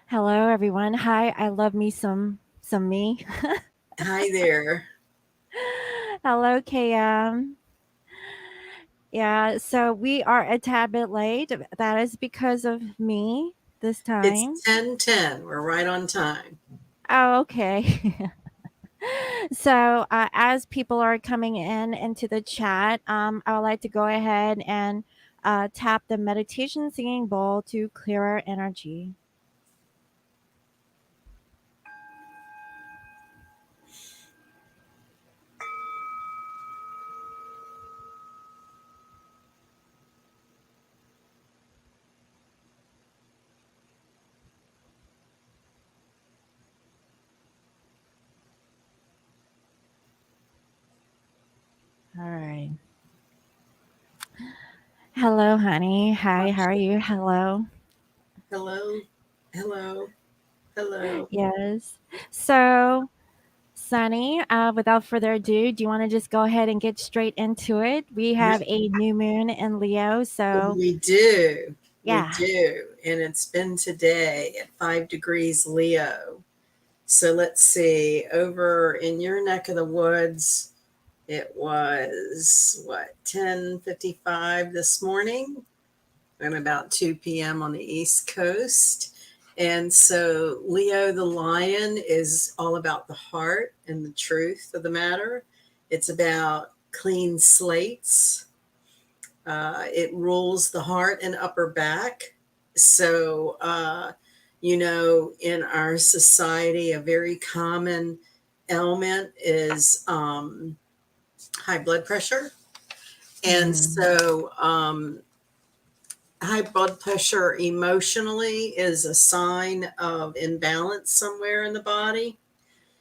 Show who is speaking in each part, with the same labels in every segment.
Speaker 1: Hello, everyone. Hi, I love me some me.
Speaker 2: Hi there.
Speaker 1: Hello, KM. Yeah, so we are a tad bit late. That is because of me this
Speaker 2: It's
Speaker 1: time.
Speaker 2: 10:10. We're right on time.
Speaker 1: Oh, okay. So, as people are coming in into the chat, I would like to go ahead and tap the meditation singing bowl to clear our energy. All right. Hello, honey. Hi, how are you? Hello.
Speaker 2: Hello, hello, hello.
Speaker 1: Yes. So, Sunny, without further ado, do you want to just go ahead and get straight into it? We have a new moon in Leo, so
Speaker 2: We do. We
Speaker 1: yeah.
Speaker 2: do. And it's been today at 5 degrees Leo. So let's see. Over in your neck of the woods, it was what, 10:55 this morning? And about 2 p.m. on the East Coast. And so Leo the lion is all about the heart and the truth of the matter. It's about clean slates. It rules the heart and upper back. So, in our society, a very common ailment is high blood pressure. And
Speaker 1: Mm,
Speaker 2: so, high blood pressure emotionally is a sign of imbalance somewhere in the body.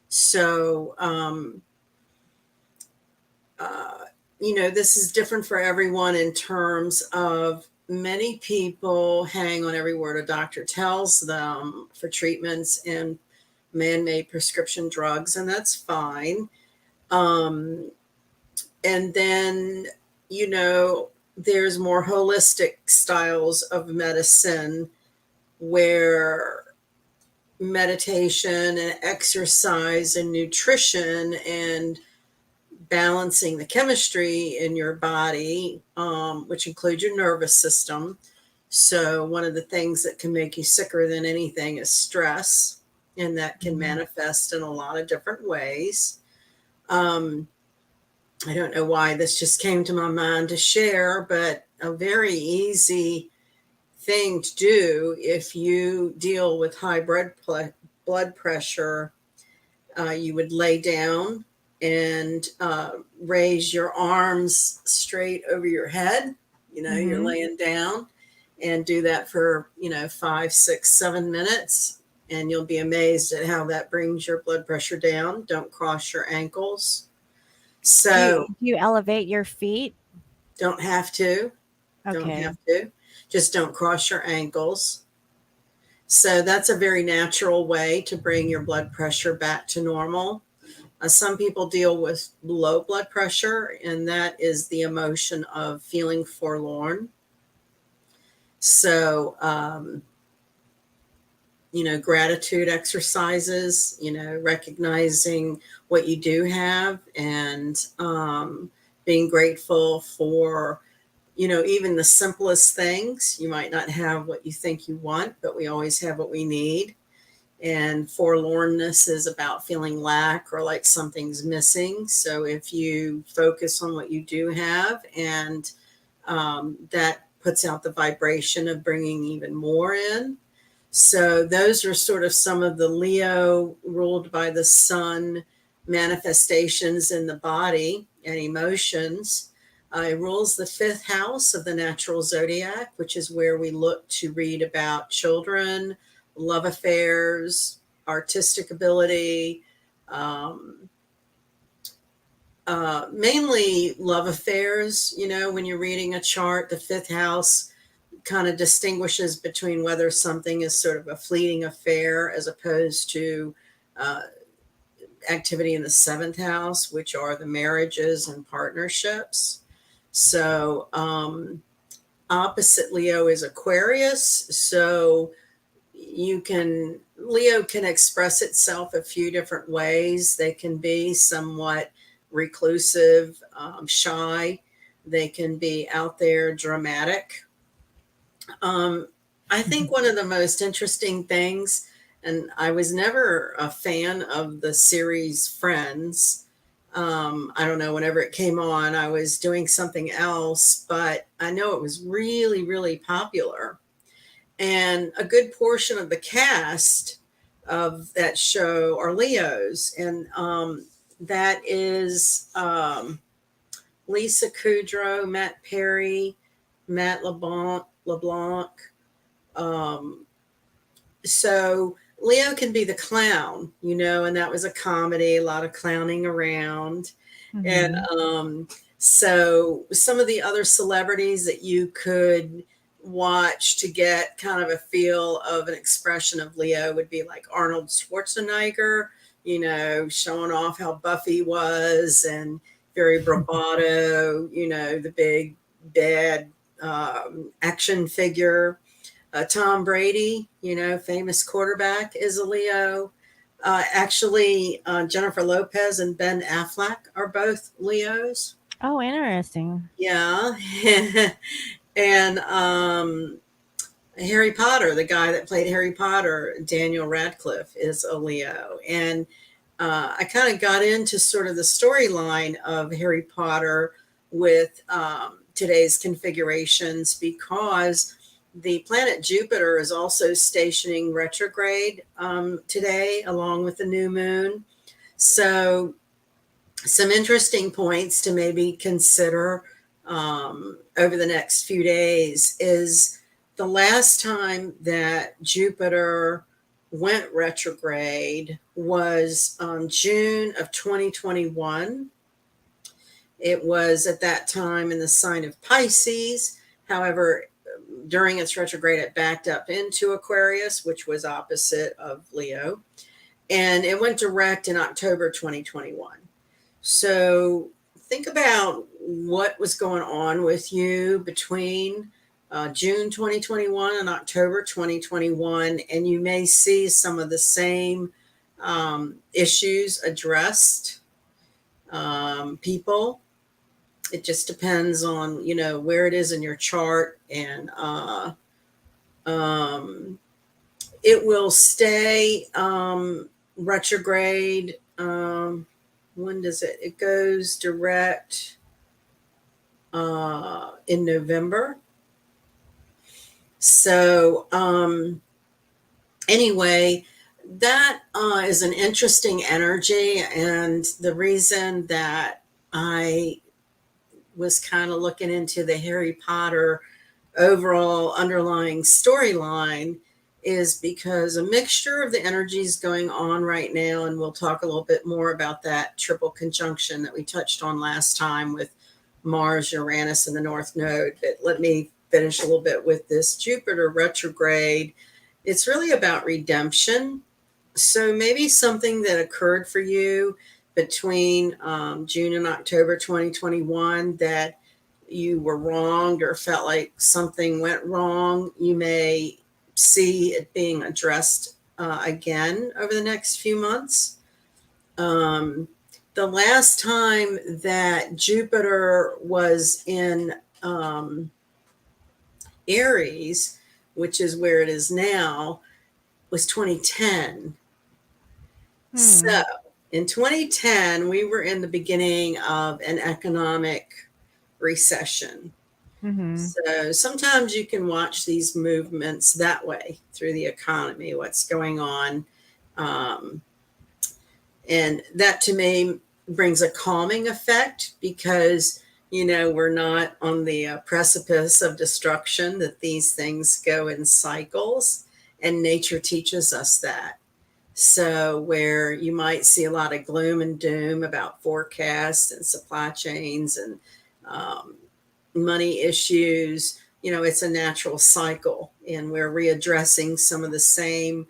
Speaker 2: So, this is different for everyone in terms of many people hang on every word a doctor tells them for treatments and man made prescription drugs, and that's fine. Um, and then, you know, there's more holistic styles of medicine where meditation and exercise and nutrition and balancing the chemistry in your body, which includes your nervous system. So, one of the things that can make you sicker than anything is stress, and that can
Speaker 1: mm.
Speaker 2: manifest in a lot of different ways. Um, I don't know why this just came to my mind to share, but a very easy thing to do if you deal with high blood pressure, you would lay down and raise your arms straight over your head. You're
Speaker 1: Mm-hmm.
Speaker 2: laying down, and do that for 5, 6, 7 minutes, and you'll be amazed at how that brings your blood pressure down. Don't cross your ankles. So
Speaker 1: Do you elevate your feet?
Speaker 2: don't have to. Don't
Speaker 1: Okay.
Speaker 2: have to. Just don't cross your ankles. So that's a very natural way to bring your blood pressure back to normal. Some people deal with low blood pressure, and that is the emotion of feeling forlorn. So, gratitude exercises, recognizing what you do have, and being grateful for, even the simplest things. You might not have what you think you want, but we always have what we need. And forlornness is about feeling lack or like something's missing. So if you focus on what you do have, and that puts out the vibration of bringing even more in. So those are sort of some of the Leo ruled by the sun manifestations in the body and emotions. It rules the fifth house of the natural zodiac, which is where we look to read about children, love affairs, artistic ability, um, mainly love affairs. When you're reading a chart, the fifth house kind of distinguishes between whether something is sort of a fleeting affair as opposed to uh, activity in the seventh house, which are the marriages and partnerships. So, opposite Leo is Aquarius. So, Leo can express itself a few different ways. They can be somewhat reclusive, shy. They can be out there, dramatic. I think one of the most interesting things, and I was never a fan of the series Friends. I don't know, whenever it came on, I was doing something else, but I know it was really, really popular. And a good portion of the cast of that show are Leos. And that is Lisa Kudrow, Matt Perry, Matt LeBlanc. Um, so Leo can be the clown, and that was a comedy, a lot of clowning around. And so some of the other celebrities that you could watch to get kind of a feel of an expression of Leo would be like Arnold Schwarzenegger, showing off how buff he was and very bravado, the big bad action figure. Tom Brady, famous quarterback, is a Leo. Actually, Jennifer Lopez and Ben Affleck are both Leos.
Speaker 1: Oh, interesting.
Speaker 2: Yeah. And Harry Potter, the guy that played Harry Potter, Daniel Radcliffe, is a Leo. And I kind of got into sort of the storyline of Harry Potter with today's configurations because the planet Jupiter is also stationing retrograde today, along with the new moon. So, some interesting points to maybe consider over the next few days is the last time that Jupiter went retrograde was June of 2021. It was at that time in the sign of Pisces. However, during its retrograde, it backed up into Aquarius, which was opposite of Leo. And it went direct in October 2021. So think about what was going on with you between June 2021 and October 2021, and you may see some of the same issues addressed. People, it just depends on where it is in your chart, and it will stay retrograde. When does it goes direct in November. So anyway, that is an interesting energy. And the reason that I was kind of looking into the Harry Potter overall underlying storyline is because a mixture of the energies going on right now, and we'll talk a little bit more about that triple conjunction that we touched on last time with Mars, Uranus, and the North Node. But let me finish a little bit with this Jupiter retrograde. It's really about redemption. So maybe something that occurred for you between June and October 2021 that you were wronged or felt like something went wrong, you may see it being addressed again over the next few months. The last time that Jupiter was in Aries, which is where it is now, was 2010. So in 2010, we were in the beginning of an economic recession. So sometimes you can watch these movements that way through the economy, what's going on. And that to me brings a calming effect because, we're not on the precipice of destruction, that these things go in cycles, and nature teaches us that. So where you might see a lot of gloom and doom about forecasts and supply chains and money issues, it's a natural cycle, and we're readdressing some of the same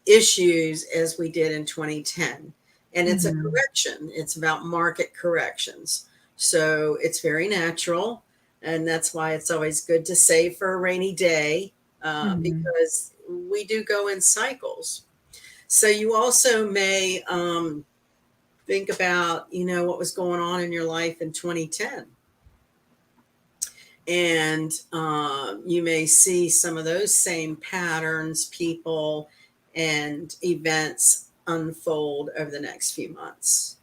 Speaker 2: issues as we did in 2010. And it's a correction. It's about market corrections. So it's very natural. And that's why it's always good to save for a rainy day.
Speaker 1: Mhm.
Speaker 2: because we do go in cycles. So you also may think about, what was going on in your life in 2010. And you may see some of those same patterns, people, and events unfold over the next few months.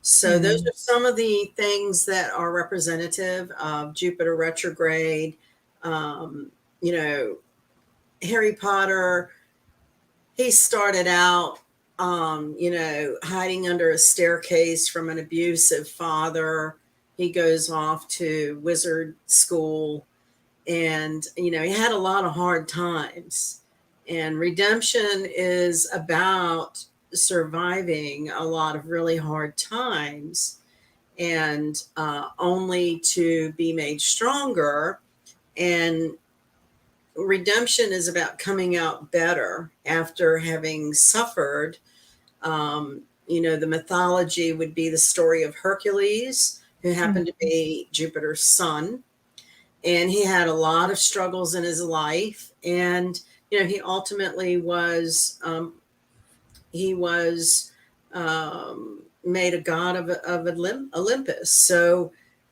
Speaker 2: So those
Speaker 1: Mhm.
Speaker 2: are some of the things that are representative of Jupiter retrograde. Um, you know, Harry Potter, he started out, hiding under a staircase from an abusive father. He goes off to wizard school, and, he had a lot of hard times. And redemption is about surviving a lot of really hard times, and only to be made stronger. And redemption is about coming out better after having suffered. The mythology would be the story of Hercules, who happened to
Speaker 1: Mhm.
Speaker 2: be Jupiter's son. And he had a lot of struggles in his life. And, he ultimately was made a god of Olympus. So,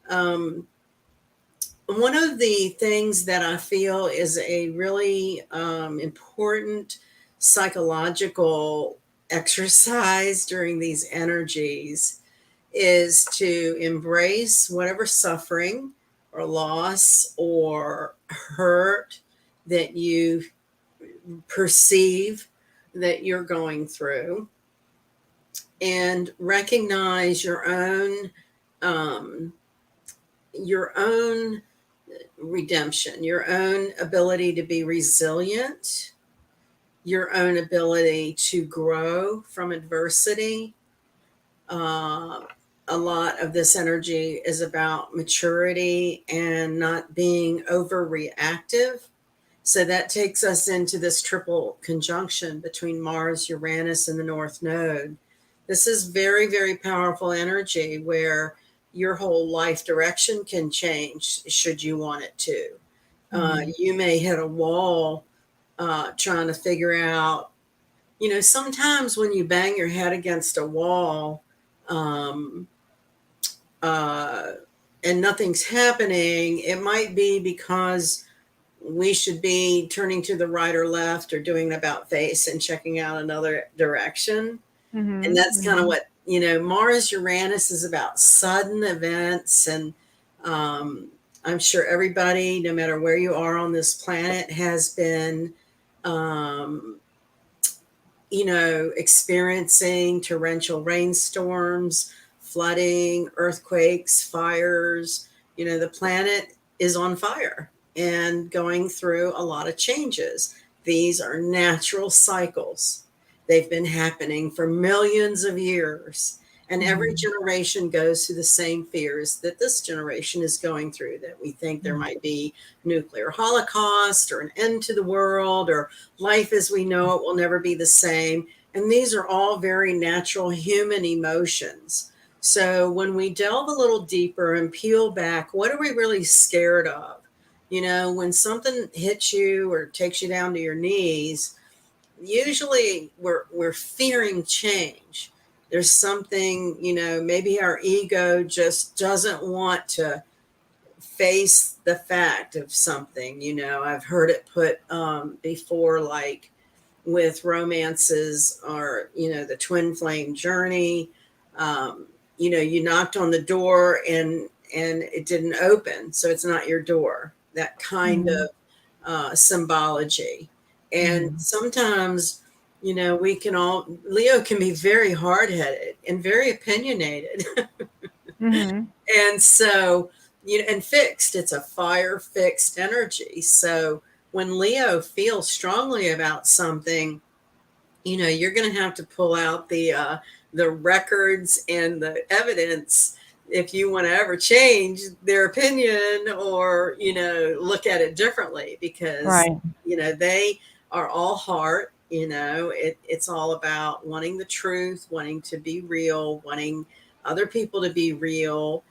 Speaker 2: um, one of the things that I feel is a really important psychological exercise during these energies is to embrace whatever suffering or loss or hurt that you perceive that you're going through, and recognize um, your own redemption, your own ability to be resilient, your own ability to grow from adversity. Uh, a lot of this energy is about maturity and not being overreactive. So that takes us into this triple conjunction between Mars, Uranus, and the North Node. This is very, very powerful energy where your whole life direction can change should you want it to.
Speaker 1: Mhm.
Speaker 2: You may hit a wall trying to figure out, sometimes when you bang your head against a wall, um, uh, and nothing's happening, it might be because we should be turning to the right or left or doing an about face and checking out another direction. And
Speaker 1: Mhm.
Speaker 2: that's kind of
Speaker 1: Mhm.
Speaker 2: what, Mars Uranus is about, sudden events. And um, I'm sure everybody, no matter where you are on this planet, has been, um, experiencing torrential rainstorms, flooding, earthquakes, fires. The planet is on fire and going through a lot of changes. These are natural cycles. They've been happening for millions of years. And every
Speaker 1: Mhm.
Speaker 2: generation goes through the same fears that this generation is going through, that we think there might be nuclear holocaust or an end to the world, or life as we know it will never be the same. And these are all very natural human emotions. So when we delve a little deeper and peel back, what are we really scared of? When something hits you or takes you down to your knees, usually we're fearing change. There's something, maybe our ego just doesn't want to face the fact of something. I've heard it put before, like with romances, or the twin flame journey. You knocked on the door and it didn't open, so it's not your door. That kind
Speaker 1: Mhm.
Speaker 2: of symbology. And
Speaker 1: Mhm.
Speaker 2: sometimes, we can all, Leo can be very hard-headed and very opinionated.
Speaker 1: Mhm.
Speaker 2: And so, and fixed, it's a fire fixed energy. So when Leo feels strongly about something, you're going to have to pull out the records and the evidence if you want to ever change their opinion, or, look at it differently, because,
Speaker 1: Right.
Speaker 2: they are all heart. It's all about wanting the truth, wanting to be real, wanting other people to be real.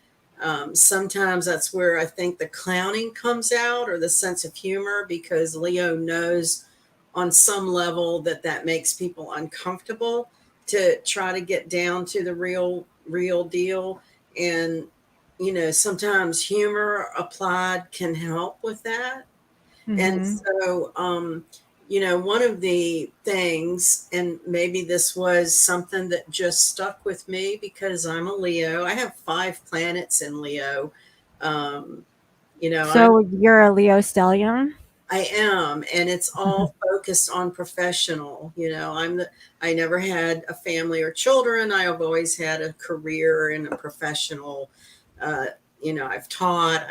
Speaker 2: Sometimes that's where I think the clowning comes out, or the sense of humor, because Leo knows on some level that that makes people uncomfortable to try to get down to the real deal. And sometimes humor applied can help with that. And
Speaker 1: Mm-hmm.
Speaker 2: so, one of the things, and maybe this was something that just stuck with me because I'm a Leo. I have 5 planets in Leo. Um, I'm
Speaker 1: So you're a Leo stellium?
Speaker 2: I am, and it's all focused on professional. I never had a family or children. I have always had a career in a professional. Uh, I've taught,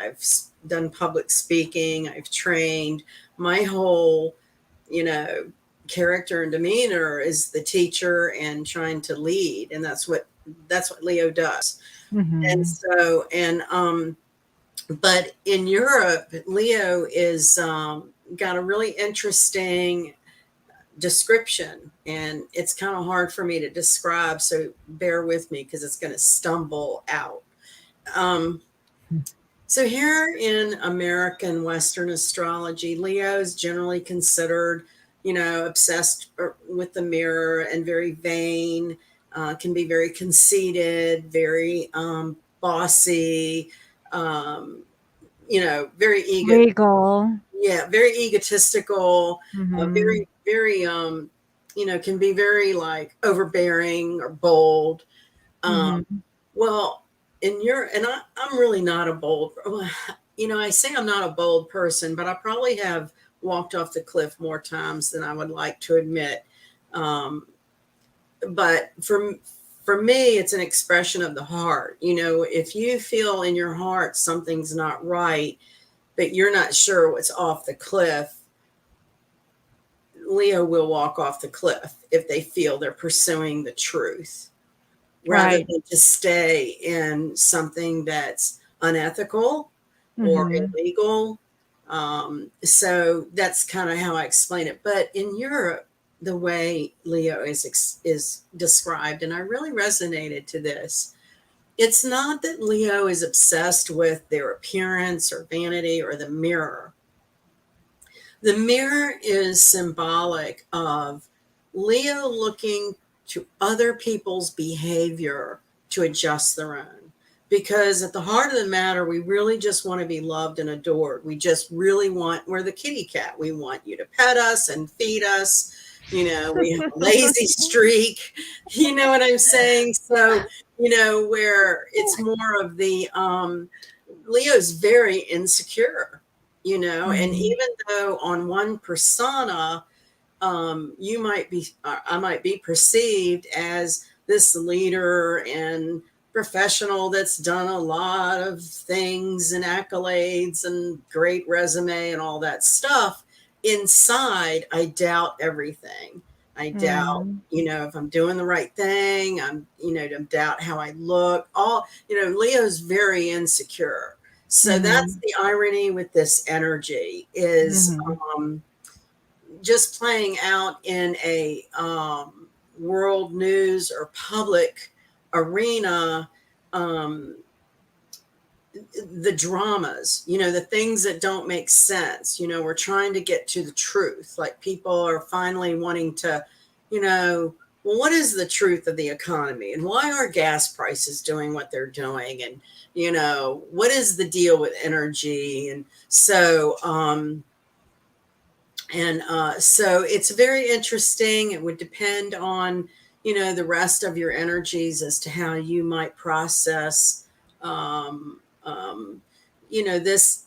Speaker 2: done public speaking, I've trained. My whole, you know, character and demeanor is the teacher and trying to lead, and that's what Leo does. And
Speaker 1: Mm-hmm.
Speaker 2: so, but in Europe, Leo is got a really interesting description, and it's kind of hard for me to describe. So bear with me because it's going to stumble out. Um, so here in American Western astrology, Leo is generally considered, obsessed with the mirror and very vain. Can be very conceited, very bossy. Um, very
Speaker 1: Regal.
Speaker 2: yeah, very egotistical,
Speaker 1: Mm-hmm.
Speaker 2: very, very, can be very like overbearing or bold. Um,
Speaker 1: Mm-hmm.
Speaker 2: well, I'm really not a bold, I say I'm not a bold person, but I probably have walked off the cliff more times than I would like to admit. Um, but for me, it's an expression of the heart. If you feel in your heart something's not right, but you're not sure what's off the cliff, Leo will walk off the cliff if they feel they're pursuing the truth rather
Speaker 1: Right.
Speaker 2: than to stay in something that's unethical or
Speaker 1: Mm-hmm.
Speaker 2: illegal. So that's kind of how I explain it. But in Europe, the way Leo is described, and I really resonated to this. It's not that Leo is obsessed with their appearance or vanity or the mirror. The mirror is symbolic of Leo looking to other people's behavior to adjust their own. Because at the heart of the matter, we really just want to be loved and adored. We just really we're the kitty cat. We want you to pet us and feed us. We have a lazy streak. You know what I'm saying? So, where it's more of the, Leo's very insecure, and
Speaker 1: Mm-hmm.
Speaker 2: even though on one persona, I might be perceived as this leader and professional that's done a lot of things and accolades and great resume and all that stuff. Inside, I doubt everything. I doubt,
Speaker 1: Mm-hmm.
Speaker 2: if I'm doing the right thing. I doubt how I look. Leo's very insecure. So that's
Speaker 1: Mm-hmm.
Speaker 2: the irony with this energy is,
Speaker 1: Mm-hmm.
Speaker 2: just playing out in a world news or public arena. um, the dramas, the things that don't make sense. We're trying to get to the truth. Like people are finally wanting to, well, what is the truth of the economy, and why are gas prices doing what they're doing, and what is the deal with energy? And so so it's very interesting. It would depend on, the rest of your energies as to how you might process, um, um, this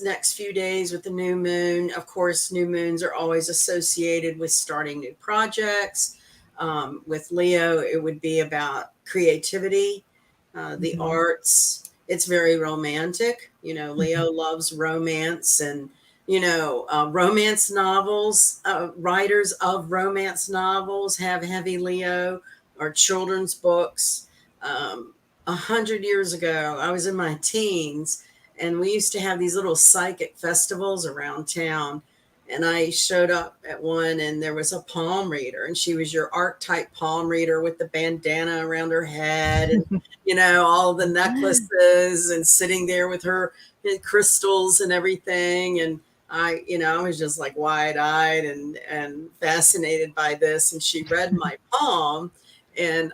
Speaker 2: next few days with the new moon. Of course, new moons are always associated with starting new projects. With Leo, it would be about creativity, the
Speaker 1: Mm-hmm.
Speaker 2: arts. It's very romantic.
Speaker 1: Mm-hmm.
Speaker 2: Leo loves romance and romance novels. Writers of romance novels have heavy Leo, or children's books. 100 years ago, I was in my teens, and we used to have these little psychic festivals around town. And I showed up at one, and there was a palm reader, and she was your archetype palm reader with the bandana around her head, and all the necklaces, and sitting there with her crystals and everything. And I was just like wide-eyed and fascinated by this. And she read my palm and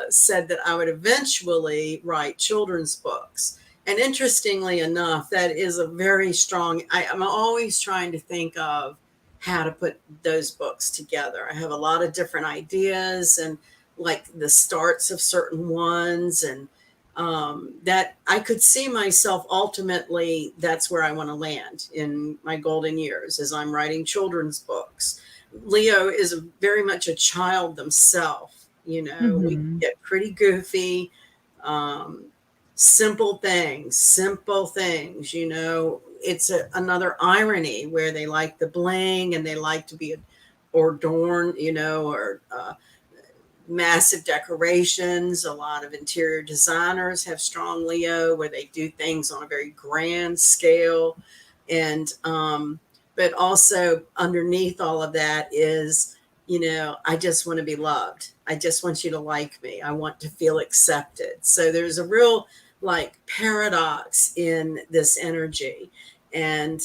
Speaker 2: said that I would eventually write children's books. And interestingly enough, that is a very strong, I'm always trying to think of how to put those books together. I have a lot of different ideas, and like the starts of certain ones, and that I could see myself ultimately, that's where I want to land in my golden years, as I'm writing children's books. Leo is very much a child themselves. We
Speaker 1: Mm-hmm.
Speaker 2: get pretty goofy. Um, simple things. It's another irony where they like the bling, and they like to be adorned, or massive decorations. A lot of interior designers have strong Leo, where they do things on a very grand scale. And but also underneath all of that is, I just want to be loved. I just want you to like me. I want to feel accepted. So there's a real like paradox in this energy. And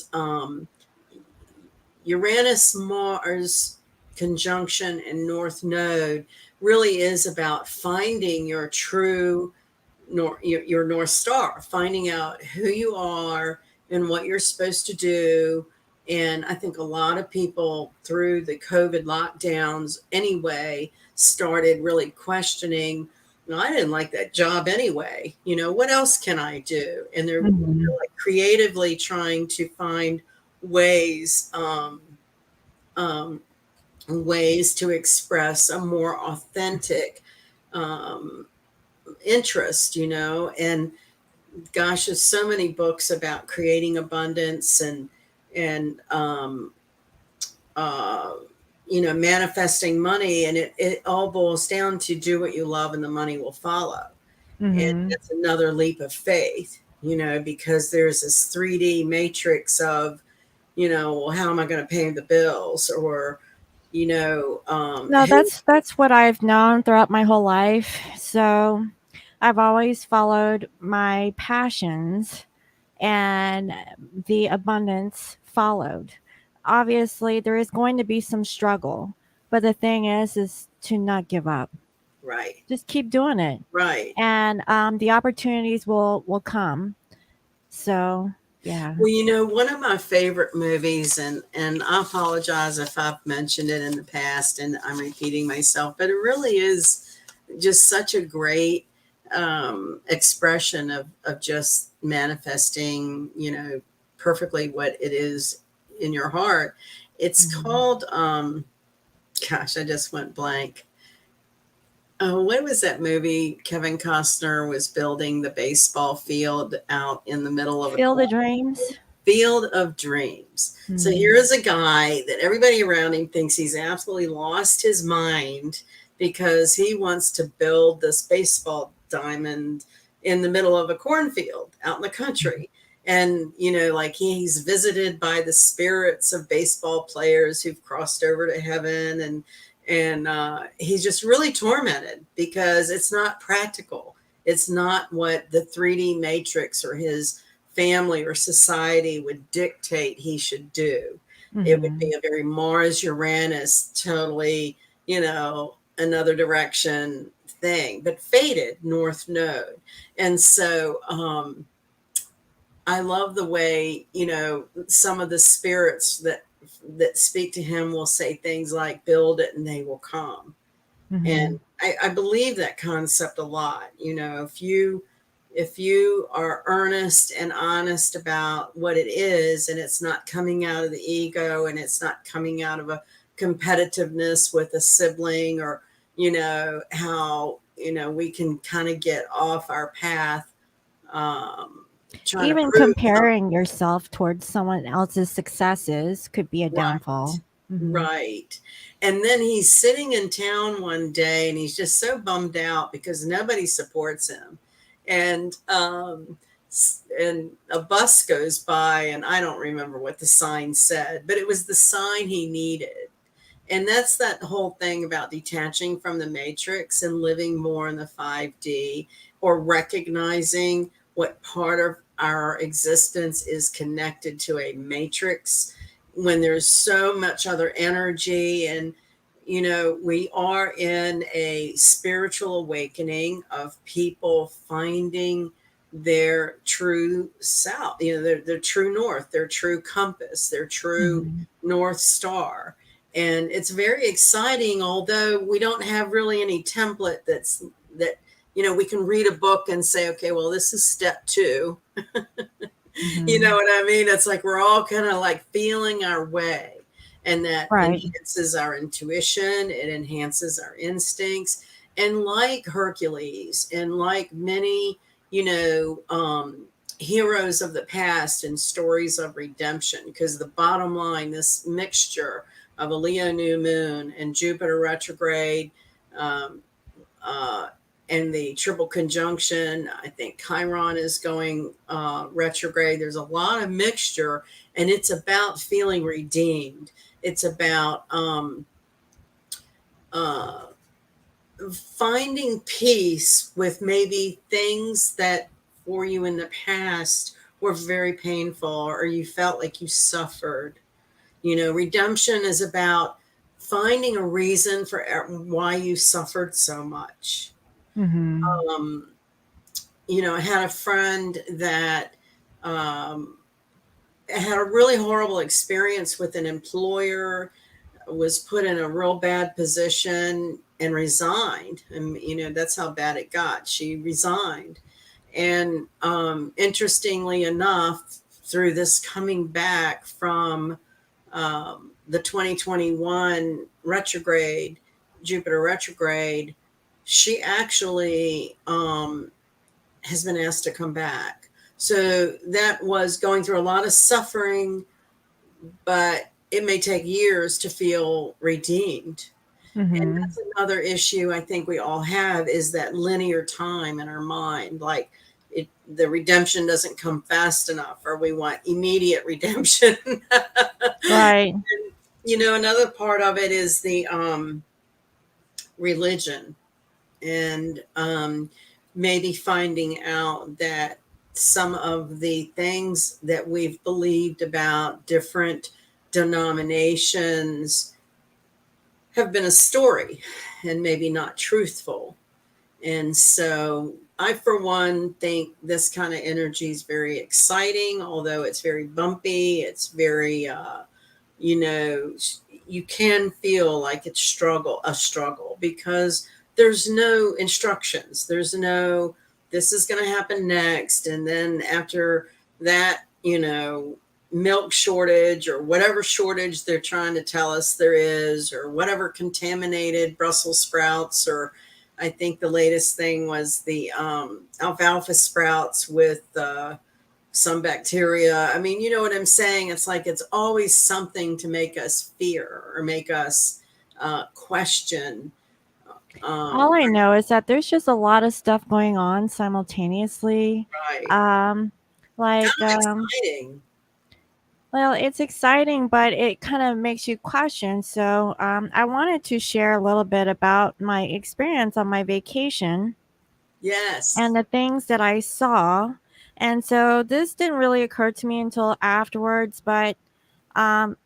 Speaker 2: Uranus Mars conjunction and North Node really is about finding your true your North Star, finding out who you are and what you're supposed to do. And I think a lot of people through the COVID lockdowns anyway started really questioning, I didn't like that job anyway. What else can I do? And they're
Speaker 1: Mm-hmm.
Speaker 2: like creatively trying to find ways um, ways to express a more authentic um, interest, and gosh, there's so many books about creating abundance and manifesting money, and it all boils down to do what you love and the money will follow. And
Speaker 1: Mm-hmm.
Speaker 2: that's another leap of faith, because there's this 3D matrix of, well, how am I going to pay the bills? Or,
Speaker 1: No,
Speaker 2: who,
Speaker 1: that's what I've known throughout my whole life. So I've always followed my passions, and the abundance followed. Obviously, there is going to be some struggle, but the thing is to not give up.
Speaker 2: right,
Speaker 1: Just keep doing it,
Speaker 2: right.
Speaker 1: and the opportunities will come. So yeah.
Speaker 2: Well, one of my favorite movies, and I apologize if I've mentioned it in the past and I'm repeating myself, but it really is just such a great expression of just manifesting, perfectly what it is in your heart. It's
Speaker 1: Mhm.
Speaker 2: called, gosh, I just went blank. Oh, what was that movie? Kevin Costner was building the baseball field out in the middle of a
Speaker 1: Feel the dreams.
Speaker 2: Field of Dreams. So here
Speaker 1: Mhm.
Speaker 2: is a guy that everybody around him thinks he's absolutely lost his mind because he wants to build this baseball diamond in the middle of a cornfield out in the country. And, like he's visited by the spirits of baseball players who've crossed over to heaven. And he's just really tormented because it's not practical. It's not what the 3D matrix or his family or society would dictate he should do. It would be
Speaker 1: Mhm.
Speaker 2: a very Mars Uranus, totally, another direction thing, but fated North Node. And so I love the way, some of the spirits that speak to him will say things like, build it and they will come. And
Speaker 1: Mhm.
Speaker 2: I believe that concept a lot. If you are earnest and honest about what it is, and it's not coming out of the ego, and it's not coming out of a competitiveness with a sibling, or how we can kind of get off our path, um, trying to
Speaker 1: Even
Speaker 2: prove something.
Speaker 1: comparing yourself towards someone else's successes could be a
Speaker 2: Right.
Speaker 1: downfall. Mhm.
Speaker 2: Right. And then he's sitting in town one day, and he's just so bummed out because nobody supports him. And and a bus goes by, and I don't remember what the sign said, but it was the sign he needed. And that's that whole thing about detaching from the matrix and living more in the 5D, or recognizing what part of our existence is connected to a matrix when there's so much other energy. And, you know, we are in a spiritual awakening of people finding their true self, you know, their true north, their true compass, their true
Speaker 1: Mhm.
Speaker 2: North Star. And it's very exciting, although we don't have really any template that, you know, we can read a book and say, okay, well, this is step 2. You know
Speaker 1: Mhm.
Speaker 2: what I mean? It's like we're all kind of like feeling our way, and that
Speaker 1: Right.
Speaker 2: enhances our intuition, it enhances our instincts. And like Hercules, and like many, you know, heroes of the past and stories of redemption, because the bottom line, this mixture of a Leo new moon and Jupiter retrograde, um, uh, and the triple conjunction, I think Chiron is going retrograde. There's a lot of mixture, and it's about feeling redeemed. It's about uh, finding peace with maybe things that for you in the past were very painful, or you felt like you suffered. You know, redemption is about finding a reason for why you suffered so much.
Speaker 1: Mhm.
Speaker 2: Um, you know, I had a friend that um, had a really horrible experience with an employer, was put in a real bad position and resigned. And, you know, that's how bad it got. She resigned. And interestingly enough, through this coming back from the 2021 retrograde, Jupiter retrograde, she actually has been asked to come back. So that was going through a lot of suffering, but it may take years to feel redeemed. And
Speaker 1: Mhm.
Speaker 2: that's another issue I think we all have, is that linear time in our mind. Like the redemption doesn't come fast enough, or we want immediate redemption.
Speaker 1: Right.
Speaker 2: You know, another part of it is the religion, and maybe finding out that some of the things that we've believed about different denominations have been a story and maybe not truthful. And so I, for one, think this kind of energy is very exciting, although it's very bumpy. It's very, you know, you can feel like it's a struggle, because there's no instructions. There's no, this is going to happen next. And then after that, you know, milk shortage or whatever shortage they're trying to tell us there is, or whatever contaminated Brussels sprouts, or I think the latest thing was the alfalfa sprouts with some bacteria. I mean, you know what I'm saying? It's like it's always something to make us fear or make us question.
Speaker 1: All
Speaker 2: Um,
Speaker 1: I know is that there's just a lot of stuff going on simultaneously.
Speaker 2: right.
Speaker 1: Um,
Speaker 2: Kind
Speaker 1: like,
Speaker 2: of exciting.
Speaker 1: well, it's exciting, but it kind of makes you question. So, I wanted to share a little bit about my experience on my vacation and
Speaker 2: Yes.
Speaker 1: the things that I saw. And so, this didn't really occur to me until afterwards, but um,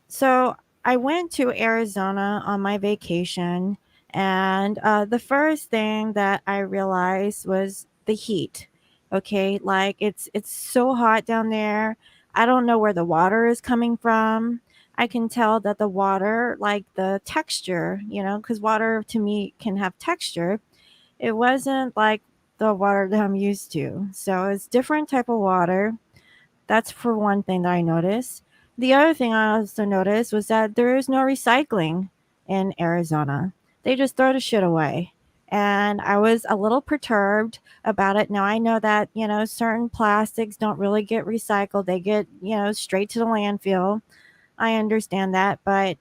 Speaker 1: so I went to Arizona on my vacation, and the first thing that I realized was the heat. Okay, like it's so hot down there. I don't know where the water is coming from. I can tell that the water, like the texture, because water to me can have texture. It wasn't like the water that I'm used to. So it's different type of water. That's for one thing that I noticed. The other thing I also noticed was that there is no recycling in Arizona. They just throw the shit away. And I was a little perturbed about it. Now I know that, certain plastics don't really get recycled. They get, straight to the landfill. I understand that, but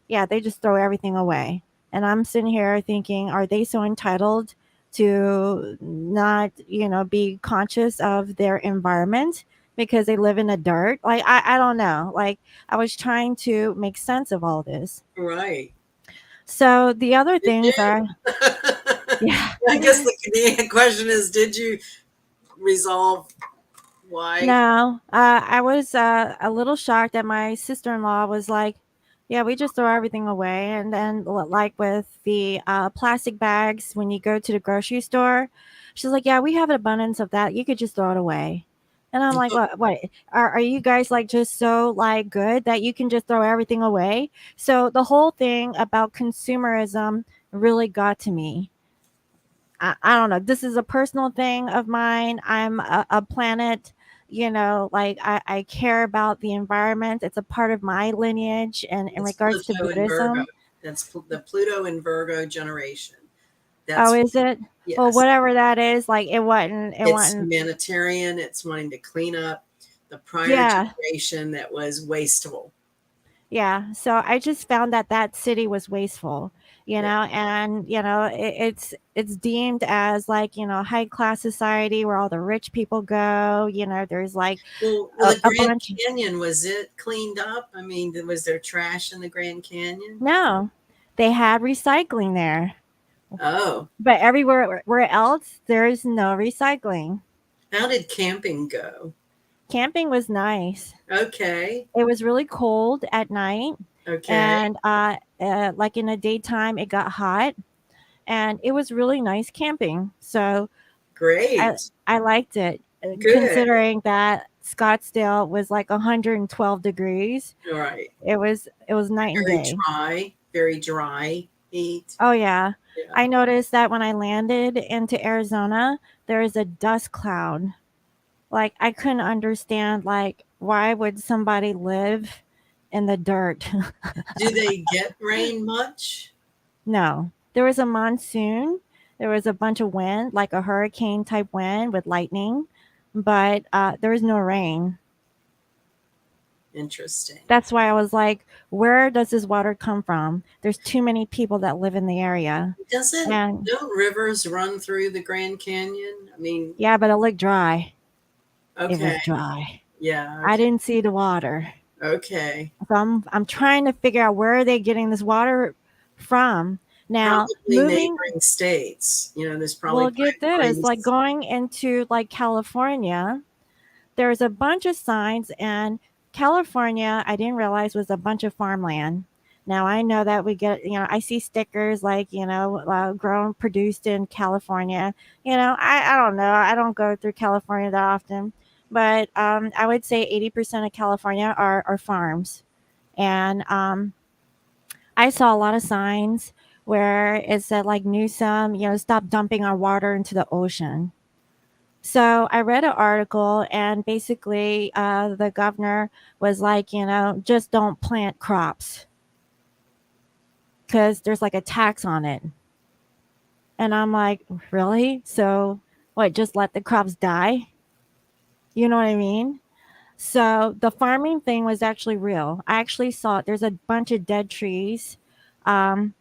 Speaker 1: yeah, they just throw everything away. And I'm sitting here thinking, are they so entitled to not, be conscious of their environment because they live in the dirt. Like, I don't know. Like, I was trying to make sense of all this.
Speaker 2: Right.
Speaker 1: So the other
Speaker 2: Did
Speaker 1: things
Speaker 2: you?
Speaker 1: are, yeah.
Speaker 2: I guess the Canadian question is, did you resolve why?
Speaker 1: No, I was a little shocked that my sister in law was like, "Yeah, we just throw everything away." And then, like with the plastic bags, when you go to the grocery store, she's like, "Yeah, we have an abundance of that. You could just throw it away." And I'm like, "What? What are you guys like just so like good that you can just throw everything away?" So the whole thing about consumerism really got to me. I don't know. This is a personal thing of mine. I'm a planet, like I care about the environment. It's a part of my lineage. And in
Speaker 2: It's
Speaker 1: regards to
Speaker 2: Pluto and Virgo.
Speaker 1: Buddhism,
Speaker 2: That's the Pluto and Virgo generation.
Speaker 1: oh,
Speaker 2: That's
Speaker 1: is it? Well,
Speaker 2: yes.
Speaker 1: whatever that is, like it
Speaker 2: It's
Speaker 1: wasn't,
Speaker 2: humanitarian. It's wanting to clean up the prior
Speaker 1: yeah,
Speaker 2: generation that was wasteful.
Speaker 1: yeah. So I just found that that city was wasteful,
Speaker 2: Yeah.
Speaker 1: and, it's deemed as like, high class society where all the rich people go, there's like
Speaker 2: Well,
Speaker 1: a,
Speaker 2: the
Speaker 1: a
Speaker 2: Grand
Speaker 1: bunch.
Speaker 2: Canyon, was it cleaned up? I mean, was there trash in the Grand Canyon?
Speaker 1: No, they had recycling there,
Speaker 2: Oh,
Speaker 1: but everywhere where else there is no recycling.
Speaker 2: how did camping go?
Speaker 1: Camping was nice.
Speaker 2: Okay.
Speaker 1: It was really cold at night,
Speaker 2: Okay.
Speaker 1: and like in the daytime, it got hot, and it was really nice camping. So I
Speaker 2: Great.
Speaker 1: I liked it,
Speaker 2: Good.
Speaker 1: considering that Scottsdale was like 112 degrees.
Speaker 2: All right.
Speaker 1: It was night and day.
Speaker 2: Very dry heat.
Speaker 1: Oh yeah.
Speaker 2: Yeah.
Speaker 1: I noticed that when I landed into Arizona, there is a dust cloud. Like I couldn't understand like why would somebody live in the dirt?
Speaker 2: Do they get rain much?
Speaker 1: No. There was a monsoon. There was a bunch of wind, like a hurricane type wind with lightning, but there was no rain.
Speaker 2: Interesting.
Speaker 1: That's why I was like, where does this water come from? There's too many people that live in the area.
Speaker 2: Doesn't
Speaker 1: And
Speaker 2: don't rivers run through the Grand Canyon? I mean,
Speaker 1: yeah, but it looked dry. It
Speaker 2: okay.
Speaker 1: was dry.
Speaker 2: Yeah,
Speaker 1: I
Speaker 2: okay.
Speaker 1: didn't see the water.
Speaker 2: Okay.
Speaker 1: So I'm trying to figure out where are they getting this water from. Now,
Speaker 2: Probably
Speaker 1: moving,
Speaker 2: neighboring states. There's probably
Speaker 1: well, get this, like
Speaker 2: pipelines.
Speaker 1: going into like California, there's a bunch of signs, and California, I didn't realize was a bunch of farmland. Now I know that we get, I see stickers like, grown, produced in California. I don't know. I don't go through California that often, but I would say 80% of California are farms. And I saw a lot of signs where it said like Newsom, stop dumping our water into the ocean. So I read an article, and basically, the governor was like, just don't plant crops because there's like a tax on it. And I'm like, really? So what? Just let the crops die? You know what I mean? So the farming thing was actually real. I actually saw it. There's a bunch of dead trees. Um,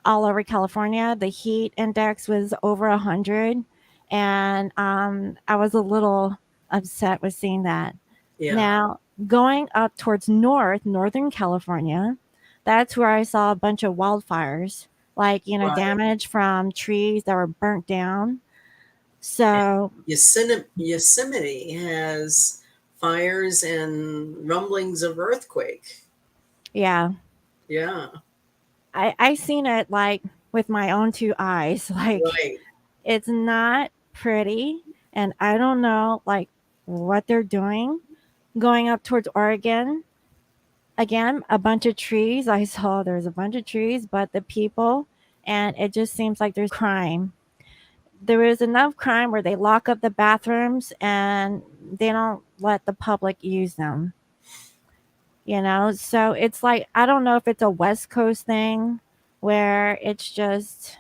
Speaker 1: all over California. The heat index was over 100, and I was a little upset with seeing that.
Speaker 2: Yeah.
Speaker 1: Now, going up towards Northern California, that's where I saw a bunch of wildfires, like,
Speaker 2: Right.
Speaker 1: damage from trees that were burnt down.
Speaker 2: And
Speaker 1: So,
Speaker 2: Yosemite has fires and rumblings of earthquake.
Speaker 1: yeah,
Speaker 2: Yeah.
Speaker 1: I seen it like with my own two eyes. Like,
Speaker 2: Right.
Speaker 1: it's not pretty, and I don't know like what they're doing. Going up towards Oregon, again, a bunch of trees. I saw there's a bunch of trees, but the people, and it just seems like there's crime. There is enough crime where they lock up the bathrooms and they don't let the public use them. So it's like I don't know if it's a West Coast thing where it's just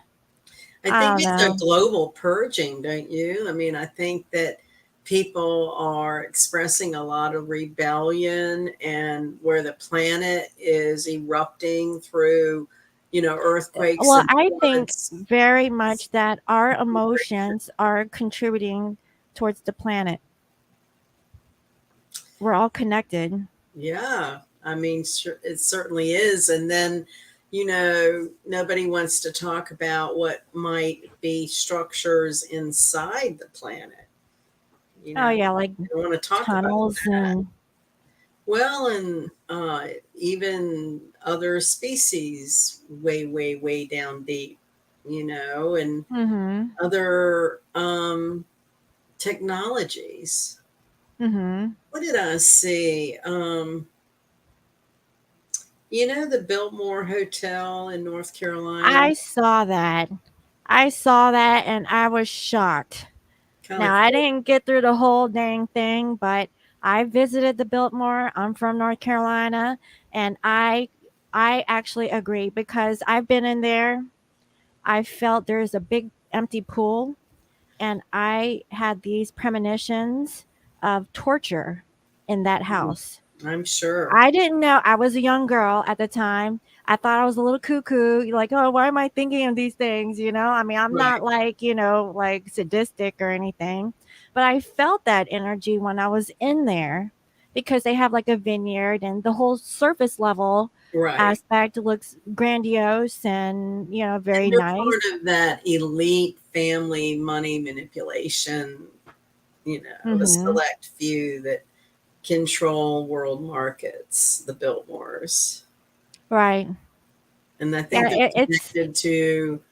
Speaker 2: I
Speaker 1: I
Speaker 2: think
Speaker 1: don't
Speaker 2: it's a
Speaker 1: know.
Speaker 2: global purging, don't you? I mean, I think that people are expressing a lot of rebellion, and where the planet is erupting through earthquakes
Speaker 1: Well,
Speaker 2: and
Speaker 1: I think
Speaker 2: floods.
Speaker 1: very much that our emotions are contributing towards the planet. We're all connected.
Speaker 2: Yeah, I mean, sure, it certainly is. And then, nobody wants to talk about what might be structures inside the planet.
Speaker 1: Oh yeah, like
Speaker 2: They don't want to talk about
Speaker 1: tunnels
Speaker 2: that.
Speaker 1: and
Speaker 2: Well, and even other species way, way, way down deep, and
Speaker 1: mhm.
Speaker 2: other technologies.
Speaker 1: Mhm.
Speaker 2: What did I see? The Biltmore Hotel in North Carolina,
Speaker 1: I saw that. I saw that and I was shocked.
Speaker 2: kind of
Speaker 1: Now, I
Speaker 2: cool.
Speaker 1: didn't get through the whole dang thing, but I visited the Biltmore. I'm from North Carolina, and I actually agree because I've been in there. I felt there's a big empty pool, and I had these premonitions of torture in that house.
Speaker 2: I'm sure.
Speaker 1: I didn't know. I was a young girl at the time. I thought I was a little cuckoo. Like, oh, why am I thinking of these things? I mean, I'm
Speaker 2: Right,
Speaker 1: not like, like sadistic or anything, but I felt that energy when I was in there because they have like a vineyard and the whole surface level
Speaker 2: right.
Speaker 1: aspect looks grandiose and, very
Speaker 2: And they're
Speaker 1: nice.
Speaker 2: part of that elite family money manipulation, a
Speaker 1: Mm-hmm.
Speaker 2: select few that control world markets, the Biltmores.
Speaker 1: Right.
Speaker 2: And I
Speaker 1: Yeah,
Speaker 2: think they're connected to,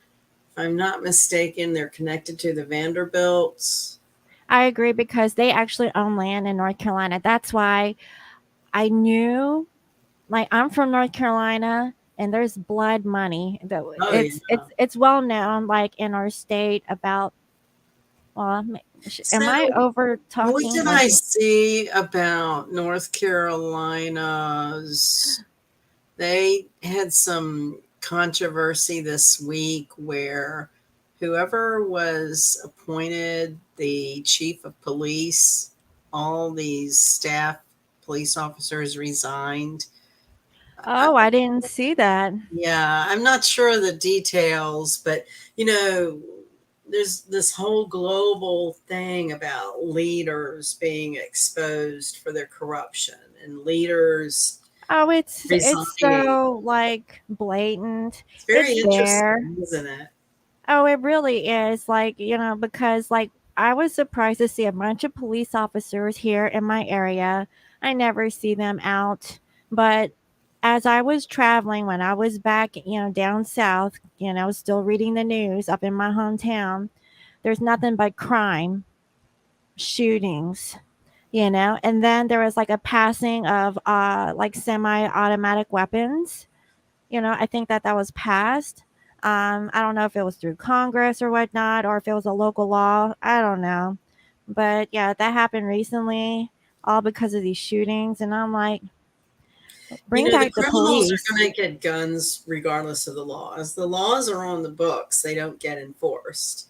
Speaker 2: if I'm not mistaken, they're connected to the Vanderbilts.
Speaker 1: I agree because they actually own land in North Carolina. That's why I knew. Like, I'm from North Carolina, and there's blood money.
Speaker 2: Oh, yeah.
Speaker 1: It's well known, like in our state about. Well, am
Speaker 2: So,
Speaker 1: I over
Speaker 2: what
Speaker 1: talking
Speaker 2: did
Speaker 1: or?
Speaker 2: I see about North Carolina's? They had some controversy this week where whoever was appointed the chief of police, all these staff police officers resigned. I,
Speaker 1: Oh, I didn't see that.
Speaker 2: yeah, I'm not sure of the details, but you know, there's this whole global thing about leaders being exposed for their corruption and leaders
Speaker 1: Oh, it's
Speaker 2: resigning.
Speaker 1: so like blatant.
Speaker 2: It's very
Speaker 1: It's there.
Speaker 2: interesting, isn't it?
Speaker 1: Oh, it really is. Like, because like I was surprised to see a bunch of police officers here in my area. I never see them out. But as I was traveling, when I was back, down south, still reading the news up in my hometown, there's nothing but crime, shootings, and then there was like a passing of like semi-automatic weapons. I think that was passed. I don't know if it was through Congress or whatnot, or if it was a local law. I don't know. But yeah, that happened recently, all because of these shootings. And I'm like, bring
Speaker 2: The
Speaker 1: back the
Speaker 2: criminals are
Speaker 1: police.
Speaker 2: going to get guns regardless of the laws. The laws are on the books, they don't get enforced.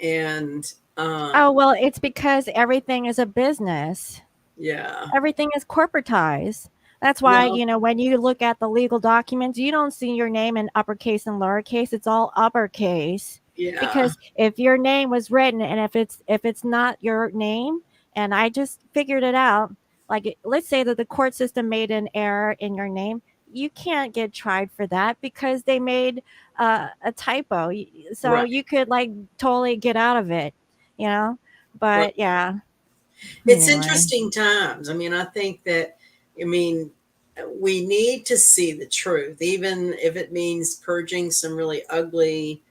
Speaker 2: And
Speaker 1: Oh, well, it's because everything is a business.
Speaker 2: yeah,
Speaker 1: Everything is corporatized. That's why,
Speaker 2: well,
Speaker 1: when you look at the legal documents, you don't see your name in uppercase and lowercase. It's all uppercase.
Speaker 2: yeah,
Speaker 1: Because if your name was written and if it's not your name, and I just figured it out, like let's say that the court system made an error in your name, you can't get tried for that because they made a typo. So
Speaker 2: right.
Speaker 1: you could like totally get out of it, you know?
Speaker 2: Right.
Speaker 1: But yeah,
Speaker 2: It's
Speaker 1: anyway.
Speaker 2: interesting times. I mean, I think that, I mean, we need to see the truth, even if it means purging some really ugly.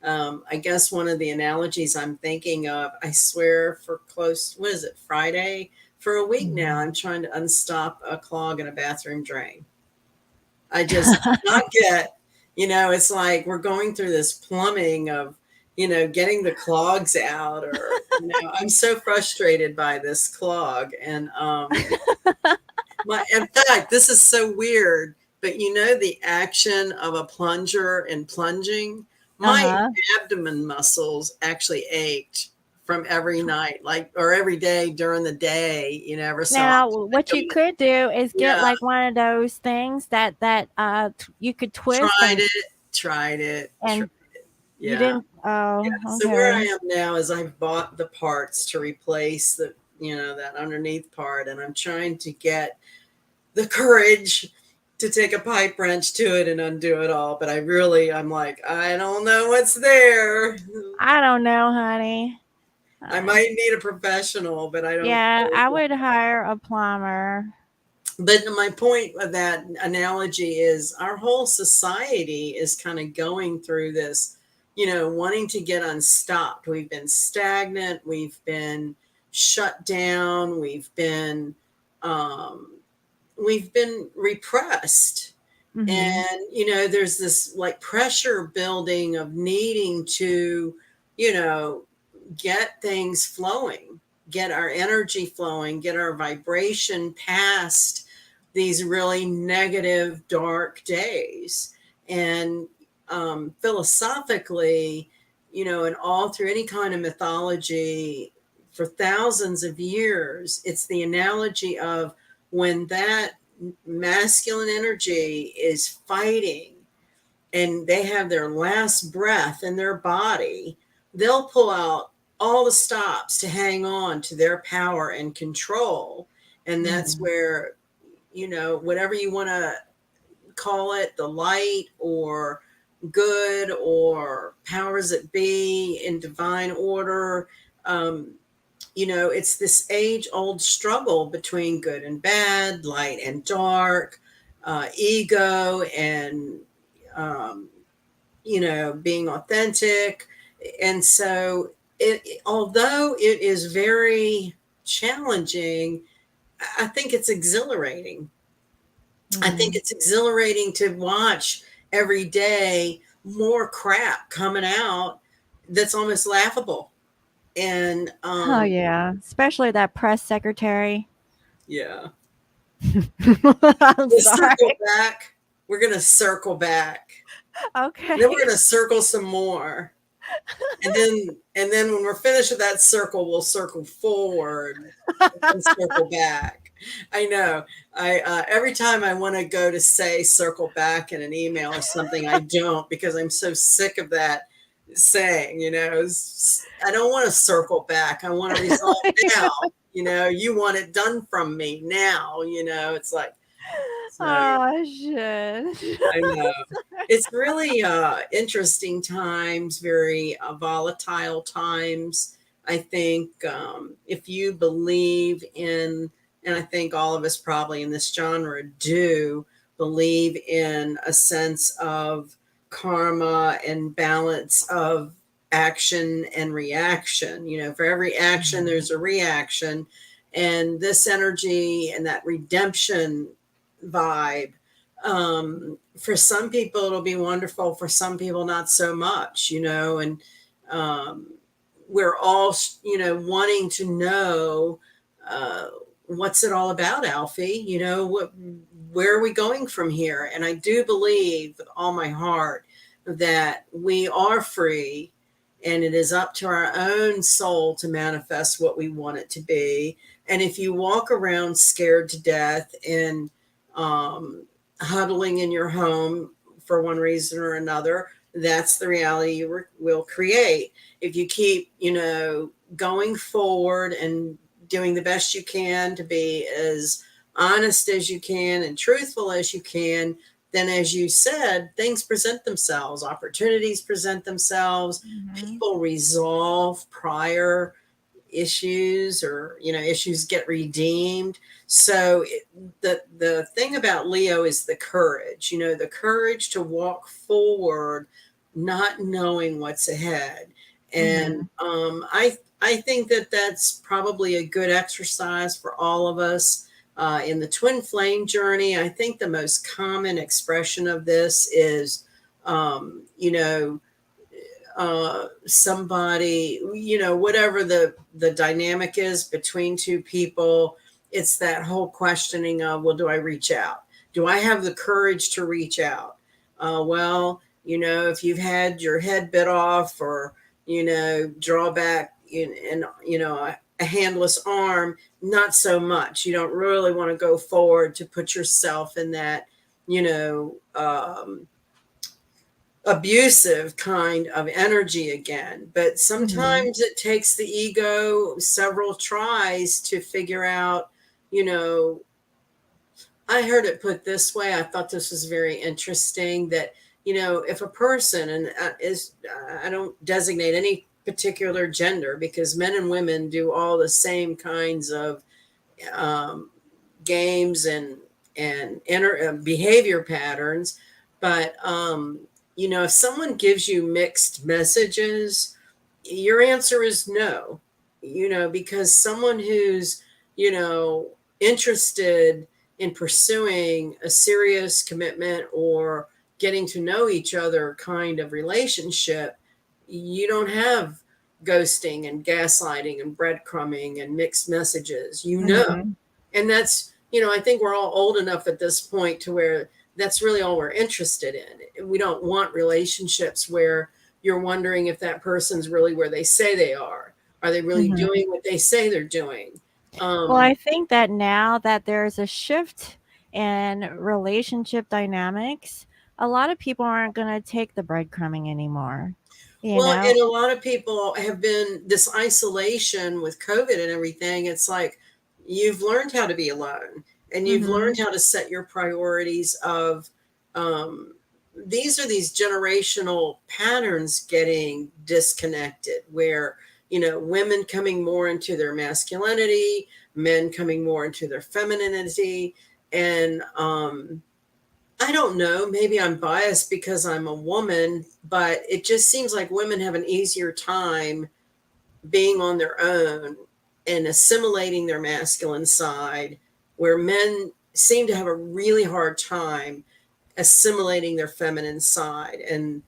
Speaker 2: I guess one of the analogies I'm thinking of, I swear, for close, what is it, Friday? For a week now,
Speaker 1: Mhm.
Speaker 2: I'm trying to unstop a clog in a bathroom drain. I just not get, it's like we're going through this plumbing of, getting the clogs out, or, I'm so frustrated by this clog. And in fact, this is so weird, but the action of a plunger and plunging, my
Speaker 1: Uh-huh.
Speaker 2: abdomen muscles actually ached from every night, like, or every day during the day, ever so
Speaker 1: Now,
Speaker 2: often. I
Speaker 1: what
Speaker 2: go,
Speaker 1: you could do is get
Speaker 2: yeah,
Speaker 1: like one of those things that you could twist
Speaker 2: tried
Speaker 1: and
Speaker 2: it. Tried it.
Speaker 1: And you
Speaker 2: Yeah.
Speaker 1: didn't? Oh,
Speaker 2: So where I
Speaker 1: okay.
Speaker 2: am now is I've bought the parts to replace the, that underneath part, and I'm trying to get the courage to take a pipe wrench to it and undo it all. But I'm like, I don't know what's there.
Speaker 1: I don't know, honey.
Speaker 2: I
Speaker 1: Uh,
Speaker 2: might need a professional, but I don't.
Speaker 1: yeah, I would hire a plumber.
Speaker 2: But my point of that analogy is our whole society is kind of going through this, wanting to get unstopped. We've been stagnant. We've been shut down. Um, we've been repressed.
Speaker 1: Mm-hmm.
Speaker 2: And, there's this like pressure building of needing to, you know, get things flowing, get our energy flowing, get our vibration past these really negative, dark days. And philosophically, and all through any kind of mythology for thousands of years, it's the analogy of when that masculine energy is fighting and they have their last breath in their body, they'll pull out all the stops to hang on to their power and control. And that's
Speaker 1: Mm-hmm.
Speaker 2: where, whatever you want to call it, the light or good or powers that be in divine order, um, it's this age old struggle between good and bad, light and dark, ego and, um, being authentic. And so, although it is very challenging, I think it's exhilarating. I think
Speaker 1: Mm-hmm.
Speaker 2: it's exhilarating to watch every day more crap coming out that's almost laughable. And
Speaker 1: Oh yeah, especially that press secretary.
Speaker 2: yeah,
Speaker 1: I'm
Speaker 2: we'll circle
Speaker 1: sorry.
Speaker 2: back. We're going to circle back. And then we're
Speaker 1: Okay.
Speaker 2: going to circle some more. And then when we're finished with that circle, we'll circle forward and circle back. I know. I every time I want to go to say circle back in an email or something, I don't, because I'm so sick of that saying. I don't want to circle back. I want to resolve now. You want it done from me now. It's like so.
Speaker 1: Oh shit.
Speaker 2: I know. It's really interesting times, very volatile times. I think if you believe in, and I think all of us probably in this genre do believe in a sense of karma and balance of action and reaction. For every action,
Speaker 1: Mhm.
Speaker 2: there's a reaction. And this energy and that redemption vibe, for some people it'll be wonderful, for some people not so much, and um, we're all wanting to know, uh, what's it all about, Alfie. Where are we going from here? And I do believe with all my heart that we are free, and it is up to our own soul to manifest what we want it to be. And if you walk around scared to death and um, huddling in your home for one reason or another, that's the reality you will create. If you keep, going forward and doing the best you can to be as honest as you can and truthful as you can, then, as you said, things present themselves, opportunities present themselves,
Speaker 1: Mhm.
Speaker 2: people resolve prior issues, or issues get redeemed. So the thing about Leo is the courage, the courage to walk forward not knowing what's ahead. And
Speaker 1: Mhm.
Speaker 2: I think that that's probably a good exercise for all of us. In the twin flame journey, I think the most common expression of this is, somebody, whatever the dynamic is between two people, it's that whole questioning of, well, do I reach out? Do I have the courage to reach out? Well, if you've had your head bit off, or draw back and a handless arm, not so much. You don't really want to go forward to put yourself in that, you know um, abusive kind of energy again. But
Speaker 1: Mm-hmm.
Speaker 2: sometimes it takes the ego several tries to figure out, you know, I heard it put this way. I thought this was very interesting that, if a person, and I don't designate any particular gender because men and women do all the same kinds of um, games and behavior patterns. But if someone gives you mixed messages, your answer is no. Because someone who's you know interested in pursuing a serious commitment or getting to know each other kind of relationship, you don't have ghosting and gaslighting and breadcrumbing and mixed messages.
Speaker 1: Mm-hmm.
Speaker 2: And that's, I think we're all old enough at this point to where that's really all we're interested in. We don't want relationships where you're wondering if that person's really where they say they are. Are they really
Speaker 1: Mm-hmm.
Speaker 2: doing what they say they're doing?
Speaker 1: Well,
Speaker 2: Um,
Speaker 1: I think that now that there's a shift in relationship dynamics, a lot of people aren't going to take the breadcrumbing anymore. You
Speaker 2: well,
Speaker 1: know?
Speaker 2: and a lot of people have been this isolation with COVID and everything. It's like you've learned how to be alone and you've
Speaker 1: Mm-hmm.
Speaker 2: learned how to set your priorities of um, these are these generational patterns getting disconnected where, women coming more into their masculinity, men coming more into their femininity. And I don't know. Maybe I'm biased because I'm a woman, but it just seems like women have an easier time being on their own and assimilating their masculine side, where men seem to have a really hard time assimilating their feminine side and,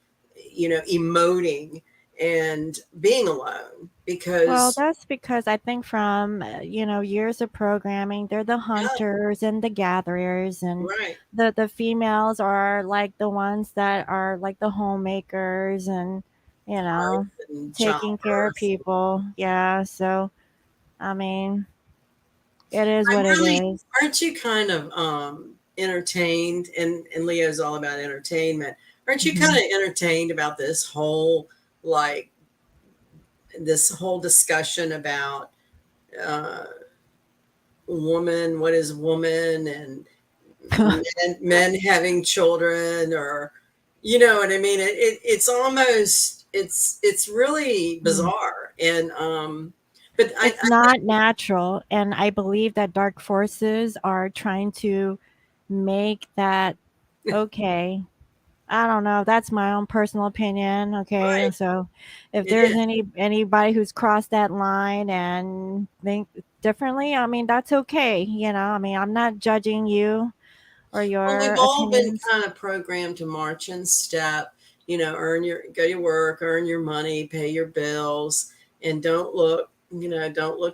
Speaker 2: emoting and being alone
Speaker 1: Well,
Speaker 2: because,
Speaker 1: that's because I think from, years of programming, they're the
Speaker 2: yeah,
Speaker 1: hunters and the gatherers, and
Speaker 2: right,
Speaker 1: the females are like the ones that are like the homemakers and, you know,
Speaker 2: hearth and
Speaker 1: taking care of
Speaker 2: childbirth.
Speaker 1: people. Yeah, so I mean, it is what
Speaker 2: I'm
Speaker 1: it
Speaker 2: really,
Speaker 1: is.
Speaker 2: aren't you kind of entertained? And Leo's all about entertainment. Aren't you kind
Speaker 1: Mhm.
Speaker 2: of entertained about like this whole discussion about uh, woman, what is woman, and men having children, or you know what I mean? It's almost it's really
Speaker 1: Mm.
Speaker 2: bizarre, and but
Speaker 1: It's
Speaker 2: I
Speaker 1: not natural, and I believe that dark forces are trying to make that okay. I don't know. That's my own personal opinion. Okay,
Speaker 2: right,
Speaker 1: so if
Speaker 2: it
Speaker 1: there's
Speaker 2: is.
Speaker 1: anybody who's crossed that line and think differently, I mean that's okay. I mean I'm not judging you or
Speaker 2: Well,
Speaker 1: your
Speaker 2: we've all been
Speaker 1: opinions.
Speaker 2: kind of programmed to march in step, go to work, earn your money, pay your bills, and don't look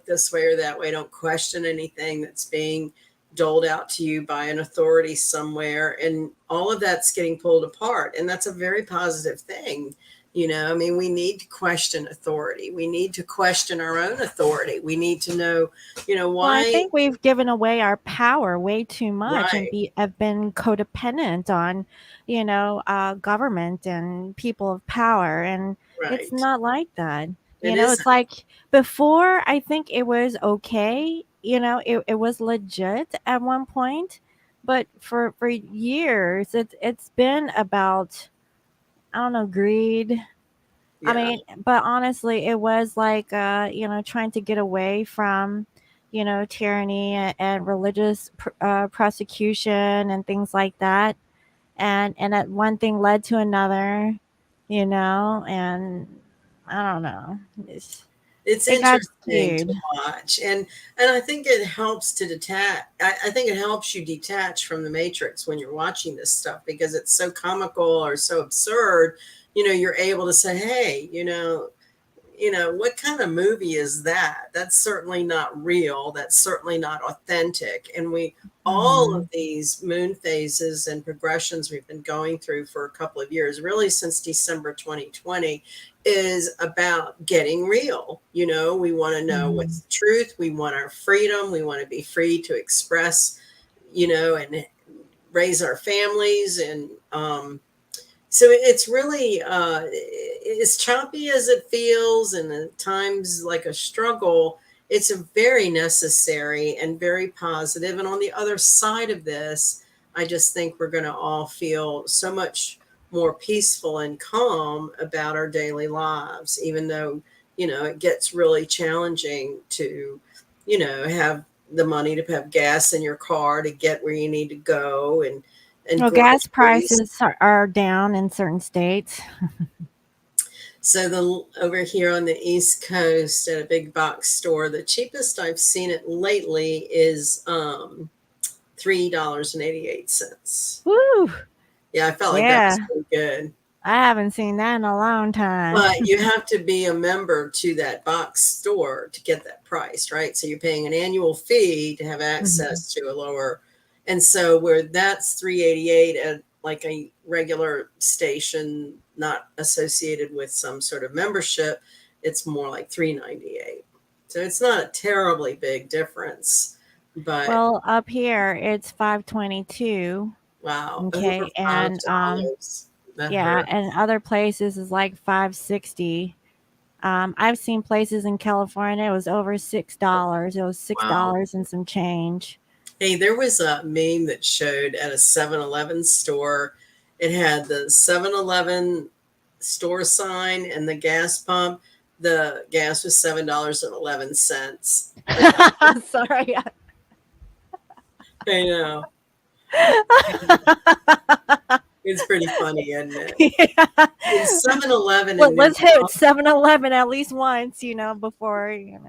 Speaker 2: this way or that way. Don't question anything that's being doled out to you by an authority somewhere. And all of that's getting pulled apart. And that's a very positive thing. I mean, we need to question authority. We need to question our own authority. We need to know,
Speaker 1: Well, I
Speaker 2: why.
Speaker 1: think we've given away our power way too much and
Speaker 2: Right,
Speaker 1: be have been codependent on, government and people of power, and it's
Speaker 2: right.
Speaker 1: not like that.
Speaker 2: It
Speaker 1: It's
Speaker 2: isn't.
Speaker 1: like before. I think it was okay. It was legit at one point, but for years, it's been about I don't know greed. I
Speaker 2: Yeah.
Speaker 1: mean, but honestly, it was like, trying to get away from, tyranny and religious prosecution and things like that. And that one thing led to another, and I don't know.
Speaker 2: It's
Speaker 1: It got
Speaker 2: interesting to
Speaker 1: skewed.
Speaker 2: watch, and I think it helps to detach. I think it helps you detach from the matrix when you're watching this stuff because it's so comical or so absurd. You're able to say, hey, what kind of movie is that? That's certainly not real. That's certainly not authentic. And all of
Speaker 1: Hmm.
Speaker 2: these moon phases and progressions we've been going through for a couple of years, really since December 2020, is about getting real. We want to know what's
Speaker 1: Hmm.
Speaker 2: the truth. We want our freedom. We want to be free to express, and raise our families and So it's really as choppy as it feels, and at times like a struggle. It's a very necessary and very positive. And on the other side of this, I just think we're going to all feel so much more peaceful and calm about our daily lives, even though, it gets really challenging to, have the money to have gas in your car to get where you need to go, and
Speaker 1: Well, gas
Speaker 2: groceries.
Speaker 1: prices are down in certain states.
Speaker 2: So over here on the East Coast at a big box store, the cheapest I've seen it lately is $3.88.
Speaker 1: Woo!
Speaker 2: Yeah, I felt like that was
Speaker 1: Yeah,
Speaker 2: pretty good.
Speaker 1: I haven't seen that in a long time.
Speaker 2: But you have to be a member to that box store to get that price, right? So you're paying an annual fee to have
Speaker 1: Mhm.
Speaker 2: access to a lower. And so where that's 388 at like a regular station not associated with some sort of membership, it's more like 398. So it's not a terribly big difference, but
Speaker 1: Well, up here it's 522.
Speaker 2: wow, over
Speaker 1: Okay,
Speaker 2: five
Speaker 1: and
Speaker 2: dollars. That
Speaker 1: yeah,
Speaker 2: hurt.
Speaker 1: and other places is like 560. I've seen places in California it was over $6. It was six
Speaker 2: Wow.
Speaker 1: dollars and some change.
Speaker 2: Hey, there was a meme that showed at a 7-Eleven store. It had the 7-Eleven store sign and the gas pump. The gas was $7.11.
Speaker 1: Sorry.
Speaker 2: I know. It's pretty funny, isn't it?
Speaker 1: Yeah.
Speaker 2: In 7-Eleven
Speaker 1: Well,
Speaker 2: in
Speaker 1: let's hit
Speaker 2: Numerology,
Speaker 1: 7-Eleven at least once, before, it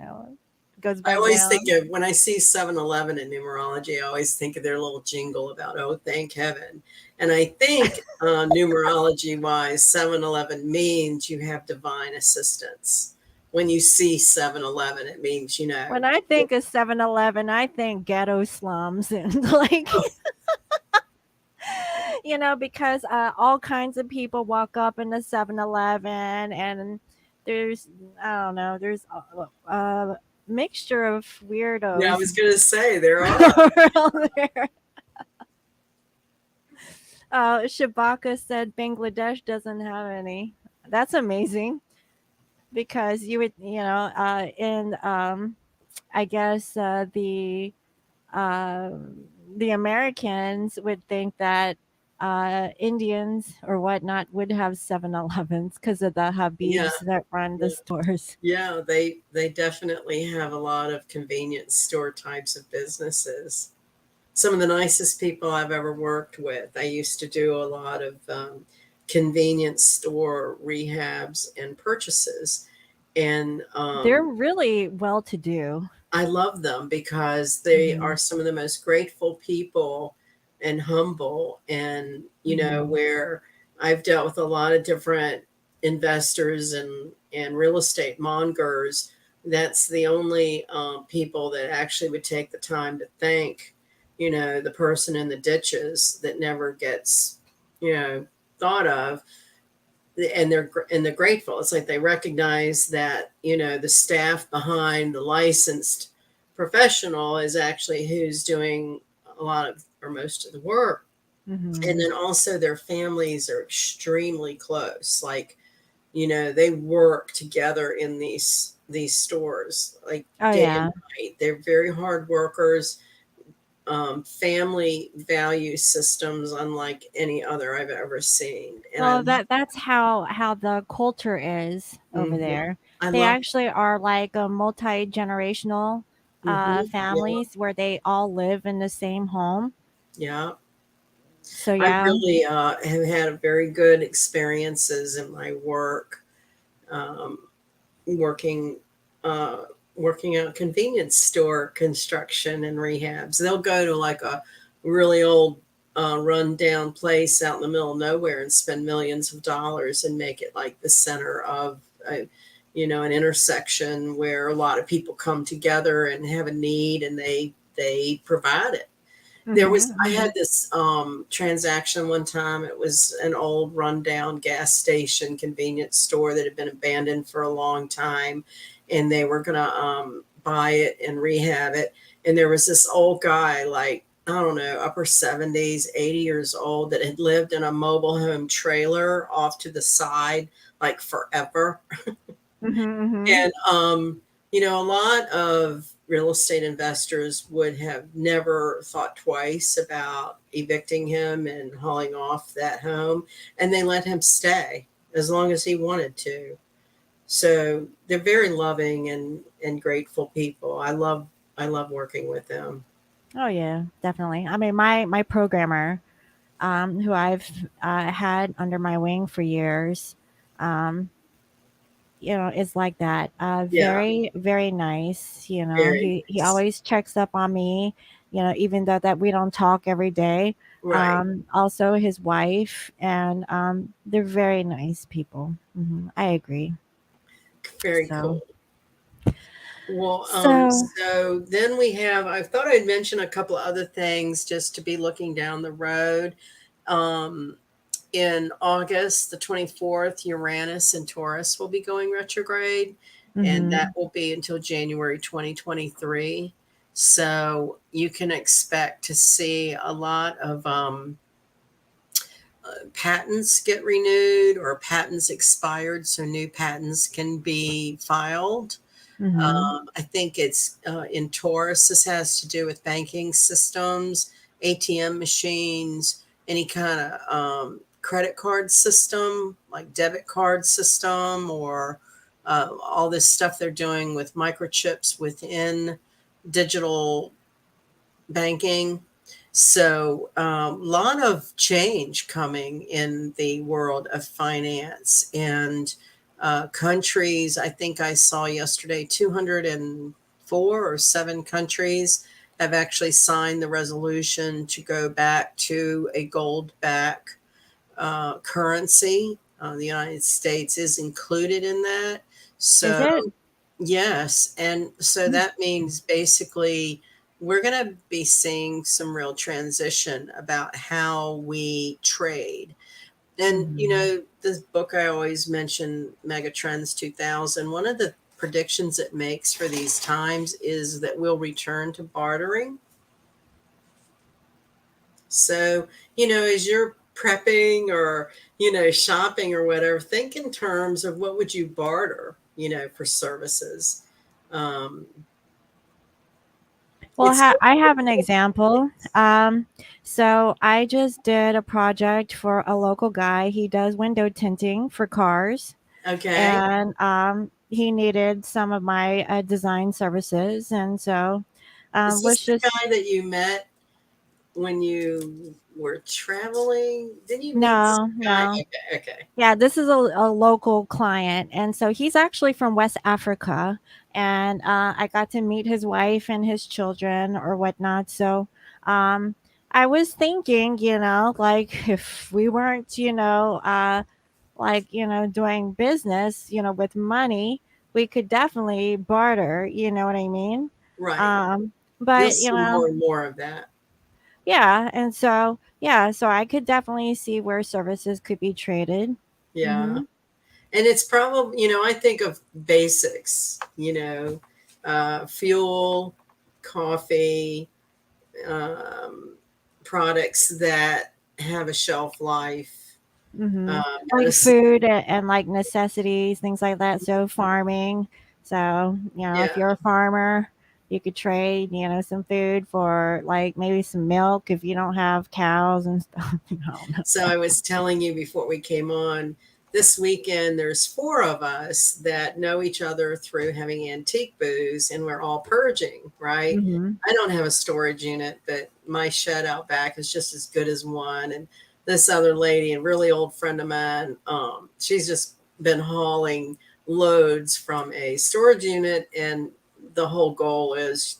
Speaker 1: goes
Speaker 2: I
Speaker 1: back
Speaker 2: always think
Speaker 1: down.
Speaker 2: of when I see 7-Eleven in numerology, I always think of their little jingle about, oh, thank heaven. And I think numerology wise, 7-Eleven means you have divine assistance. When you see 7-Eleven, it means,
Speaker 1: When I think of 7-Eleven, I think ghetto slums and like,
Speaker 2: oh,
Speaker 1: because all kinds of people walk up in the 7-Eleven and there's, I don't know, there's a mixture of
Speaker 2: yeah, I
Speaker 1: weirdos
Speaker 2: was going to say there are.
Speaker 1: around there. Shabaka said Bangladesh doesn't have any. That's amazing because you would, in I guess uh, the Americans would think that Indians or whatnot would have 7-Elevens because of the
Speaker 2: Yeah,
Speaker 1: Habibs that run the
Speaker 2: yeah,
Speaker 1: stores.
Speaker 2: yeah. They definitely have a lot of convenience store types of businesses. Some of the nicest people I've ever worked with. I used to do a lot of convenience store rehabs and purchases. And
Speaker 1: They're really well to do.
Speaker 2: I love them because they are
Speaker 1: Hmm.
Speaker 2: some of the most grateful people and humble. And,
Speaker 1: Hmm.
Speaker 2: where I've dealt with a lot of different investors and real estate mongers, that's the only people that actually would take the time to thank, the person in the ditches that never gets, thought of, and they're grateful. It's like they recognize that the staff behind the licensed professional is actually who's doing a lot of or most of the work. And
Speaker 1: Hmm.
Speaker 2: then also their families are extremely close. Like, they work together in these stores like
Speaker 1: Oh
Speaker 2: day and
Speaker 1: yeah.
Speaker 2: night. They're very hard workers. Family value systems unlike any other I've ever seen. And I
Speaker 1: Well,
Speaker 2: love
Speaker 1: that's how the culture is over
Speaker 2: mhm.
Speaker 1: there.
Speaker 2: I
Speaker 1: They
Speaker 2: love
Speaker 1: actually are like a multi-generational
Speaker 2: Yeah,
Speaker 1: families where they all live in the same home.
Speaker 2: yeah.
Speaker 1: So
Speaker 2: I
Speaker 1: yeah,
Speaker 2: really have had very good experiences in my work, um, working uh, working out convenience store construction and rehabs. They'll go to like a really old run down place out in the middle of nowhere and spend millions of dollars and make it like the center of an intersection where a lot of people come together and have a need, and they provide it. I
Speaker 1: hmm.
Speaker 2: had this transaction one time. It was an old rundown gas station convenience store that had been abandoned for a long time, and they were going to buy it and rehab it. And there was this old guy, like I don't know, upper 70s, 80 years old that had lived in a mobile home trailer off to the side like forever.
Speaker 1: Mhm.
Speaker 2: And, a lot of real estate investors would have never thought twice about evicting him and hauling off that home. And they let him stay as long as he wanted to. So they're very loving and grateful people. I love working with them.
Speaker 1: Oh yeah, definitely. I mean, my programmer, who I've had under my wing for years, um, is like that.
Speaker 2: Yeah,
Speaker 1: Very, very nice.
Speaker 2: very
Speaker 1: He
Speaker 2: nice.
Speaker 1: always checks up on me. Even though that we don't talk every day.
Speaker 2: Right.
Speaker 1: Also his wife, and they're very nice people. I agree.
Speaker 2: Very
Speaker 1: So,
Speaker 2: cool. Well,
Speaker 1: so
Speaker 2: so then we have, I thought I'd mention a couple of other things just to be looking down the road. Um, in August, the 24th, Uranus and Taurus will be going retrograde, and that
Speaker 1: mhm.
Speaker 2: will be until January 2023. So you can expect to see a lot of patents get renewed or patents expired, so new patents can be filed.
Speaker 1: Mhm.
Speaker 2: I think it's in Taurus. This has to do with banking systems, ATM machines, any kind of credit card system, like debit card system, or all this stuff they're doing with microchips within digital banking. So, a lot of change coming in the world of finance and countries. I think I saw yesterday 204 or 7 countries have actually signed the resolution to go back to a gold back currency. The United States is included in that.
Speaker 1: Is
Speaker 2: So,
Speaker 1: it?
Speaker 2: yes. And so that means basically we're going to be seeing some real transition about how we trade. And,
Speaker 1: Mhm.
Speaker 2: this book I always mention, Megatrends 2000, one of the predictions it makes for these times is that we'll return to bartering. So, as you're prepping or, shopping or whatever, think in terms of what would you barter, for services. Um,
Speaker 1: Well,
Speaker 2: it's
Speaker 1: I have an example. So I just did a project for a local guy. He does window tinting for cars,
Speaker 2: okay.
Speaker 1: and he needed some of my design services. And so
Speaker 2: Is this
Speaker 1: let's
Speaker 2: the
Speaker 1: just
Speaker 2: guy that you met when you were traveling? Didn't you meet some
Speaker 1: no,
Speaker 2: guy?
Speaker 1: no.
Speaker 2: Okay, okay.
Speaker 1: Yeah, this is a local client. And so he's actually from West Africa. And I got to meet his wife and his children or whatnot. So I was thinking, like if we weren't, doing business, with money, we could definitely barter, you know what I mean?
Speaker 2: Right.
Speaker 1: Um,
Speaker 2: You'll
Speaker 1: but,
Speaker 2: see more and more of that.
Speaker 1: yeah. And so, yeah, so I could definitely see where services could be traded.
Speaker 2: Yeah.
Speaker 1: Mm-hmm.
Speaker 2: And it's probably, I think of basics, fuel, coffee, um, products that have a shelf life,
Speaker 1: Mhm. Like
Speaker 2: medicine.
Speaker 1: food and, like, necessities, things like that, so farming. So, if
Speaker 2: Yeah.
Speaker 1: you're a farmer, you could trade, some food for, like, maybe some milk if you don't have cows and stuff, I don't
Speaker 2: So
Speaker 1: know.
Speaker 2: I was telling you before we came on, this weekend there's 4 of us that know each other through having antique booze, and we're all purging, right?
Speaker 1: Mhm.
Speaker 2: I don't have a storage unit, but my shed out back is just as good as one. And this other lady, a really old friend of mine, she's just been hauling loads from a storage unit, and the whole goal is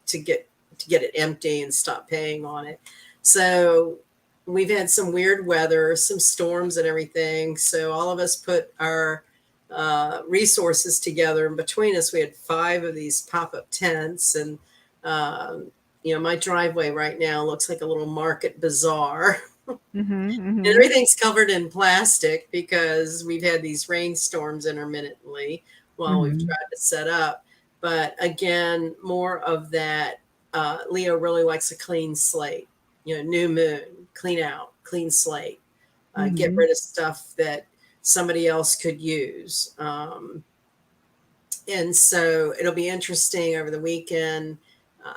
Speaker 2: to get it empty and stop paying on it. So we've had some weird weather, some storms and everything. So all of us put our resources together, and between us, we had 5 of these pop-up tents. And my driveway right now looks like a little market bazaar.
Speaker 1: Mhm,
Speaker 2: And
Speaker 1: mhm,
Speaker 2: everything's covered in plastic because we've had these rainstorms intermittently while we've
Speaker 1: mhm.
Speaker 2: tried to set up. But again, more of that, Leo really likes a clean slate. New moon, clean out, clean slate, get
Speaker 1: Mm-hmm.
Speaker 2: rid of stuff that somebody else could use. And so it'll be interesting over the weekend.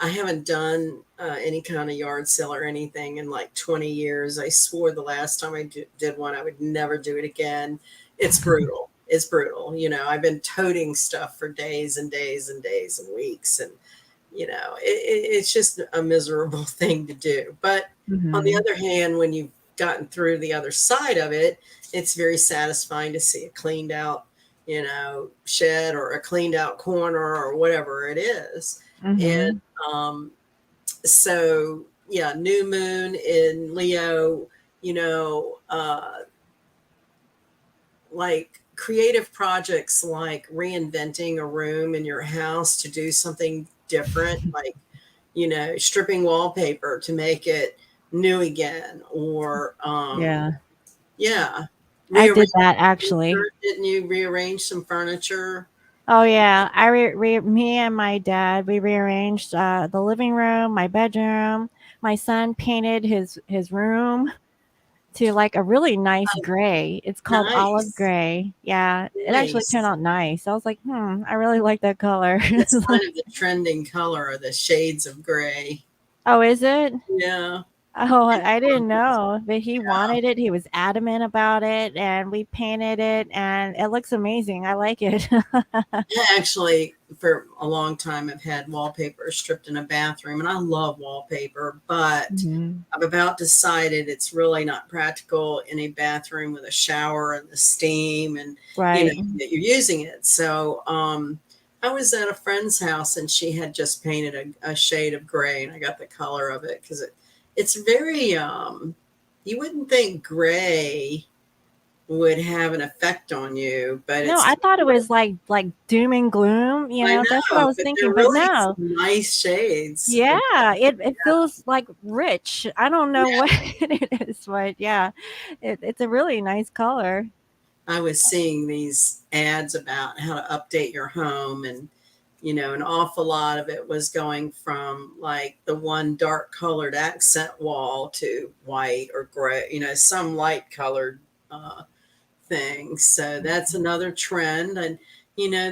Speaker 2: I haven't done any kind of yard sale or anything in like 20 years. I swore the last time I did one, I would never do it again. It's brutal. It's brutal. I've been toting stuff for days and days and days and weeks. And, it's just a miserable thing to do. But on the
Speaker 1: Mm-hmm.
Speaker 2: other hand, when you've gotten through the other side of it, it's very satisfying to see a cleaned out shed or a cleaned out corner or whatever it is. And
Speaker 1: Mm-hmm.
Speaker 2: um, so, yeah, new moon in Leo, you know, uh, like creative projects like reinventing a room in your house to do something different, like, stripping wallpaper to make it new again, or,
Speaker 1: Yeah,
Speaker 2: yeah,
Speaker 1: I
Speaker 2: rearrange
Speaker 1: did that actually.
Speaker 2: furniture. Didn't you rearrange some furniture?
Speaker 1: Oh yeah, me and my dad, we rearranged the living room, my bedroom. My son painted his room to like a really nice gray. It's called olive
Speaker 2: Nice.
Speaker 1: gray. Yeah, it actually turned
Speaker 2: Nice.
Speaker 1: out nice. I was like, I really like that color.
Speaker 2: That's kind of the trending color, or the shades of gray.
Speaker 1: Oh, is it?
Speaker 2: Yeah.
Speaker 1: Oh,
Speaker 2: And,
Speaker 1: I didn't
Speaker 2: um,
Speaker 1: know, but he wanted it. He was adamant about it, and we painted it, and it looks amazing. I like it.
Speaker 2: I actually, for a long time, have had wallpaper stripped in a bathroom, and I love wallpaper, but
Speaker 1: Mhm.
Speaker 2: I've about decided it's really not practical in a bathroom with a shower and the steam, and
Speaker 1: Right.
Speaker 2: that you're using it. So I was at a friend's house, and she had just painted a shade of gray, and I got the color of it because it's very you wouldn't think gray would have an effect on you, but
Speaker 1: No,
Speaker 2: it's
Speaker 1: I thought it was like doom and gloom,
Speaker 2: I
Speaker 1: that's what I
Speaker 2: know,
Speaker 1: was
Speaker 2: but
Speaker 1: thinking,
Speaker 2: they're
Speaker 1: but
Speaker 2: really
Speaker 1: no.
Speaker 2: some nice shades of
Speaker 1: Yeah, it
Speaker 2: yeah.
Speaker 1: feels like rich. I don't know what
Speaker 2: Yeah.
Speaker 1: it is, but yeah, it's a really nice color.
Speaker 2: I was seeing these ads about how to update your home, and an awful lot of it was going from like the one dark colored accent wall to white or gray, some light colored uh, thing. So that's another trend. And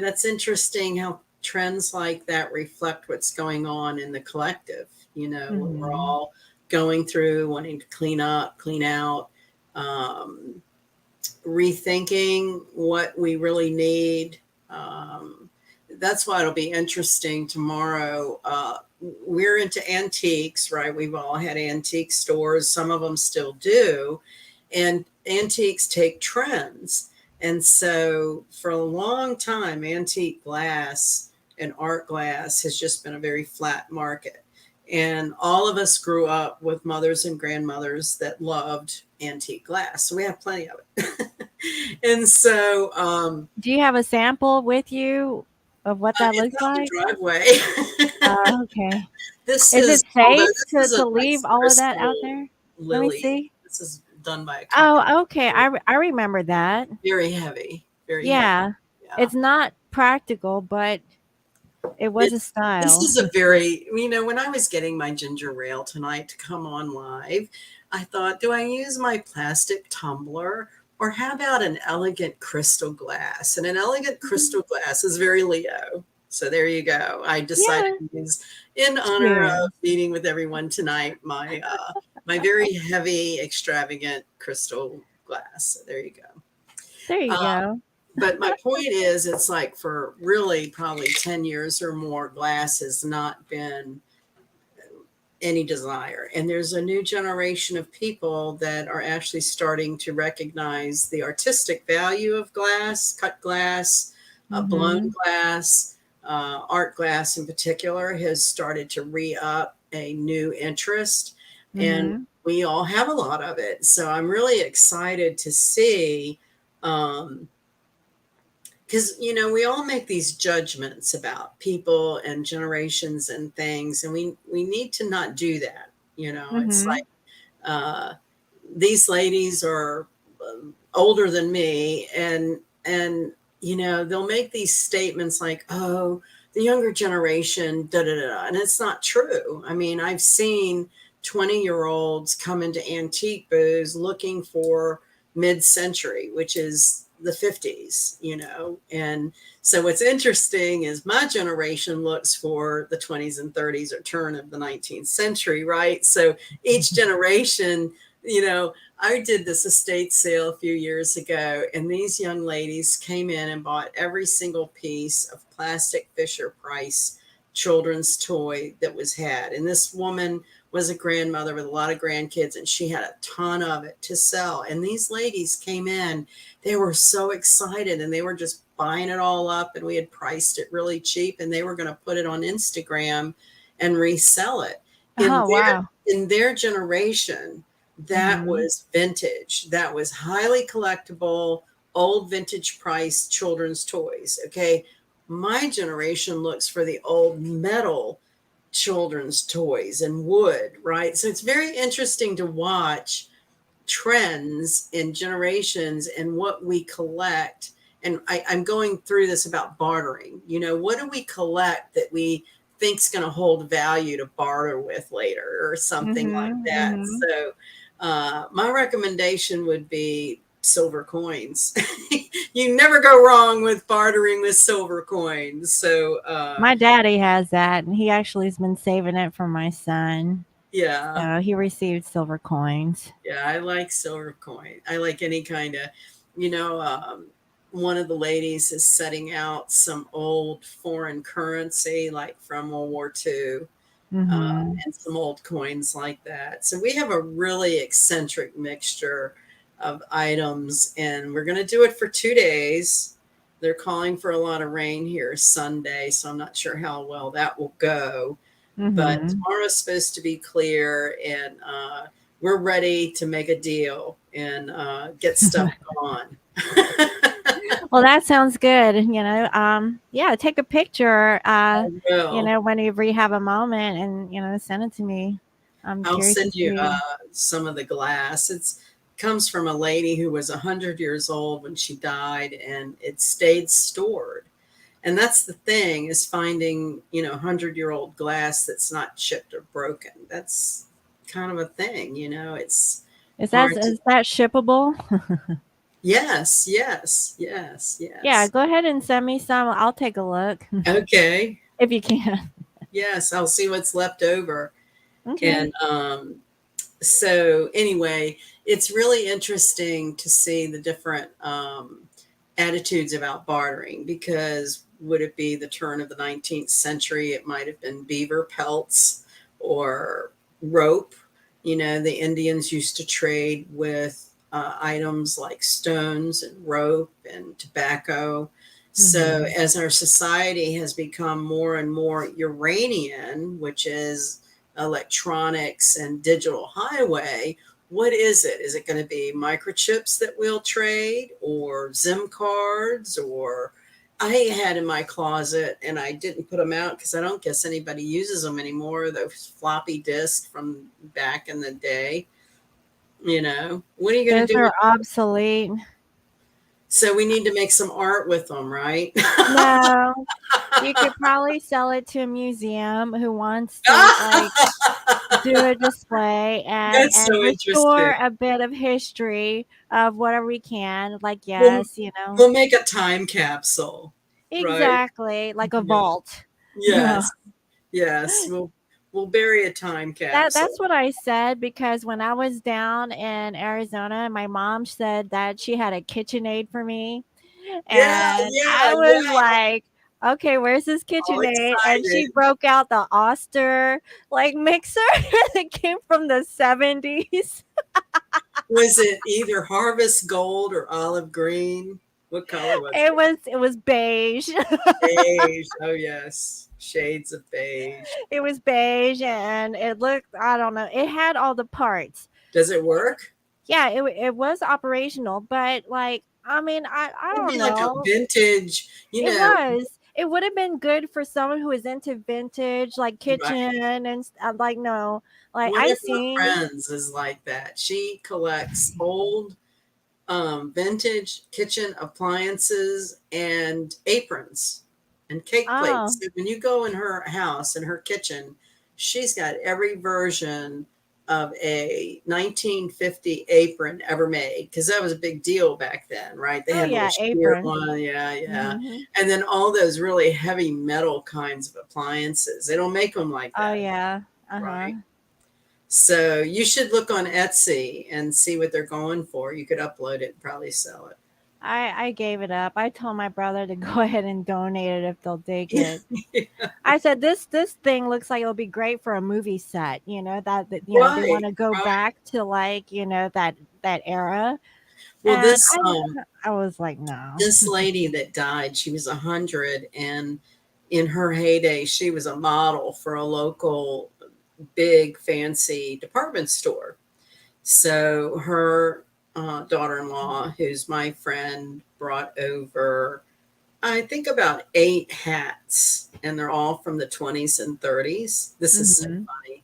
Speaker 2: that's interesting how trends like that reflect what's going on in the collective, what we're
Speaker 1: Mhm.
Speaker 2: all going through, wanting to clean up, clean out, um, rethinking what we really need. um, that's why it'll be interesting tomorrow. We're into antiques, right? We've all had antique stores, some of them still do, and antiques take trends. And so for a long time, antique glass and art glass has just been a very flat market. And all of us grew up with mothers and grandmothers that loved antique glass. So we have plenty of it. And so
Speaker 1: Do you have a sample with you of what that
Speaker 2: it's
Speaker 1: looks
Speaker 2: out the
Speaker 1: like?
Speaker 2: driveway.
Speaker 1: Okay.
Speaker 2: This
Speaker 1: Is it
Speaker 2: is, although
Speaker 1: safe
Speaker 2: this is a
Speaker 1: to leave
Speaker 2: nice
Speaker 1: all of that out
Speaker 2: crystal
Speaker 1: there? Let me
Speaker 2: lily,
Speaker 1: see.
Speaker 2: this is done by a company.
Speaker 1: Oh, okay. I remember that.
Speaker 2: Very heavy, very heavy.
Speaker 1: Yeah.
Speaker 2: Yeah.
Speaker 1: It's not practical, but it was a
Speaker 2: It's this
Speaker 1: style.
Speaker 2: is a very, when I was getting my ginger ale tonight to come on live, I thought, do I use my plastic tumbler, or how about an elegant crystal glass? And an elegant
Speaker 1: Mhm.
Speaker 2: crystal glass is very Leo. So there you go. I decided
Speaker 1: Yeah.
Speaker 2: to use, in honor of
Speaker 1: Cheers.
Speaker 2: meeting with everyone tonight, my very heavy, extravagant crystal glass. So there you go.
Speaker 1: There you
Speaker 2: Uh,
Speaker 1: go.
Speaker 2: but my point is, it's like for really probably 10 years or more, glass has not been any desire. And there's a new generation of people that are actually starting to recognize the artistic value of glass, cut glass, blown
Speaker 1: Mhm.
Speaker 2: glass, art glass in particular has started to re up a new interest. And
Speaker 1: Mhm.
Speaker 2: we all have a lot of it. So I'm really excited to see. Because we all make these judgments about people and generations and things, and we need to not do that. It's like
Speaker 1: Mhm.
Speaker 2: uh, these ladies are older than me, and they'll make these statements like, oh, the younger generation, da da da. And it's not true. I mean, I've seen 20-year-olds come into antique booths looking for mid-century, which is the 50s, you know. And so what's interesting is my generation looks for the 20s and 30s or turn of the 19th century, right? So each generation, you know, I did this estate sale a few years ago, and these young ladies came in and bought every single piece of plastic Fisher Price children's toy that was had. And this woman was a grandmother with a lot of grandkids, and she had a ton of it to sell. And these ladies came in, they were so excited, and they were just buying it all up, and we had priced it really cheap, and they were going to put it on Instagram and resell it.
Speaker 1: Oh, wow.
Speaker 2: In their generation, that
Speaker 1: Mhm.
Speaker 2: was vintage. That was highly collectible, old vintage price children's toys. Okay. My generation looks for the old metal children's toys and wood, right? So it's very interesting to watch trends in generations and what we collect. And I'm going through this about bartering. You know, what do we collect that we think's going to hold value to barter with later or something like
Speaker 1: Mhm.
Speaker 2: that?
Speaker 1: Mhm.
Speaker 2: So my recommendation would be silver coins. You never go wrong with bartering with silver coins. So
Speaker 1: My daddy has that, and he actually has been saving it for my son.
Speaker 2: yeah.
Speaker 1: So he received silver coins.
Speaker 2: Yeah, I like silver coin. I like any kind of, you know, one of the ladies is setting out some old foreign currency, like from World War II,
Speaker 1: Mhm.
Speaker 2: and some old coins like that. So we have a really eccentric mixture of items, and we're going to do it for 2 days. They're calling for a lot of rain here Sunday, so I'm not sure how well that will go. But
Speaker 1: Mhm.
Speaker 2: tomorrow's supposed to be clear, and we're ready to make a deal and get stuff on.
Speaker 1: Well, that sounds good. Yeah, take a picture.
Speaker 2: Will.
Speaker 1: Whenever you have a moment, and send it to me. I'm
Speaker 2: I'll
Speaker 1: curious to
Speaker 2: send you
Speaker 1: see.
Speaker 2: some of the glass. It's comes from a lady who was 100 years old when she died, and it stayed stored. And that's the thing, is finding, 100-year-old glass that's not chipped or broken. That's kind of a thing, it's
Speaker 1: Is that
Speaker 2: hard to.
Speaker 1: is that shippable?
Speaker 2: Yes, yes, yes,
Speaker 1: Yeah,
Speaker 2: yes.
Speaker 1: go ahead and send me some. I'll take a look
Speaker 2: Okay.
Speaker 1: if you can.
Speaker 2: Yes, I'll see what's left over.
Speaker 1: Okay.
Speaker 2: And so anyway, it's really interesting to see the different attitudes about bartering, because would it be the turn of the 19th century? It might have been beaver pelts or rope. The Indians used to trade with items like stones and rope and tobacco. So
Speaker 1: Mhm.
Speaker 2: as our society has become more and more Uranian, which is electronics and digital highway, what is it? Is it going to be microchips that we'll trade, or SIM cards? Or I had in my closet, and I didn't put them out because I don't guess anybody uses them anymore, those floppy disks from back in the day. What are you going
Speaker 1: Those
Speaker 2: to do
Speaker 1: are
Speaker 2: with?
Speaker 1: obsolete.
Speaker 2: So we need to make some art with them, right?
Speaker 1: No, you could probably sell it to a museum who wants to do a display and
Speaker 2: That's
Speaker 1: and
Speaker 2: so interesting.
Speaker 1: restore a bit of history of whatever we can. Like,
Speaker 2: We'll,
Speaker 1: yes,
Speaker 2: we'll make a time capsule, right?
Speaker 1: exactly, like a
Speaker 2: Yeah.
Speaker 1: vault.
Speaker 2: Yes. Yes. We'll bury a time
Speaker 1: That's
Speaker 2: capsule.
Speaker 1: what I said, because when I was down in Arizona, my mom said that she had a KitchenAid for me,
Speaker 2: Yeah,
Speaker 1: and
Speaker 2: yeah,
Speaker 1: I was
Speaker 2: yeah.
Speaker 1: like, "Okay, where's this
Speaker 2: All
Speaker 1: KitchenAid?" And
Speaker 2: excited.
Speaker 1: she broke out the Oster mixer that came from the 70s.
Speaker 2: Was it either harvest gold or olive green? What color was it?
Speaker 1: It was beige.
Speaker 2: Beige. Oh yes. Shades of beige.
Speaker 1: It was beige, and it looked, I don't know, it had all the parts.
Speaker 2: Does it work?
Speaker 1: Yeah, it was operational, but I mean, I
Speaker 2: It'd
Speaker 1: don't
Speaker 2: be like a
Speaker 1: know.
Speaker 2: vintage,
Speaker 1: It was. It would have been good for someone who is into vintage, like
Speaker 2: right.
Speaker 1: kitchen and no, like
Speaker 2: One
Speaker 1: I
Speaker 2: of my
Speaker 1: seen.
Speaker 2: friends is like that. She collects old vintage kitchen appliances and aprons. and cake plates.
Speaker 1: Oh,
Speaker 2: So when you go in her house, in her kitchen, she's got every version of a 1950 apron ever made, because that was a big deal back then, right? They
Speaker 1: oh
Speaker 2: had little
Speaker 1: yeah,
Speaker 2: sheer
Speaker 1: apron.
Speaker 2: one, yeah, yeah.
Speaker 1: Hmm.
Speaker 2: And then all those really heavy metal kinds of appliances. They don't make them like
Speaker 1: Oh
Speaker 2: that,
Speaker 1: yeah. Uh-huh.
Speaker 2: right? So you should look on Etsy and see what they're going for. You could upload it and probably sell
Speaker 1: I gave it up. I told my brother to go ahead and donate it if they'll take it.
Speaker 2: it.
Speaker 1: I said this thing looks like it'll be great for a movie set. You know that they want
Speaker 2: Right,
Speaker 1: to go
Speaker 2: right.
Speaker 1: back to like that era,
Speaker 2: Well,
Speaker 1: and I was like no.
Speaker 2: this lady that died, she was 100, and in her heyday, she was a model for a local big fancy department store. So her daughter-in-law, who's my friend, brought over, I think, about 8 hats, and they're all from the 20s and 30s. This is so
Speaker 1: Hmm.
Speaker 2: funny.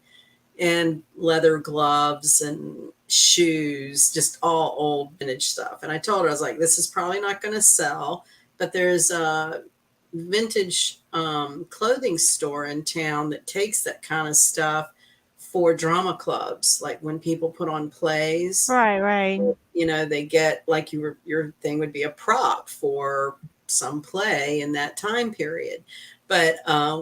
Speaker 2: And leather gloves and shoes, just all old vintage stuff. And I told her, I was like, this is probably not going to sell, but there's a vintage clothing store in town that takes that kind of stuff for drama clubs. Like when people put on plays,
Speaker 1: Right, right.
Speaker 2: they get, like, your thing would be a prop for some play in that time period. But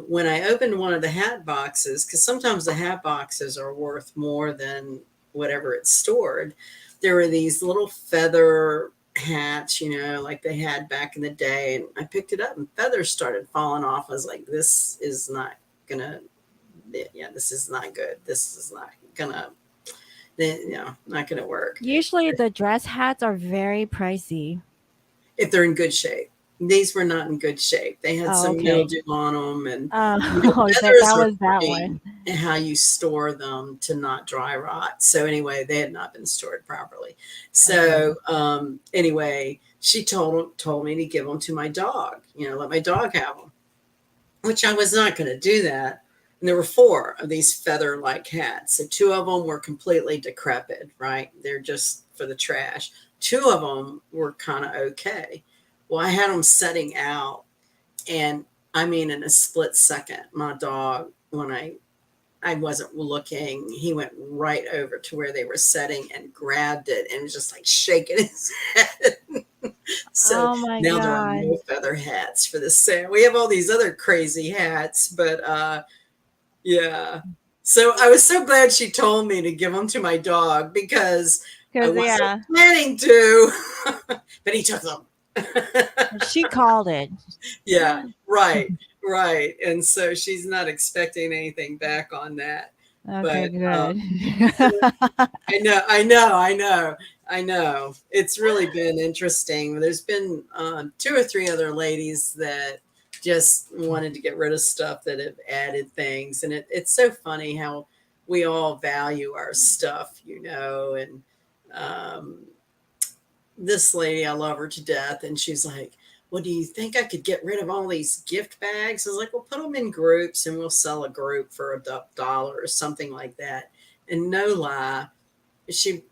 Speaker 2: when I opened one of the hat boxes, because sometimes the hat boxes are worth more than whatever it's stored, there were these little feather hats, like they had back in the day. And I picked it up and feathers started falling off. I was like, this is not gonna, yeah, this is not good. This is not gonna, not gonna work
Speaker 1: Usually the dress hats are very pricey.
Speaker 2: if they're in good shape. These were not in good shape. They had
Speaker 1: Oh,
Speaker 2: some
Speaker 1: okay.
Speaker 2: mildew on them, and
Speaker 1: Oh, that
Speaker 2: feathers
Speaker 1: that
Speaker 2: are
Speaker 1: was that
Speaker 2: funny
Speaker 1: one.
Speaker 2: in how you store them to not dry rot. So anyway, they had not been stored properly.
Speaker 1: Okay.
Speaker 2: So anyway, she told me to give them to my dog. Let my dog have them, which I was not going to do that. And there were 4 of these feather-like hats. So 2 of them were completely decrepit, right? They're just for the trash. 2 of them were kind of okay. Well, I had them setting out, and I mean, in a split second, my dog, when I wasn't looking, he went right over to where they were setting and grabbed it and was just like shaking his head. So
Speaker 1: Oh my
Speaker 2: now there are
Speaker 1: god.
Speaker 2: no feather hats for the sale. We have all these other crazy hats, but yeah. So I was so glad she told me to give them to my dog, because I
Speaker 1: Cause
Speaker 2: wasn't
Speaker 1: yeah,
Speaker 2: planning to, but he took them.
Speaker 1: she called it.
Speaker 2: Yeah, right, right. And so she's not expecting anything back on that.
Speaker 1: Okay,
Speaker 2: But
Speaker 1: good.
Speaker 2: I know, I know, I know, I know. It's really been interesting. There's been 2 or 3 other ladies that just wanted to get rid of stuff that have added things. And it's so funny how we all value our stuff, and um, this lady, I love her to death. And she's like, well, do you think I could get rid of all these gift bags? I was like, well, put them in groups and we'll sell a group for $1 or something like that. And no lie, she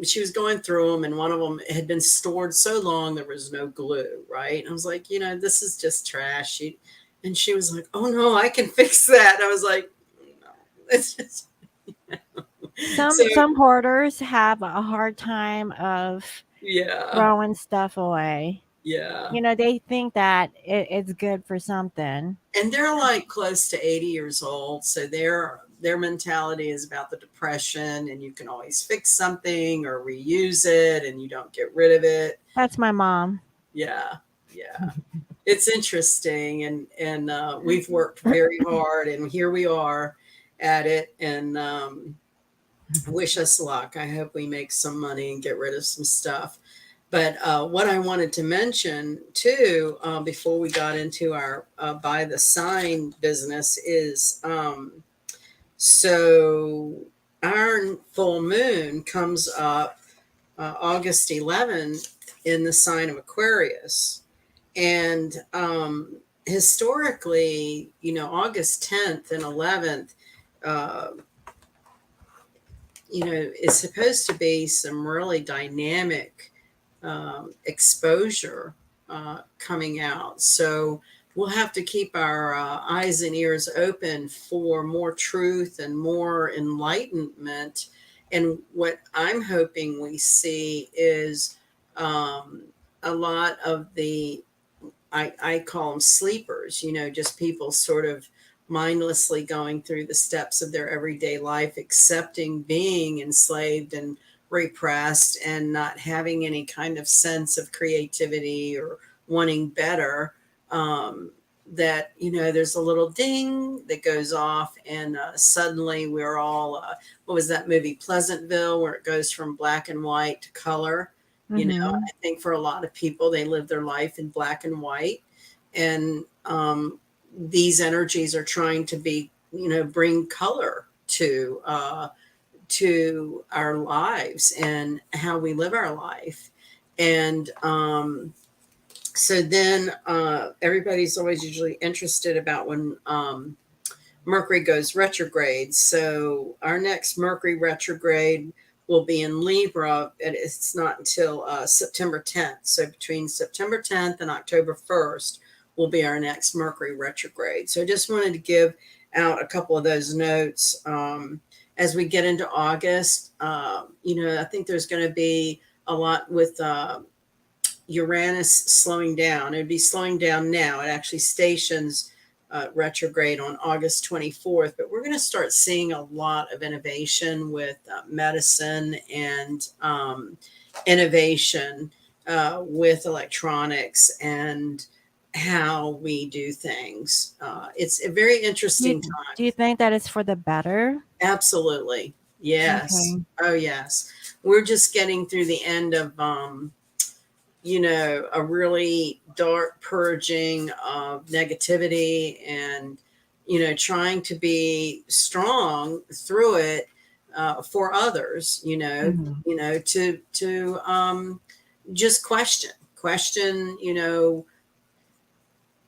Speaker 2: she was going through them, and one of them had been stored so long there was no glue, right? I was like, this is just trash. And she was like, oh no, I can fix that. And I was like, no, it's just so
Speaker 1: Some hoarders have a hard time of
Speaker 2: yeah,
Speaker 1: throwing stuff away.
Speaker 2: yeah.
Speaker 1: They think that it's good for something.
Speaker 2: And they're like close to 80 years old, so their mentality is about the depression, and you can always fix something or reuse it and you don't get rid of it.
Speaker 1: That's my mom.
Speaker 2: Yeah, yeah. It's interesting, and we've worked very hard, and here we are at it. And wish us luck. I hope we make some money and get rid of some stuff. But what I wanted to mention too, before we got into our by the sign business, is so our full moon comes up August 11th in the sign of Aquarius. And historically, August 10th and 11th, uh, is supposed to be some really dynamic exposure coming out. So we'll have to keep our eyes and ears open for more truth and more enlightenment. And what I'm hoping we see is um, a lot of the, I call them sleepers, just people sort of mindlessly going through the steps of their everyday life, accepting being enslaved and repressed and not having any kind of sense of creativity or wanting better. Um, that, there's a little ding that goes off, and suddenly we're all, what was that movie, Pleasantville, where it goes from black and white to color?
Speaker 1: Mm-hmm.
Speaker 2: I think for a lot of people, they live their life in black and white. And these energies are trying to bring color to our lives and how we live our life. And so then everybody's always usually interested about when Mercury goes retrograde. So our next Mercury retrograde will be in Libra, and it's not until September 10th. So between September 10th and October 1st will be our next Mercury retrograde. So I just wanted to give out a couple of those notes. As we get into August, I think there's going to be a lot with Uranus slowing down. It'd be slowing down now. It actually stations retrograde on August 24th, but we're going to start seeing a lot of innovation with medicine and innovation with electronics and how we do things. It's a very
Speaker 1: Do you,
Speaker 2: interesting
Speaker 1: do
Speaker 2: time.
Speaker 1: you think that it's for the better?
Speaker 2: Absolutely. Yes.
Speaker 1: Okay.
Speaker 2: Oh, yes. We're just getting through the end of a really dark purging of negativity and, trying to be strong through it for others,
Speaker 1: Mm-hmm.
Speaker 2: to just question,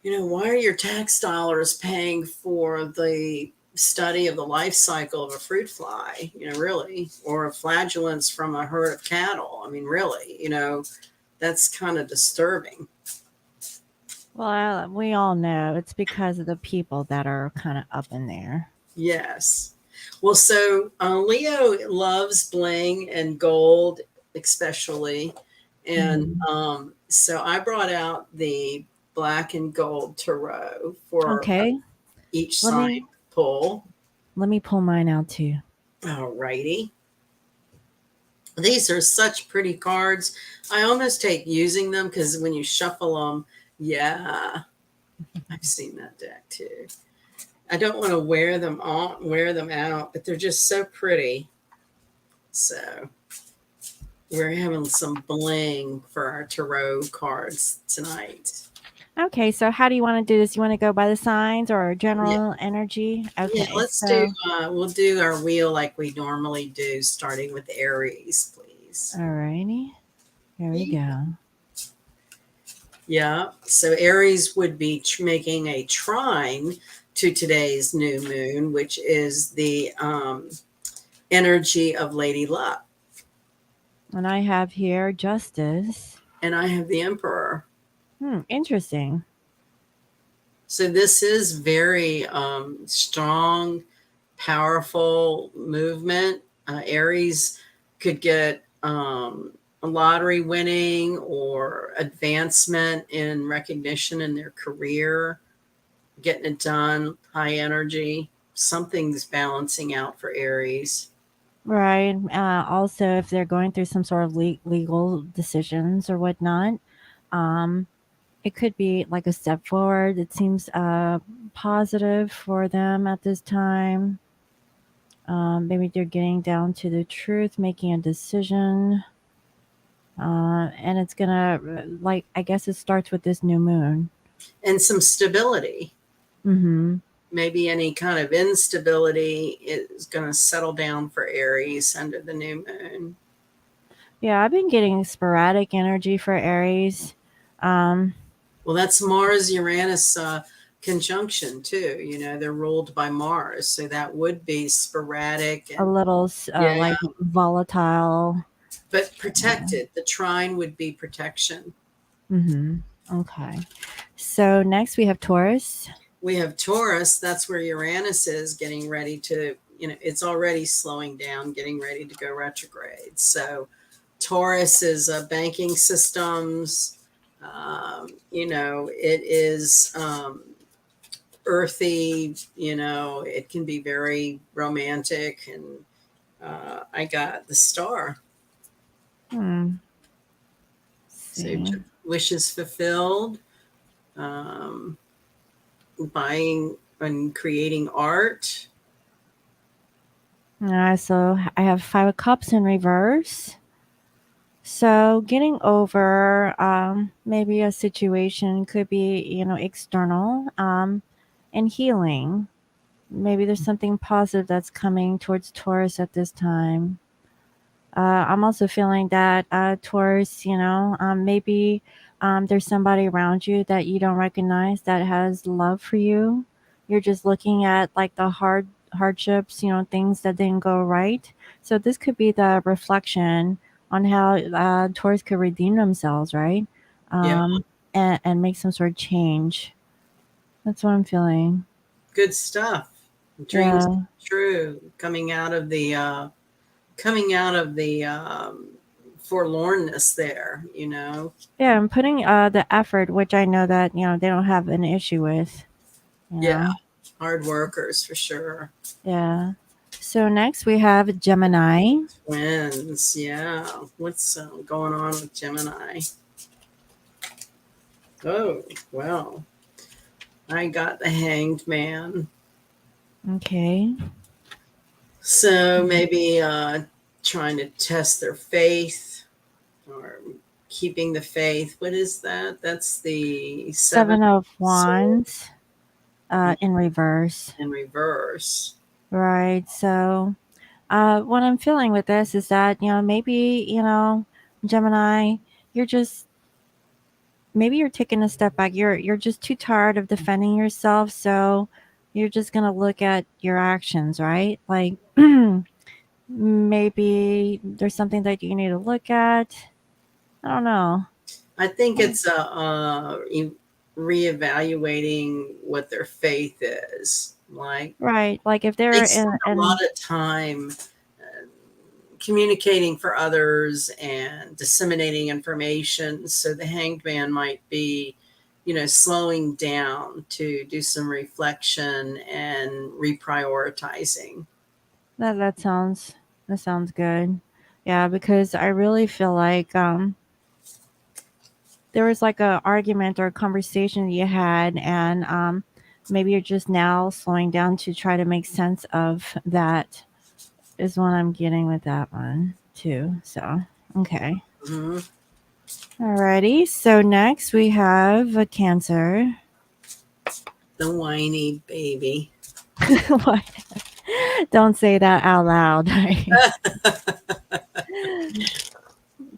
Speaker 2: why are your tax dollars paying for the study of the life cycle of a fruit fly, really, or flagellants from a herd of cattle? I mean, really, that's kind of disturbing.
Speaker 1: Well, we all know it's because of the people that are kind of up in there.
Speaker 2: Yes. Well, so Leo loves bling and gold, especially. And
Speaker 1: Mm-hmm.
Speaker 2: so I brought out the black and gold tarot for
Speaker 1: Okay.
Speaker 2: each
Speaker 1: Let
Speaker 2: sign
Speaker 1: me
Speaker 2: to pull.
Speaker 1: let me pull mine out too.
Speaker 2: All righty. These are such pretty cards. I almost hate using them because when you shuffle them, yeah, I've seen that deck too. I don't want to wear them out, but they're just so pretty. So we're having some bling for our tarot cards tonight.
Speaker 1: Okay, so how do you want to do this? You want to go by the signs or
Speaker 2: Yeah,
Speaker 1: general energy?
Speaker 2: yeah.
Speaker 1: Okay,
Speaker 2: Let's do.
Speaker 1: so
Speaker 2: We'll do our wheel like we normally do, starting with Aries, please.
Speaker 1: alrighty, here we go.
Speaker 2: Yeah. So Aries would be making a trine to today's new moon, which is the energy of Lady Luck,
Speaker 1: And I have here justice.
Speaker 2: and I have the Emperor.
Speaker 1: Interesting.
Speaker 2: So this is very strong, powerful movement. Aries could get a lottery winning or advancement in recognition in their career, getting it done, high energy. Something's balancing out for Aries.
Speaker 1: Right. Also, if they're going through some sort of legal decisions or whatnot, um, it could be like a step forward. It seems positive for them at this time. Maybe they're getting down to the truth, making a decision. And it's gonna, like, I guess it starts with this new moon.
Speaker 2: And some stability.
Speaker 1: Mm-hmm.
Speaker 2: Maybe any kind of instability is going to settle down for Aries under the new moon.
Speaker 1: Yeah, I've been getting sporadic energy for Aries. Um,
Speaker 2: Well, that's Mars Uranus conjunction too. They're ruled by Mars, so that would be sporadic
Speaker 1: a
Speaker 2: and,
Speaker 1: little
Speaker 2: yeah,
Speaker 1: like volatile.
Speaker 2: but
Speaker 1: Uh,
Speaker 2: protected. The trine would be protection.
Speaker 1: mm-hmm. Okay. So next we have Taurus.
Speaker 2: We have Taurus. That's where Uranus is getting ready to, it's already slowing down, getting ready to go retrograde. So Taurus is banking systems. It is earthy. It can be very romantic. And I got the star.
Speaker 1: Hmm.
Speaker 2: So
Speaker 1: See.
Speaker 2: wishes fulfilled, buying and creating art.
Speaker 1: All right, so I have Five of Cups in reverse. So getting over maybe a situation could be, external, and healing. Maybe there's something positive that's coming towards Taurus at this time. I'm also feeling that Taurus, maybe there's somebody around you that you don't recognize that has love for you. You're just looking at like the hardships, things that didn't go right. So this could be the reflection on how Taurus could redeem themselves, right?
Speaker 2: Yeah,
Speaker 1: Um, and make some sort of change. That's what I'm feeling.
Speaker 2: good stuff. Dreams
Speaker 1: Yeah.
Speaker 2: true. Coming out of the forlornness there.
Speaker 1: Yeah, I'm putting the effort, which I know that, they don't have an issue with, you
Speaker 2: Yeah,
Speaker 1: know.
Speaker 2: hard workers for sure.
Speaker 1: Yeah. So next we have Gemini.
Speaker 2: Twins, yeah. What's going on with Gemini? Oh, well, I got the Hanged Man.
Speaker 1: Okay.
Speaker 2: So maybe trying to test their faith or keeping the faith. What is that? That's the seven
Speaker 1: Seven of
Speaker 2: sword
Speaker 1: Wands in reverse.
Speaker 2: in reverse.
Speaker 1: Right. So what I'm feeling with this is that, maybe, Gemini, you're just maybe you're taking a step back. You're just too tired of defending yourself, so you're just gonna look at your actions, right? Like maybe there's something that you need to look at. I don't know.
Speaker 2: I think it's reevaluating what their faith is. Like
Speaker 1: Right. Like if
Speaker 2: they
Speaker 1: they're
Speaker 2: spend a lot
Speaker 1: in
Speaker 2: of time communicating for others and disseminating information. So the Hanged Man might be, slowing down to do some reflection and reprioritizing.
Speaker 1: that sounds good. Yeah, because I really feel like there was like a argument or a conversation you had, and maybe you're just now slowing down to try to make sense of that is what I'm getting with that one too. So okay.
Speaker 2: Hmm.
Speaker 1: Alrighty. So next we have a Cancer.
Speaker 2: The whiny baby.
Speaker 1: What? Don't say that out loud.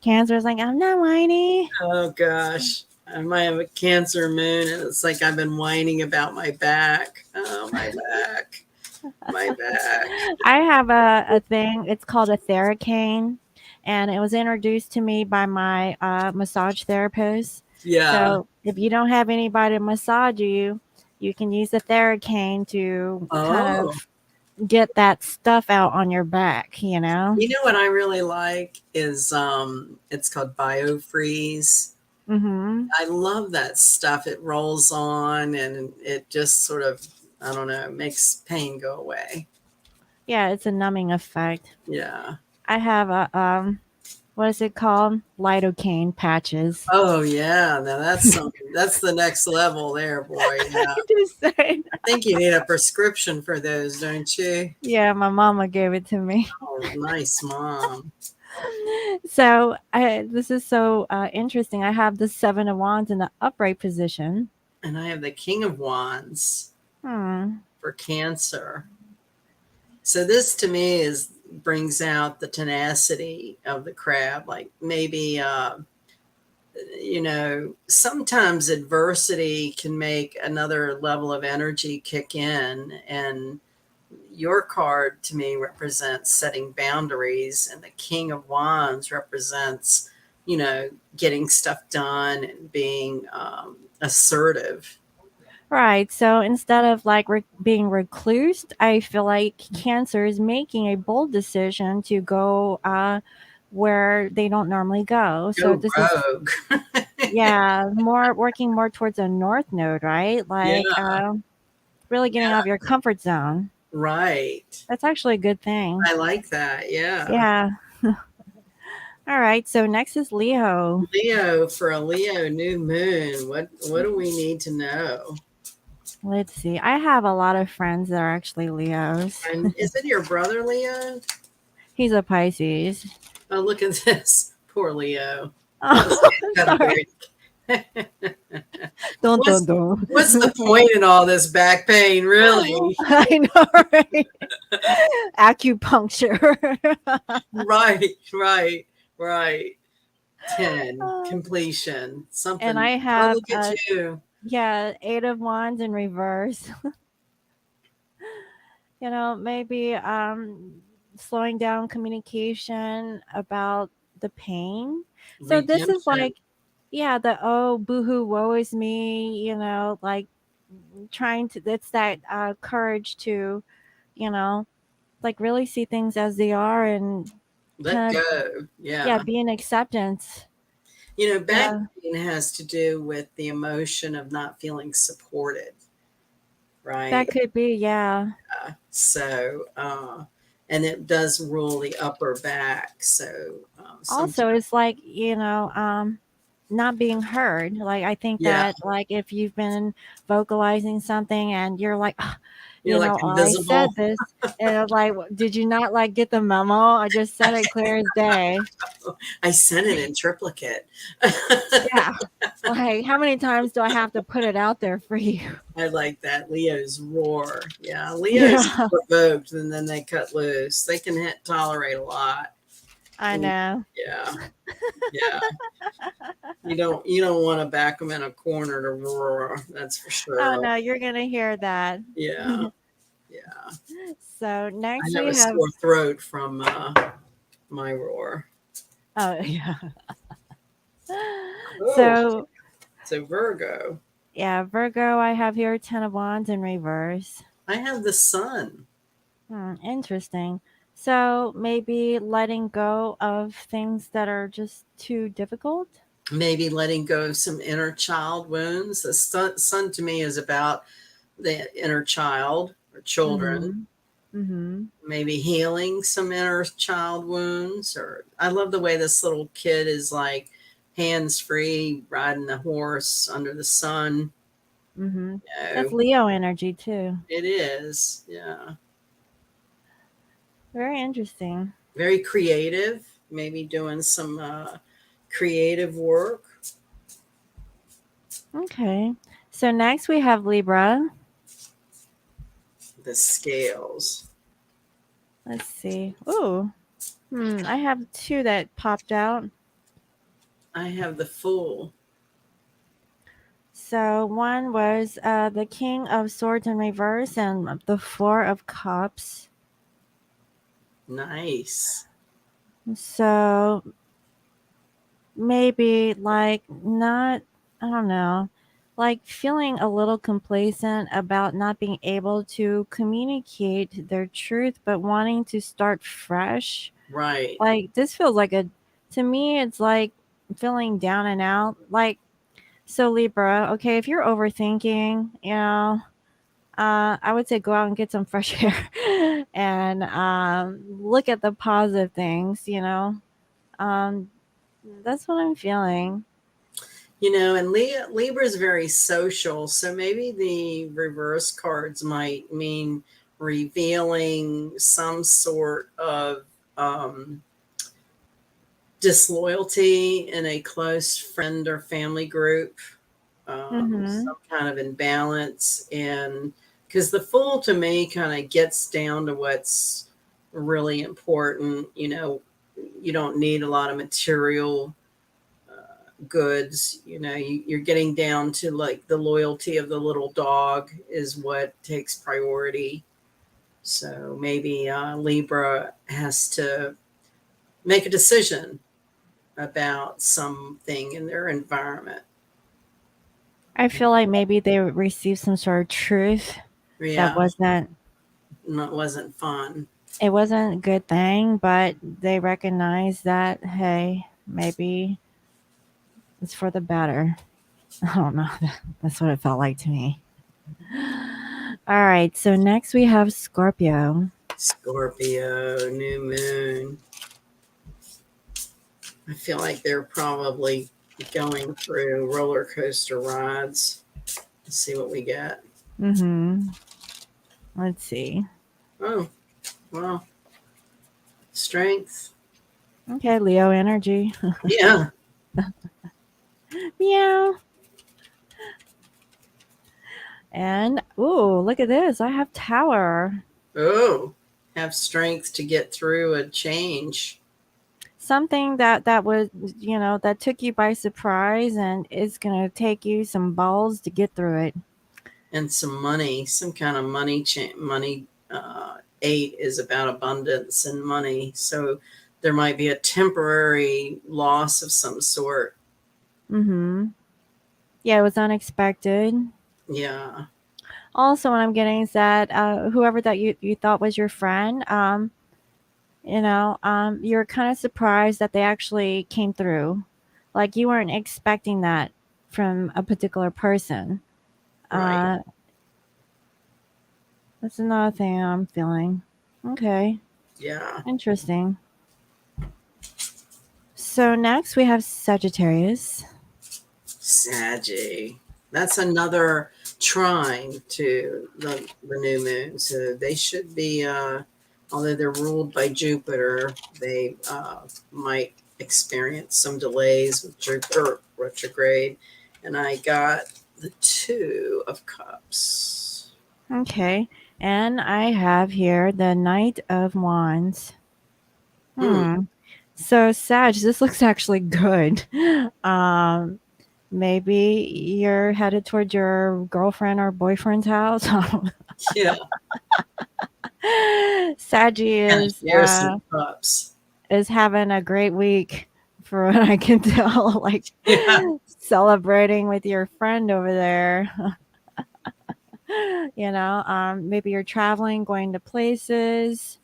Speaker 1: Cancer is like, I'm not whiny.
Speaker 2: Oh gosh. I might have a Cancer moon, and it's like I've been whining about my back. Oh, my back. My back.
Speaker 1: I have a thing. It's called a Theracane, and it was introduced to me by my massage therapist.
Speaker 2: Yeah.
Speaker 1: So if you don't have anybody to massage you, you can use the Theracane to kind of
Speaker 2: Oh.
Speaker 1: get that stuff out on your back. You know.
Speaker 2: You know what I really like is it's called BioFreeze.
Speaker 1: Mm-hmm.
Speaker 2: I love that stuff. It rolls on and it just sort of, I don't know, makes pain go away.
Speaker 1: Yeah, it's a numbing effect.
Speaker 2: Yeah.
Speaker 1: I have a what is it called? Lidocaine patches.
Speaker 2: Oh yeah. Now that's something. That's the next level there, boy. Yeah.
Speaker 1: Just saying.
Speaker 2: I think you need a prescription for those, don't you?
Speaker 1: Yeah, my mama gave it to me.
Speaker 2: Oh, nice mom.
Speaker 1: So this is so interesting. I have the Seven of Wands in the upright position.
Speaker 2: And I have the King of Wands
Speaker 1: Hmm.
Speaker 2: for Cancer. So this to me is brings out the tenacity of the crab. Like maybe sometimes adversity can make another level of energy kick in. And your card to me represents setting boundaries, and the King of Wands represents getting stuff done and being assertive.
Speaker 1: Right. So instead of like being recluse, I feel like Cancer is making a bold decision to go where they don't normally go. So
Speaker 2: Go
Speaker 1: this is,
Speaker 2: rogue.
Speaker 1: yeah, more working more towards a north node, right?
Speaker 2: Yeah,
Speaker 1: Like really getting out of your comfort zone.
Speaker 2: right.
Speaker 1: That's actually a good thing.
Speaker 2: I like that. Yeah.
Speaker 1: Yeah. All right. So next is Leo.
Speaker 2: Leo, for a Leo new moon, what do we need to know?
Speaker 1: Let's see. I have a lot of friends that are actually Leos.
Speaker 2: And is it your brother Leo?
Speaker 1: He's a Pisces.
Speaker 2: Oh, look at this. Poor Leo. Must
Speaker 1: Oh,
Speaker 2: have had a
Speaker 1: sorry.
Speaker 2: very
Speaker 1: Don't,
Speaker 2: what's
Speaker 1: don't, don't.
Speaker 2: what's the point in all this back pain, really?
Speaker 1: I know, right? Acupuncture.
Speaker 2: Right, right, right. 10 completion.
Speaker 1: And
Speaker 2: Something.
Speaker 1: I
Speaker 2: Oh,
Speaker 1: have,
Speaker 2: look at you.
Speaker 1: yeah, Eight of Wands in reverse. Maybe slowing down communication about the pain. So this is
Speaker 2: Redemption.
Speaker 1: like, yeah, the oh boohoo woe is me, like trying to, it's that courage to, you know, like really see things as they are and
Speaker 2: Let
Speaker 1: kind of,
Speaker 2: go.
Speaker 1: yeah,
Speaker 2: Yeah.
Speaker 1: be in acceptance.
Speaker 2: Back
Speaker 1: Yeah,
Speaker 2: pain has to do with the emotion of not feeling supported,
Speaker 1: that
Speaker 2: right?
Speaker 1: could be, yeah.
Speaker 2: So, and it does rule the upper back. So, sometimes,
Speaker 1: Also, it's like, not being heard. Like, I think
Speaker 2: yeah,
Speaker 1: that, like, if you've been vocalizing something and you're like, "Ah,
Speaker 2: you're like
Speaker 1: I
Speaker 2: invisible.
Speaker 1: said this, and it's like, did you not like get the memo? I just said it clear as day.
Speaker 2: I sent it in triplicate.
Speaker 1: Yeah. Like, how many times do I have to put it out there for you?
Speaker 2: I like that. Leo's roar. Yeah, Leo's
Speaker 1: Yeah,
Speaker 2: provoked and then they cut loose. They can tolerate a lot.
Speaker 1: I
Speaker 2: And
Speaker 1: know.
Speaker 2: yeah, yeah. You don't want to back them in a corner to roar. That's for
Speaker 1: Oh,
Speaker 2: sure.
Speaker 1: no, you're going to hear that.
Speaker 2: Yeah, yeah.
Speaker 1: So
Speaker 2: I
Speaker 1: next
Speaker 2: have
Speaker 1: we
Speaker 2: a
Speaker 1: have,
Speaker 2: sore throat from my roar.
Speaker 1: oh, yeah.
Speaker 2: Oh,
Speaker 1: So,
Speaker 2: so Virgo.
Speaker 1: yeah, Virgo, I have here 10 of Wands in reverse.
Speaker 2: I have the sun.
Speaker 1: Interesting. So maybe letting go of things that are just too difficult.
Speaker 2: Maybe letting go of some inner child wounds. The sun to me is about the inner child or children.
Speaker 1: Mm-hmm. Mm-hmm.
Speaker 2: Maybe healing some inner child wounds. Or I love the way this little kid is like hands free riding the horse under the sun.
Speaker 1: Mm-hmm. That's
Speaker 2: Oh,
Speaker 1: Leo energy too.
Speaker 2: it is. Yeah.
Speaker 1: Very interesting.
Speaker 2: Very creative. Maybe doing some creative work.
Speaker 1: Okay. So next we have Libra.
Speaker 2: The scales.
Speaker 1: Let's see. Ooh. I have two that popped out.
Speaker 2: I have the Fool.
Speaker 1: So one was the King of Swords in reverse and the Four of Cups.
Speaker 2: Nice.
Speaker 1: So maybe like not, I don't know, like feeling a little complacent about not being able to communicate their truth but wanting to start fresh.
Speaker 2: Right.
Speaker 1: Like this feels like a, to me it's like feeling down and out. Like, so Libra, okay, if you're overthinking, I would say go out and get some fresh air and look at the positive things. um that's what I'm feeling.
Speaker 2: And Libra is very social. So maybe the reverse cards might mean revealing some sort of um, disloyalty in a close friend or family group,
Speaker 1: Mm-hmm.
Speaker 2: some kind of imbalance. And because the Fool to me kind of gets down to what's really important. You don't need a lot of material goods. You're getting down to like the loyalty of the little dog is what takes priority. So maybe Libra has to make a decision. about something in their environment.
Speaker 1: I feel like maybe they received some sort of truth that
Speaker 2: Yeah,
Speaker 1: wasn't
Speaker 2: it wasn't fun.
Speaker 1: it wasn't a good thing, but they recognized that hey, maybe it's for the better. I don't know. That's what it felt like to me. All right, so next we have Scorpio.
Speaker 2: Scorpio, new moon. I feel like they're probably going through roller coaster rides. Let's see what we get.
Speaker 1: Mm-hmm. Let's see.
Speaker 2: Oh, well, strength.
Speaker 1: Okay, Leo energy.
Speaker 2: Yeah.
Speaker 1: Meow. And ooh, look at this. I have Tower.
Speaker 2: Oh, have strength to get through a change.
Speaker 1: Something that was, that took you by surprise, and it's gonna take you some balls to get through it.
Speaker 2: And some money, some kind of money. Money. 8 is about abundance and money. So there might be a temporary loss of some sort.
Speaker 1: Mm-hmm. Yeah, it was unexpected.
Speaker 2: Yeah.
Speaker 1: Also, what I'm getting is that whoever that you thought was your friend, you're kind of surprised that they actually came through. Like you weren't expecting that from a particular person.
Speaker 2: Right.
Speaker 1: Uh, that's another thing I'm feeling. Okay,
Speaker 2: Yeah.
Speaker 1: interesting. So next we have Sagittarius.
Speaker 2: Saggy. That's another trine to the new moon. So they should be, although they're ruled by Jupiter, they might experience some delays with Jupiter retrograde. And I got the Two of Cups.
Speaker 1: Okay, and I have here the Knight of Wands.
Speaker 2: Hmm.
Speaker 1: Hmm. So Sag, this looks actually good. Um, maybe you're headed toward your girlfriend or boyfriend's house.
Speaker 2: Yeah.
Speaker 1: Saggy
Speaker 2: Kind of share some cups.
Speaker 1: is having a great week, for what I can tell. Like
Speaker 2: Yeah.
Speaker 1: celebrating with your friend over there. Maybe you're traveling, going to places.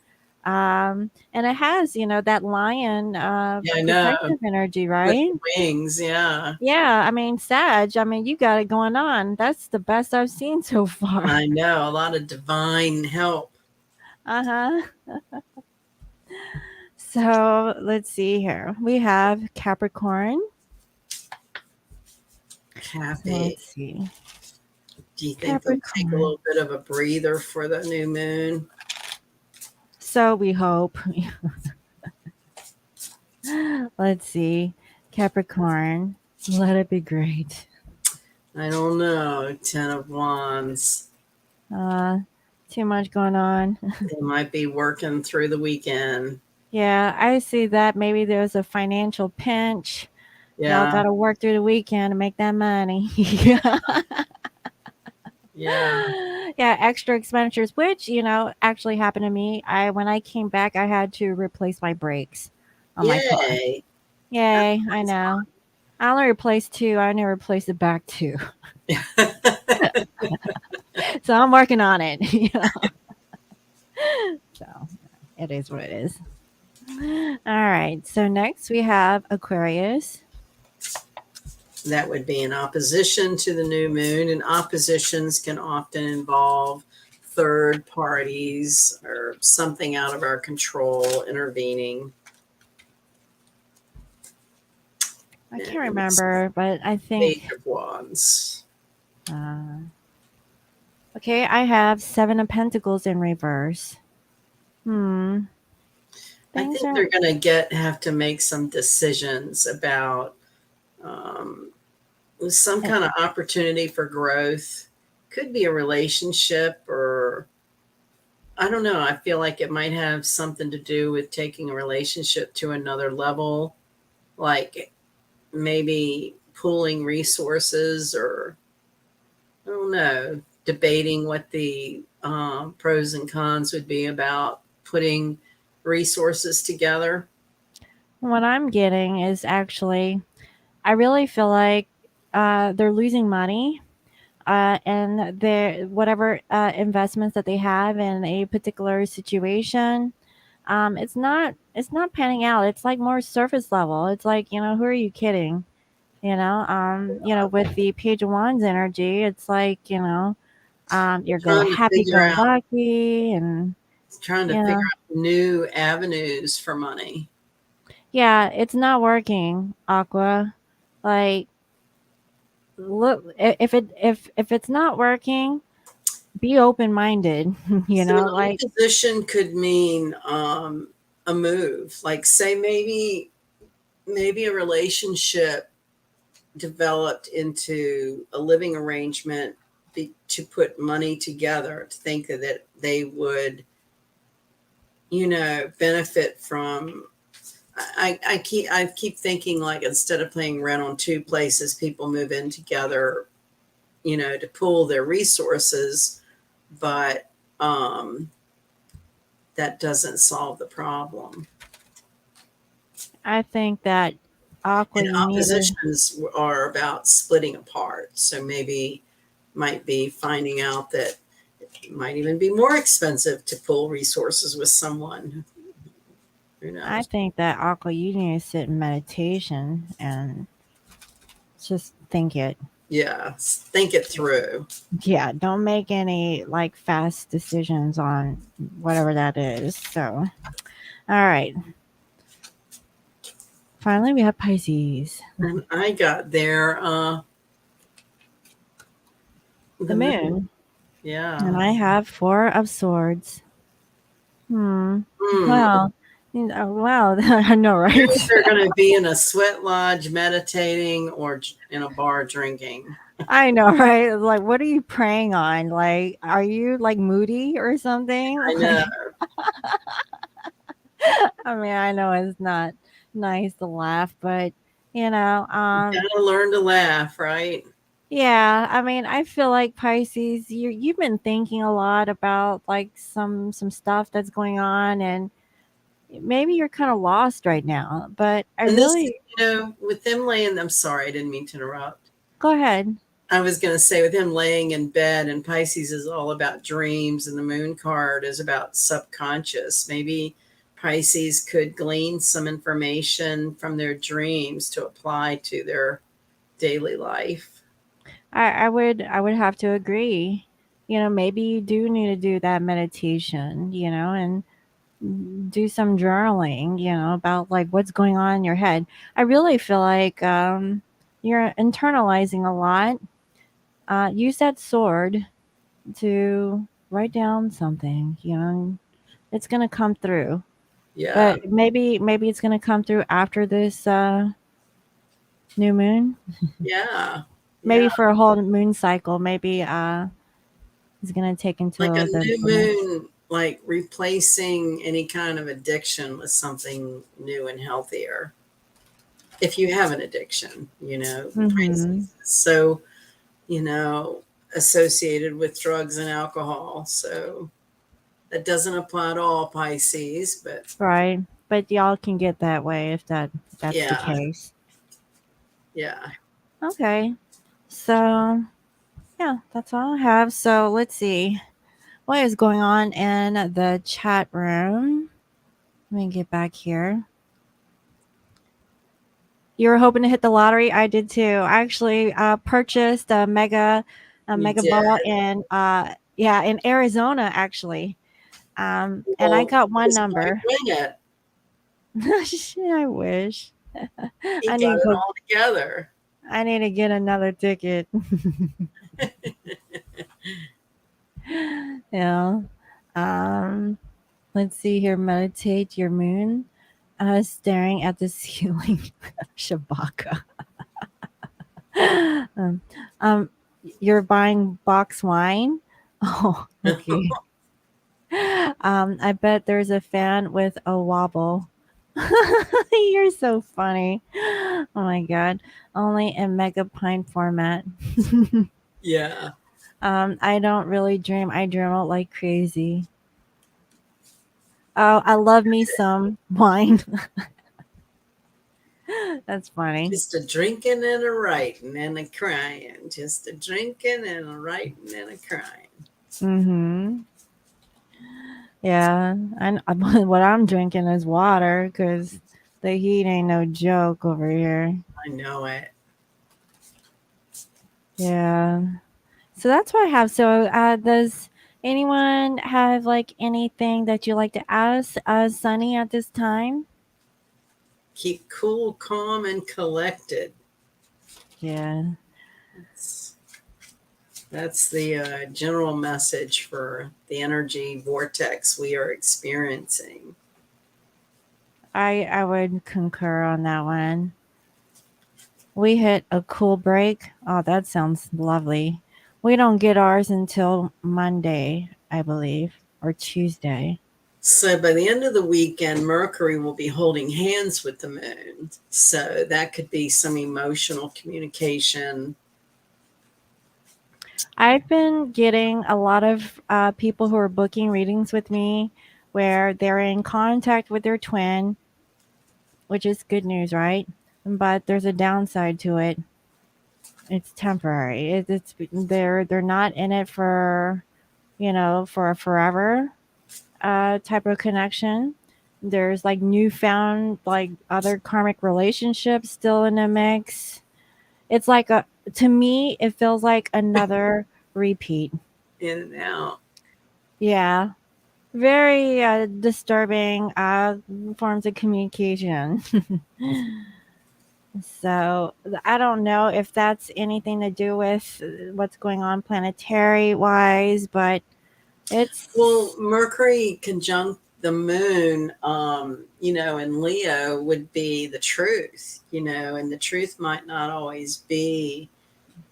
Speaker 1: And it has, that lion
Speaker 2: Yeah, I know.
Speaker 1: protective energy,
Speaker 2: With
Speaker 1: right?
Speaker 2: the wings. Yeah.
Speaker 1: Yeah, I mean, Sag, I mean, you got it going on. That's the best I've seen so far.
Speaker 2: I know. A lot of divine help.
Speaker 1: Uh-huh. So let's see here. We have Capricorn. So
Speaker 2: Kathy.
Speaker 1: let's see.
Speaker 2: Do you think they'll take a
Speaker 1: Capricorn.
Speaker 2: little bit of a breather for the new moon?
Speaker 1: So we hope. Let's see. Capricorn. Let it be great.
Speaker 2: I don't know. 10 of Wands.
Speaker 1: Uh, too much going on.
Speaker 2: They might be working through the weekend.
Speaker 1: Yeah, I see that. Maybe there's a financial pinch. Y'all
Speaker 2: Yeah.
Speaker 1: got to work through the weekend to make that money. Yeah.
Speaker 2: Yeah.
Speaker 1: Yeah, extra expenditures, which, actually happened to me. When I came back, I had to replace my brakes on my car.
Speaker 2: Yay.
Speaker 1: Yay, I know. I only replaced two. I only replaced the back two. So I'm working on it. So it is what it is. All right. So next we have Aquarius.
Speaker 2: That would be in opposition to the new moon, and oppositions can often involve third parties or something out of our control intervening.
Speaker 1: I can't
Speaker 2: And it's
Speaker 1: remember, but I
Speaker 2: Page
Speaker 1: think.
Speaker 2: of Wands.
Speaker 1: Uh, okay, I have Seven of Pentacles in reverse. Hmm.
Speaker 2: I
Speaker 1: Things
Speaker 2: think
Speaker 1: are.
Speaker 2: they're going to have to make some decisions about um, some
Speaker 1: eh,
Speaker 2: kind of opportunity for growth. Could be a relationship, or I don't know. I feel like it might have something to do with taking a relationship to another level, like maybe pooling resources, or I don't know, debating what the pros and cons would be about putting resources together.
Speaker 1: What I'm getting is actually, I really feel like they're losing money, and their whatever investments that they have in a particular situation. It's not panning out. It's like more surface level. It's like, who are you kidding? With the Page of Wands energy, it's like, you're go
Speaker 2: Trying to
Speaker 1: happy
Speaker 2: figure
Speaker 1: go
Speaker 2: out,
Speaker 1: lucky, and
Speaker 2: trying to
Speaker 1: you
Speaker 2: figure
Speaker 1: know,
Speaker 2: out new avenues for money.
Speaker 1: yeah, it's not working, Aqua. Like, look, if it's not working, be open minded.
Speaker 2: So an
Speaker 1: Like,
Speaker 2: opposition could mean a move. Like say maybe a relationship developed into a living arrangement to put money together, to think that they would, benefit from. I keep thinking, like, instead of paying rent on two places, people move in together, to pool their resources, but that doesn't solve the problem.
Speaker 1: I think that Aqua,
Speaker 2: And
Speaker 1: you need to.
Speaker 2: oppositions are about splitting apart. So maybe might be finding out that it might even be more expensive to pool resources with someone. Who
Speaker 1: I
Speaker 2: knows?
Speaker 1: think that Aqua, you need to sit in meditation and just think it.
Speaker 2: Yeah, think it through.
Speaker 1: Yeah, don't make any like fast decisions on whatever that is. So, all right. Finally, we have Pisces,
Speaker 2: And I got there,
Speaker 1: the
Speaker 2: the moon.
Speaker 1: moon, and
Speaker 2: Yeah.
Speaker 1: I have Four of Swords. Hmm.
Speaker 2: Hmm.
Speaker 1: Well, wow. I know,
Speaker 2: You're
Speaker 1: right?
Speaker 2: either going to be in a sweat lodge meditating or in a bar drinking.
Speaker 1: I know, right? Like, what are you preying on? Like, are you like moody or something?
Speaker 2: I know.
Speaker 1: Like, I mean, I know it's not nice to laugh, but you know,
Speaker 2: You
Speaker 1: um,
Speaker 2: gotta learn to laugh, right?
Speaker 1: yeah, I mean, I feel like Pisces, you've been thinking a lot about like some stuff that's going on, and maybe you're kind of lost right now. But I
Speaker 2: And this,
Speaker 1: really
Speaker 2: with them laying, I'm sorry, I didn't mean to interrupt.
Speaker 1: go ahead.
Speaker 2: I was going to say, with him laying in bed, and Pisces is all about dreams, and the moon card is about subconscious. Maybe Pisces could glean some information from their dreams to apply to their daily life.
Speaker 1: I would have to agree. Maybe you do need to do that meditation, and do some journaling, about like what's going on in your head. I really feel like you're internalizing a lot. Use that sword to write down something, it's gonna come through.
Speaker 2: Yeah.
Speaker 1: But maybe it's gonna come through after this new moon.
Speaker 2: Yeah. Yeah.
Speaker 1: Maybe for a whole moon cycle. Maybe it's gonna take into a
Speaker 2: Like a
Speaker 1: little bit
Speaker 2: new
Speaker 1: of it.
Speaker 2: moon, like replacing any kind of addiction with something new and healthier. If you have an addiction,
Speaker 1: Mm-hmm.
Speaker 2: Pisces is so, you know, associated with drugs and alcohol. So that doesn't apply to all Pisces, but
Speaker 1: Right. But y'all can get that way if that's the
Speaker 2: yeah,
Speaker 1: case.
Speaker 2: yeah.
Speaker 1: Okay. So yeah, that's all I have. So let's see. What is going on in the chat room? Let me get back here. You were hoping to hit the lottery. I did too. I actually purchased a
Speaker 2: You
Speaker 1: mega
Speaker 2: did.
Speaker 1: ball in yeah, in Arizona actually. And I
Speaker 2: Well,
Speaker 1: got one
Speaker 2: this might
Speaker 1: number.
Speaker 2: win it.
Speaker 1: I wish.
Speaker 2: He
Speaker 1: I
Speaker 2: got
Speaker 1: need to
Speaker 2: it
Speaker 1: go.
Speaker 2: all together.
Speaker 1: I need to get another ticket. Yeah. Um. Let's see here. Meditate your moon. Staring at the ceiling. Shabaka. um, um, you're buying box wine. Oh, okay. I bet there's a fan with a wobble. You're so funny. Oh my god. Only in mega pine format.
Speaker 2: Yeah.
Speaker 1: I don't really dream. I dream out like crazy. Oh, I love me some wine. That's funny.
Speaker 2: Just a drinking and a writing and a crying. Just a drinking and a writing and a crying.
Speaker 1: Mhm. Yeah, and what I'm drinking is water because the heat ain't no joke over here.
Speaker 2: I know it.
Speaker 1: Yeah. So that's what I have. So, does anyone have like anything that you like to ask Sunny at this time?
Speaker 2: Keep cool, calm, and collected.
Speaker 1: Yeah.
Speaker 2: That's, that's the general message for the energy vortex we are experiencing.
Speaker 1: I would concur on that one. We hit a cool break. Oh, that sounds lovely. We don't get ours until Monday, I believe, or Tuesday.
Speaker 2: So by the end of the weekend, Mercury will be holding hands with the moon. So that could be some emotional communication.
Speaker 1: I've been getting a lot of people who are booking readings with me where they're in contact with their twin, which is good news, right? But there's a downside to it. It's temporary. They're not in it for for a forever type of connection. There's like newfound like other karmic relationships still in the mix. It's like a to me it feels like another repeat.
Speaker 2: In and out.
Speaker 1: Yeah. Very disturbing forms of communication. So I don't know if that's anything to do with what's going on planetary wise, but
Speaker 2: Well,
Speaker 1: it's
Speaker 2: Mercury conjunct the moon, in Leo would be the truth, and the truth might not always be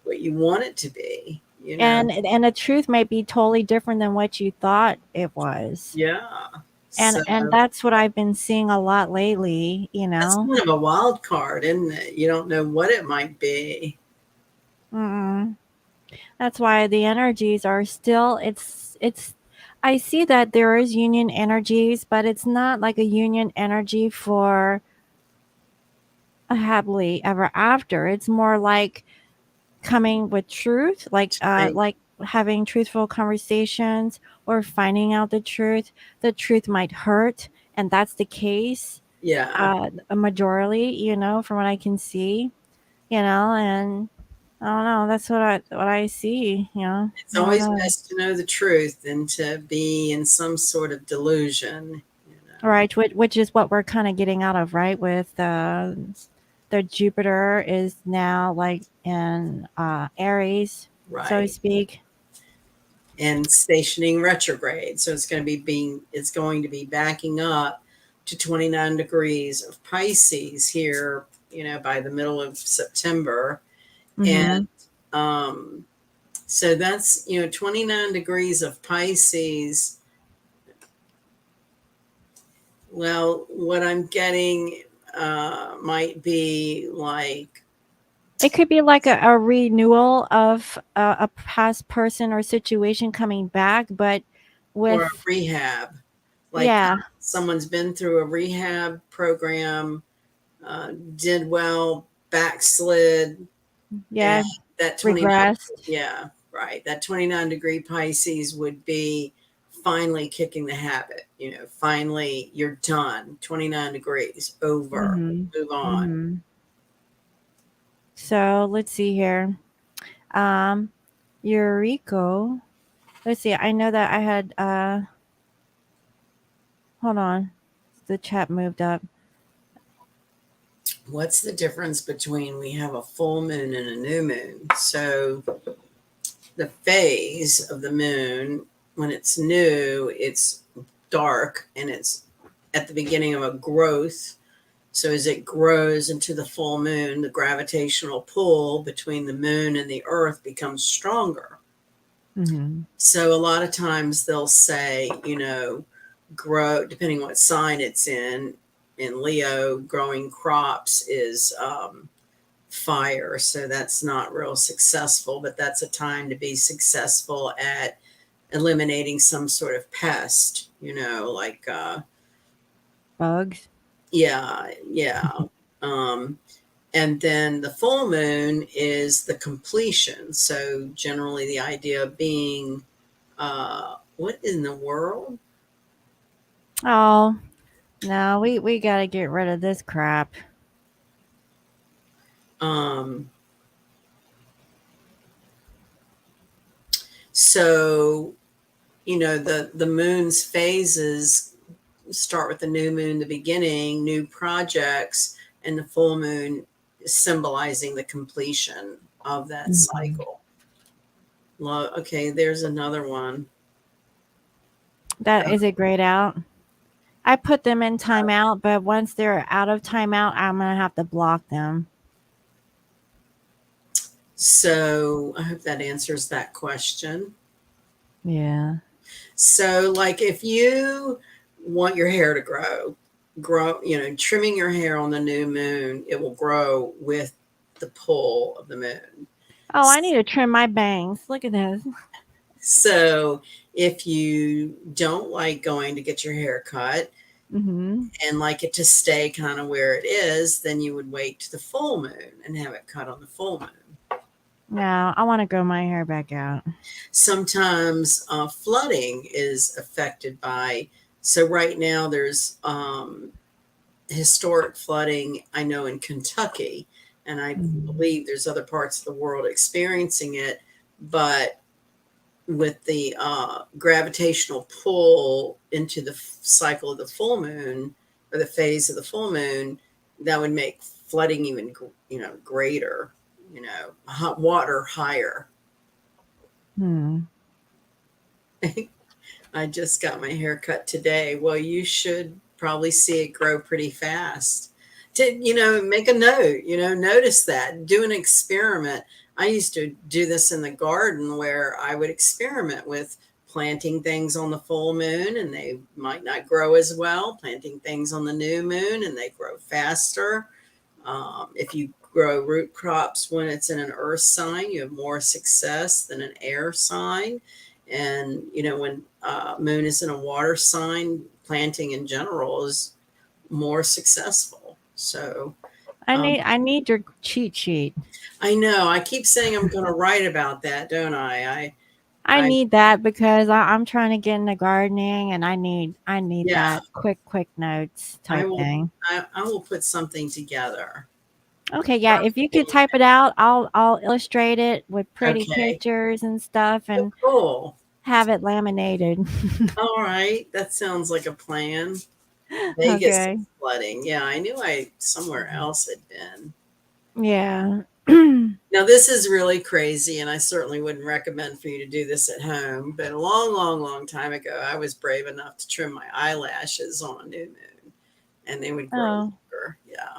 Speaker 2: what you want it to be.
Speaker 1: and the truth might be totally different than what you thought it was.
Speaker 2: Yeah.
Speaker 1: And
Speaker 2: So
Speaker 1: and that's what I've been seeing a lot lately, you
Speaker 2: that's
Speaker 1: know.
Speaker 2: kind of a wild card, isn't it? You don't know what it might be.
Speaker 1: Mm-mm. That's why the energies are still it's I see that there is union energies, but it's not like a union energy for a happily ever after. It's more like coming with truth,
Speaker 2: Right.
Speaker 1: like having truthful conversations or finding out the truth. The truth might hurt, and that's the case
Speaker 2: Yeah.
Speaker 1: a majority, from what I can see, and I don't know. That's what I see.
Speaker 2: It's
Speaker 1: I don't
Speaker 2: always
Speaker 1: know.
Speaker 2: best to know the truth than to be in some sort of delusion.
Speaker 1: Right, which is what we're kind of getting out of, right? With the Jupiter is now like in Aries, so to
Speaker 2: Right.
Speaker 1: speak.
Speaker 2: And stationing retrograde. So it's going to be backing up to 29 degrees of Pisces here, by the middle of September. And
Speaker 1: Mm-hmm.
Speaker 2: um, so that's, 29 degrees of Pisces. Well, what I'm getting might be like,
Speaker 1: It could be like a renewal of a past person or situation coming back, but
Speaker 2: or a
Speaker 1: with
Speaker 2: rehab, like
Speaker 1: yeah,
Speaker 2: someone's been through a rehab program, did well, backslid, and
Speaker 1: yeah,
Speaker 2: that 29,
Speaker 1: regressed.
Speaker 2: yeah, right. That 29-degree Pisces would be finally kicking the habit. Finally, you're done. 29 degrees, over,
Speaker 1: Mm-hmm.
Speaker 2: move on.
Speaker 1: Mm-hmm. So let's see here. Um, Eurico. Let's see. I know that I had. Hold on. The chat moved up.
Speaker 2: What's the difference between we have a full moon and a new moon? So the phase of the moon, when it's new, it's dark and it's at the beginning of a growth. So as it grows into the full moon, the gravitational pull between the moon and the earth becomes stronger.
Speaker 1: Mm-hmm.
Speaker 2: So a lot of times they'll say, grow, depending what sign it's in Leo, growing crops is fire. So that's not real successful, but that's a time to be successful at eliminating some sort of pest, like,
Speaker 1: Bugs.
Speaker 2: yeah, yeah. Um, and then the full moon is the completion. So generally, the idea of being, what in the world?
Speaker 1: Oh, no, we got to get rid of this crap.
Speaker 2: Um, so the moon's phases start with the new moon, the beginning, new projects, and the full moon symbolizing the completion of that
Speaker 1: Mhm.
Speaker 2: cycle. Okay, there's another one.
Speaker 1: That is a grayed out. I put them in timeout, but once they're out of timeout, I'm gonna have to block them.
Speaker 2: So I hope that answers that question.
Speaker 1: Yeah.
Speaker 2: So, like, if you want your hair to grow, trimming your hair on the new moon, it will grow with the pull of the moon.
Speaker 1: Oh, I need to trim my bangs. Look at this.
Speaker 2: So, if you don't like going to get your hair cut
Speaker 1: Hmm.
Speaker 2: and like it to stay kind of where it is, then you would wait to the full moon and have it cut on the full moon.
Speaker 1: No, I want to grow my hair back out.
Speaker 2: Sometimes flooding is affected by, so right now there's historic flooding, I know, in Kentucky, and I
Speaker 1: Mhm.
Speaker 2: believe there's other parts of the world experiencing it, but with the gravitational pull into the cycle of the full moon, or the phase of the full moon, that would make flooding even greater, hot water higher.
Speaker 1: Hmm.
Speaker 2: I just got my hair cut today. Well, you should probably see it grow pretty fast. To, make a note, notice that, do an experiment. I used to do this in the garden where I would experiment with planting things on the full moon and they might not grow as well, planting things on the new moon and they grow faster. If you grow root crops when it's in an earth sign, you have more success than an air sign. And, when moon is in a water sign, planting in general is more successful. So
Speaker 1: I need your cheat sheet.
Speaker 2: I know I keep saying I'm going to write about that, don't I?
Speaker 1: I
Speaker 2: I,
Speaker 1: need that because I'm trying to get into gardening and I need
Speaker 2: yeah,
Speaker 1: that quick notes
Speaker 2: I
Speaker 1: type
Speaker 2: will,
Speaker 1: thing.
Speaker 2: I will put something together.
Speaker 1: Okay, yeah, if you could type it out, I'll illustrate it with pretty
Speaker 2: Okay.
Speaker 1: pictures and stuff
Speaker 2: Oh,
Speaker 1: and
Speaker 2: cool.
Speaker 1: have it laminated.
Speaker 2: All right. That sounds like a plan. Vegas
Speaker 1: Okay.
Speaker 2: is flooding. Yeah, I knew I somewhere else had been.
Speaker 1: Yeah.
Speaker 2: Now, this is really crazy, and I certainly wouldn't recommend for you to do this at home. But a long, long, long time ago, I was brave enough to trim my eyelashes on a new moon, and they would grow
Speaker 1: Oh,
Speaker 2: longer. Yeah,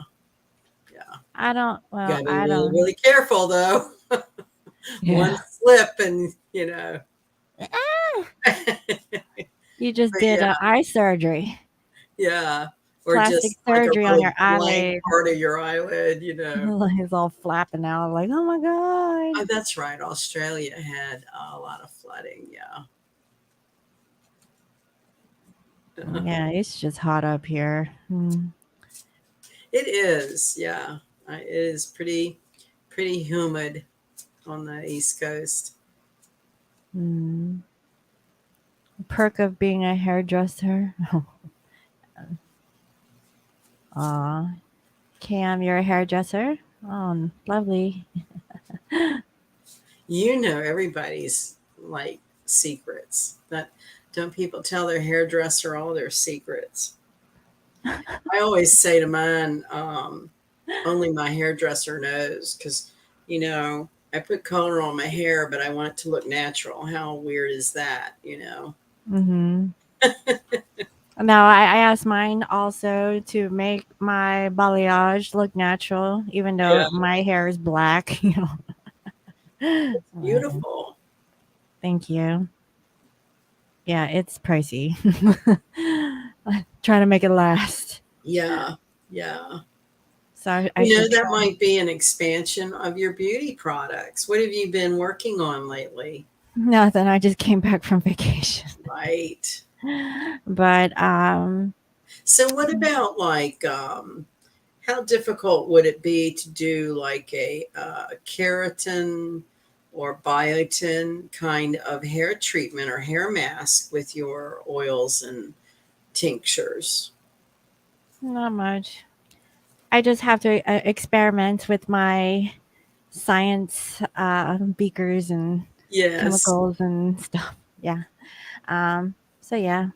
Speaker 2: yeah.
Speaker 1: I don't
Speaker 2: You
Speaker 1: well,
Speaker 2: gotta be
Speaker 1: I
Speaker 2: really,
Speaker 1: don't
Speaker 2: really careful, though. One
Speaker 1: yeah.
Speaker 2: slip, and.
Speaker 1: Ah,
Speaker 2: But
Speaker 1: you just did
Speaker 2: yeah,
Speaker 1: eye surgery.
Speaker 2: yeah. Or
Speaker 1: Plastic
Speaker 2: just like a
Speaker 1: surgery on
Speaker 2: real
Speaker 1: your
Speaker 2: blank
Speaker 1: eyelid.
Speaker 2: part of your eyelid.
Speaker 1: It's all flapping out like, "Oh my
Speaker 2: Oh,
Speaker 1: god."
Speaker 2: that's right. Australia had a lot of flooding. Yeah.
Speaker 1: Yeah, it's just hot up here. Mm.
Speaker 2: It is. Yeah. It is pretty humid on the East Coast.
Speaker 1: Mm. Perk of being a hairdresser. Aw. Cam, you're a hairdresser? Oh, lovely.
Speaker 2: Everybody's like secrets. That don't people tell their hairdresser all their secrets? I always say to mine, only my hairdresser knows because, I put color on my hair, but I want it to look natural. How weird is that?
Speaker 1: Mhm. No, I asked mine also to make my balayage look natural, even
Speaker 2: Yeah,
Speaker 1: though my hair is black, you know. Uh,
Speaker 2: beautiful.
Speaker 1: Thank you. Yeah, it's pricey. Trying to make it last.
Speaker 2: Yeah, yeah.
Speaker 1: So I should
Speaker 2: That
Speaker 1: try.
Speaker 2: might be an expansion of your beauty products. What have you been working on lately?
Speaker 1: Nothing. I just came back from vacation.
Speaker 2: Right.
Speaker 1: But
Speaker 2: So what about like how difficult would it be to do like a keratin or biotin kind of hair treatment or hair mask with your oils and tinctures?
Speaker 1: Not much. I just have to experiment with my science beakers and
Speaker 2: Yes.
Speaker 1: chemicals and stuff. Yeah. So yeah.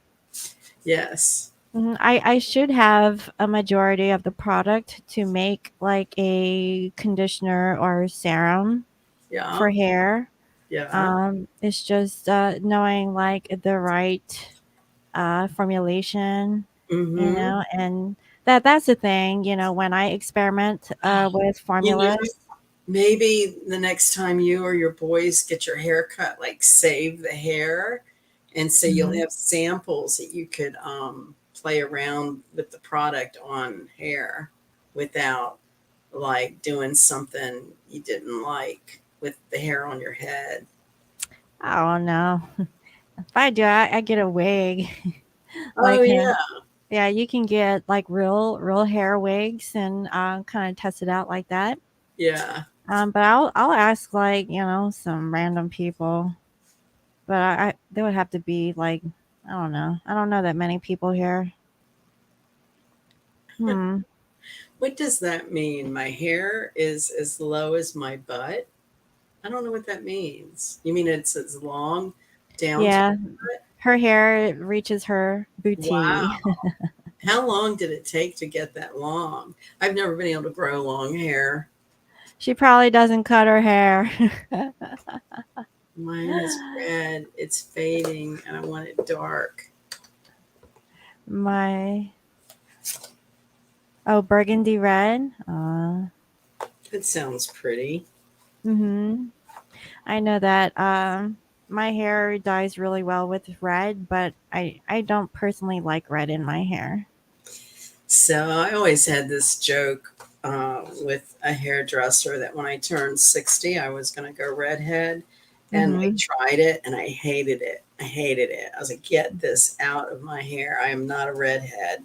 Speaker 2: Yes.
Speaker 1: I should have a majority of the product to make like a conditioner or serum
Speaker 2: Yeah.
Speaker 1: for hair.
Speaker 2: Yeah.
Speaker 1: It's just knowing like the right formulation,
Speaker 2: Mm-hmm.
Speaker 1: and that's the thing, when I experiment with
Speaker 2: You know,
Speaker 1: formulas.
Speaker 2: maybe the next time you or your boys get your hair cut, like save the hair, and so you'll
Speaker 1: Mhm.
Speaker 2: have samples that you could play around with the product on hair without like doing something you didn't like with the hair on your head.
Speaker 1: I don't know. If I do, I get a wig.
Speaker 2: Oh
Speaker 1: Like,
Speaker 2: yeah,
Speaker 1: yeah, you can get like real hair wigs and kind of test it out like that.
Speaker 2: yeah,
Speaker 1: But I'll ask like some random people, but I they would have to be like, I don't know. I don't know that many people here. Hmm.
Speaker 2: what does that mean? My hair is as low as my butt? I don't know what that means. You mean it's as long down to
Speaker 1: Yeah,
Speaker 2: my butt?
Speaker 1: her hair reaches her
Speaker 2: Wow.
Speaker 1: booty.
Speaker 2: How long did it take to get that long? I've never been able to grow long hair.
Speaker 1: She probably doesn't cut her hair.
Speaker 2: Mine is red. It's fading and I want it dark.
Speaker 1: My Oh, burgundy red.
Speaker 2: That sounds pretty.
Speaker 1: Mhm. I know that my hair dyes really well with red, but I don't personally like red in my hair.
Speaker 2: So I always had this joke with a hairdresser that when I turned 60, I was going to go redhead. And I
Speaker 1: Mhm.
Speaker 2: tried it and I hated it. I hated it. I was like, get this out of my hair. I am not a redhead.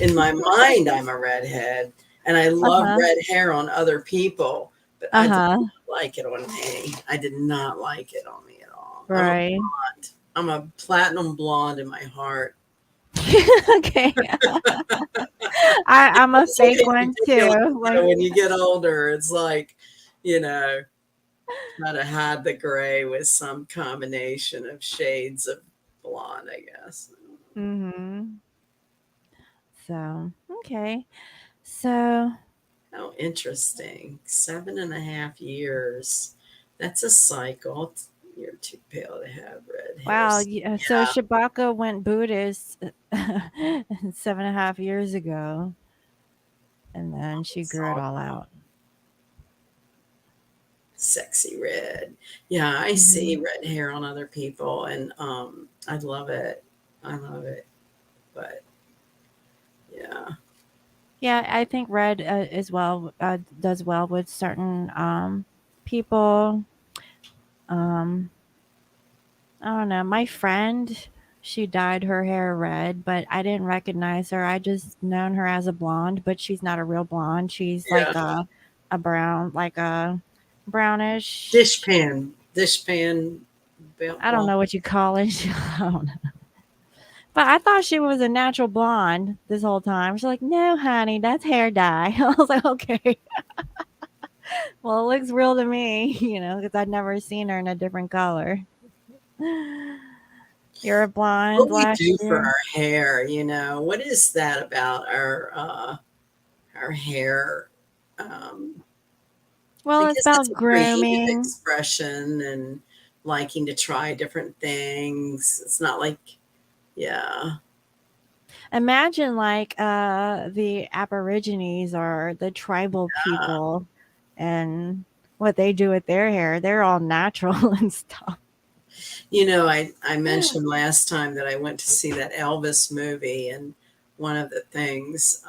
Speaker 2: In my mind, I'm a redhead. And I love
Speaker 1: Uh-huh.
Speaker 2: red hair on other people, but I did
Speaker 1: Uh-huh.
Speaker 2: not like it on me. I did not like it on me at all. I'm a
Speaker 1: Right.
Speaker 2: blonde. I'm a platinum blonde in my heart.
Speaker 1: Okay. I'm a
Speaker 2: It's
Speaker 1: fake
Speaker 2: really
Speaker 1: one
Speaker 2: ridiculous,
Speaker 1: too.
Speaker 2: you know,
Speaker 1: Like,
Speaker 2: when you get older, it's like, you know, try to hide the gray with some combination of shades of blonde, I guess.
Speaker 1: mhm. So, okay. So,
Speaker 2: How interesting. 7.5 years. That's a cycle. You're too pale to have red
Speaker 1: wow.
Speaker 2: hairs.
Speaker 1: Yeah, so
Speaker 2: Yeah,
Speaker 1: Shabaka went Buddhist 7.5 years ago, and then she
Speaker 2: it's
Speaker 1: grew it
Speaker 2: all
Speaker 1: all out.
Speaker 2: sexy red. Yeah, I see
Speaker 1: Mhm.
Speaker 2: red hair on other people and I love it. I love it. But yeah.
Speaker 1: Yeah, I think red as well does well with certain people. Um, I don't know. My friend, she dyed her hair red, but I didn't recognize her. I just known her as a blonde, but she's not a real blonde. She's
Speaker 2: Yeah.
Speaker 1: like a brown, like a brownish.
Speaker 2: Dishpan
Speaker 1: I don't
Speaker 2: blonde.
Speaker 1: know what you call it. I don't know. But I thought she was a natural blonde this whole time. She's like, "No, honey, that's hair dye." I was like, "Okay." Well, it looks real to me, because I'd never seen her in a different color. You're a blonde
Speaker 2: What we
Speaker 1: last
Speaker 2: do for
Speaker 1: year.
Speaker 2: our hair, what is that about our hair? Um, I
Speaker 1: Well, it's
Speaker 2: guess it's
Speaker 1: about
Speaker 2: a creative
Speaker 1: grooming.
Speaker 2: expression and liking to try different things. It's not like, yeah,
Speaker 1: Imagine like the Aborigines or the tribal people and what they do with their hair. They're all natural and stuff.
Speaker 2: I mentioned last time that I went to see that Elvis movie, and one of the things,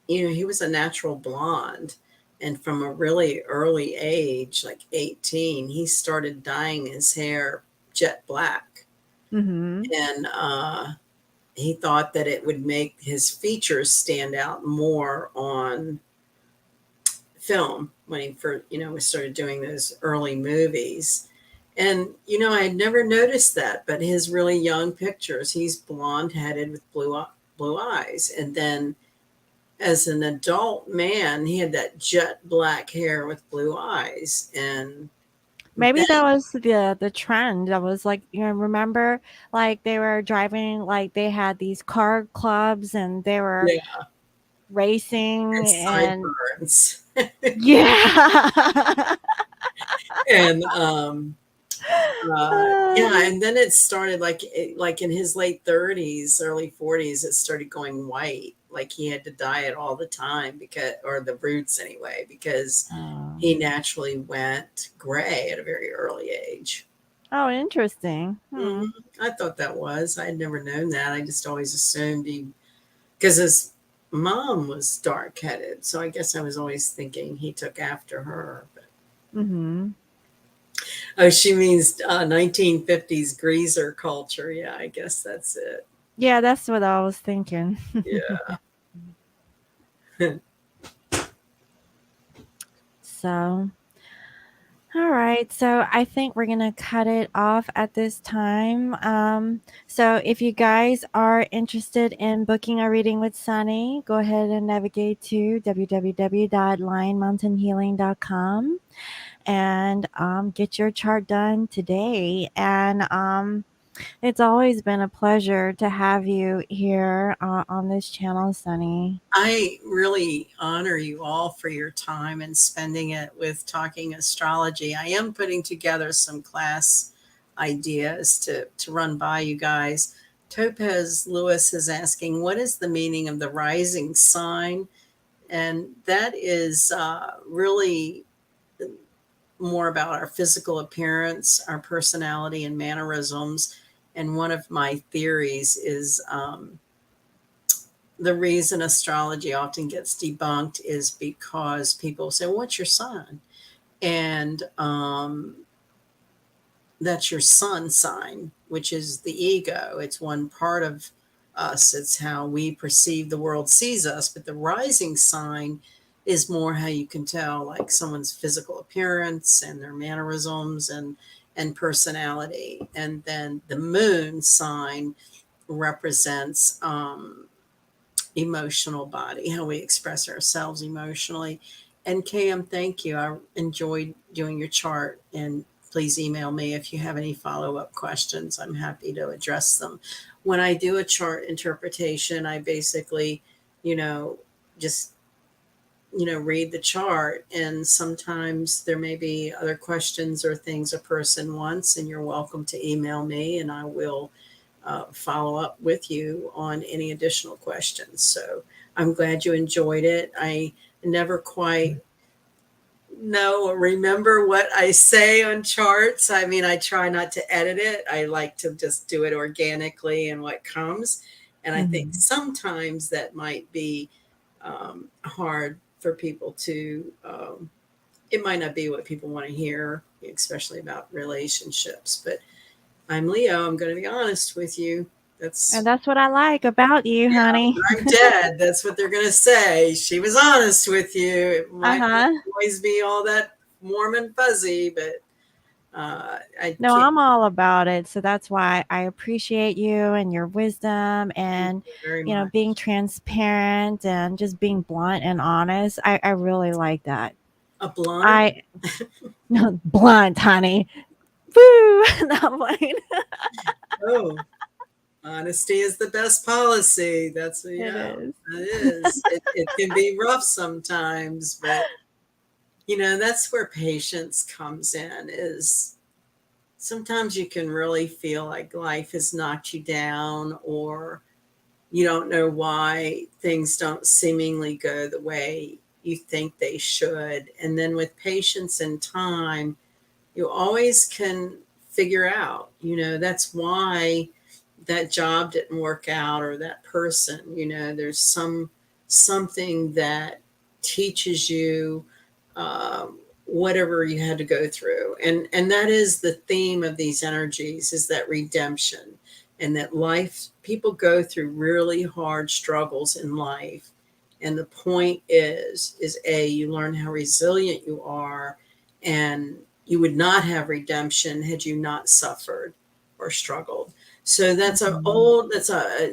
Speaker 2: he was a natural blonde. And from a really early age, like 18, he started dyeing his hair jet black.
Speaker 1: Mhm.
Speaker 2: And he thought that it would make his features stand out more on film when he first, we started doing those early movies. And, I had never noticed that, but his really young pictures, he's blonde headed with blue eyes. And then as an adult man, he had that jet black hair with blue eyes. And
Speaker 1: Maybe
Speaker 2: then,
Speaker 1: that was the trend. That was like, remember, like they were driving, like they had these car clubs and they were
Speaker 2: yeah, and
Speaker 1: racing and
Speaker 2: sideburns.
Speaker 1: yeah.
Speaker 2: And, yeah, and then it started like in his late 30s, early 40s, it started going white. Like he had to dye it all the time because, or the roots anyway, because
Speaker 1: Oh.
Speaker 2: he naturally went gray at a very early age.
Speaker 1: Oh, interesting.
Speaker 2: Hmm. I thought that was. I had never known that. I just always assumed he, because his mom was dark headed. So I guess I was always thinking he took after her. But,
Speaker 1: Mm-hmm.
Speaker 2: oh, she means 1950s greaser culture. Yeah, I guess that's it.
Speaker 1: Yeah, that's what I was thinking.
Speaker 2: Yeah.
Speaker 1: So, all right. So I think we're going to cut it off at this time. So if you guys are interested in booking a reading with Sunny, go ahead and navigate to www.lionmountainhealing.com and get your chart done today. And it's always been a pleasure to have you here on this channel, Sunny.
Speaker 2: I really honor you all for your time and spending it with talking astrology. I am putting together some class ideas to run by you guys. Topaz Lewis is asking, what is the meaning of the rising sign? And that is really more about our physical appearance, our personality, and mannerisms. And one of my theories is the reason astrology often gets debunked is because people say, well, what's your sign? And that's your sun sign, which is the ego. It's one part of us, it's how we perceive the world sees us. But the rising sign is more how you can tell like someone's physical appearance and their mannerisms and personality. And then the moon sign represents emotional body, how we express ourselves emotionally. And Cam, thank you. I enjoyed doing your chart. And please email me if you have any follow up questions. I'm happy to address them. When I do a chart interpretation, I basically, just read the chart, and sometimes there may be other questions or things a person wants, and you're welcome to email me and I will follow up with you on any additional questions. So I'm glad you enjoyed it. I never quite know or remember what I say on charts. I mean, I try not to edit it. I like to just do it organically and what comes. And I think
Speaker 1: Mhm.
Speaker 2: sometimes that might be hard for people to, it might not be what people want to hear, especially about relationships. But I'm Leo. I'm going to be honest with you.
Speaker 1: And
Speaker 2: That's,
Speaker 1: that's what I like about you,
Speaker 2: yeah,
Speaker 1: honey.
Speaker 2: I'm dead. That's what they're going to say. She was honest with you. It might not
Speaker 1: Uh-huh.
Speaker 2: always be all that warm and fuzzy, but I
Speaker 1: No,
Speaker 2: can't.
Speaker 1: I'm all about it. So that's why I appreciate you and your wisdom
Speaker 2: Thank
Speaker 1: and,
Speaker 2: you very much.
Speaker 1: being transparent and just being blunt and honest. I really like that.
Speaker 2: A blunt?
Speaker 1: I, no, blunt, honey. Woo! Not blunt.
Speaker 2: Oh, honesty is the best policy. That's,
Speaker 1: It
Speaker 2: yeah,
Speaker 1: is.
Speaker 2: it is. It can be rough sometimes, but that's where patience comes in. Is sometimes you can really feel like life has knocked you down, or you don't know why things don't seemingly go the way you think they should. And then with patience and time, you always can figure out, that's why that job didn't work out, or that person, there's something that teaches you whatever you had to go through. And that is the theme of these energies, is that redemption. and that life, people go through really hard struggles in life. And the point is A, you learn how resilient you are, and you would not have redemption had you not suffered or struggled. So that's a
Speaker 1: Mhm.
Speaker 2: old, that's a,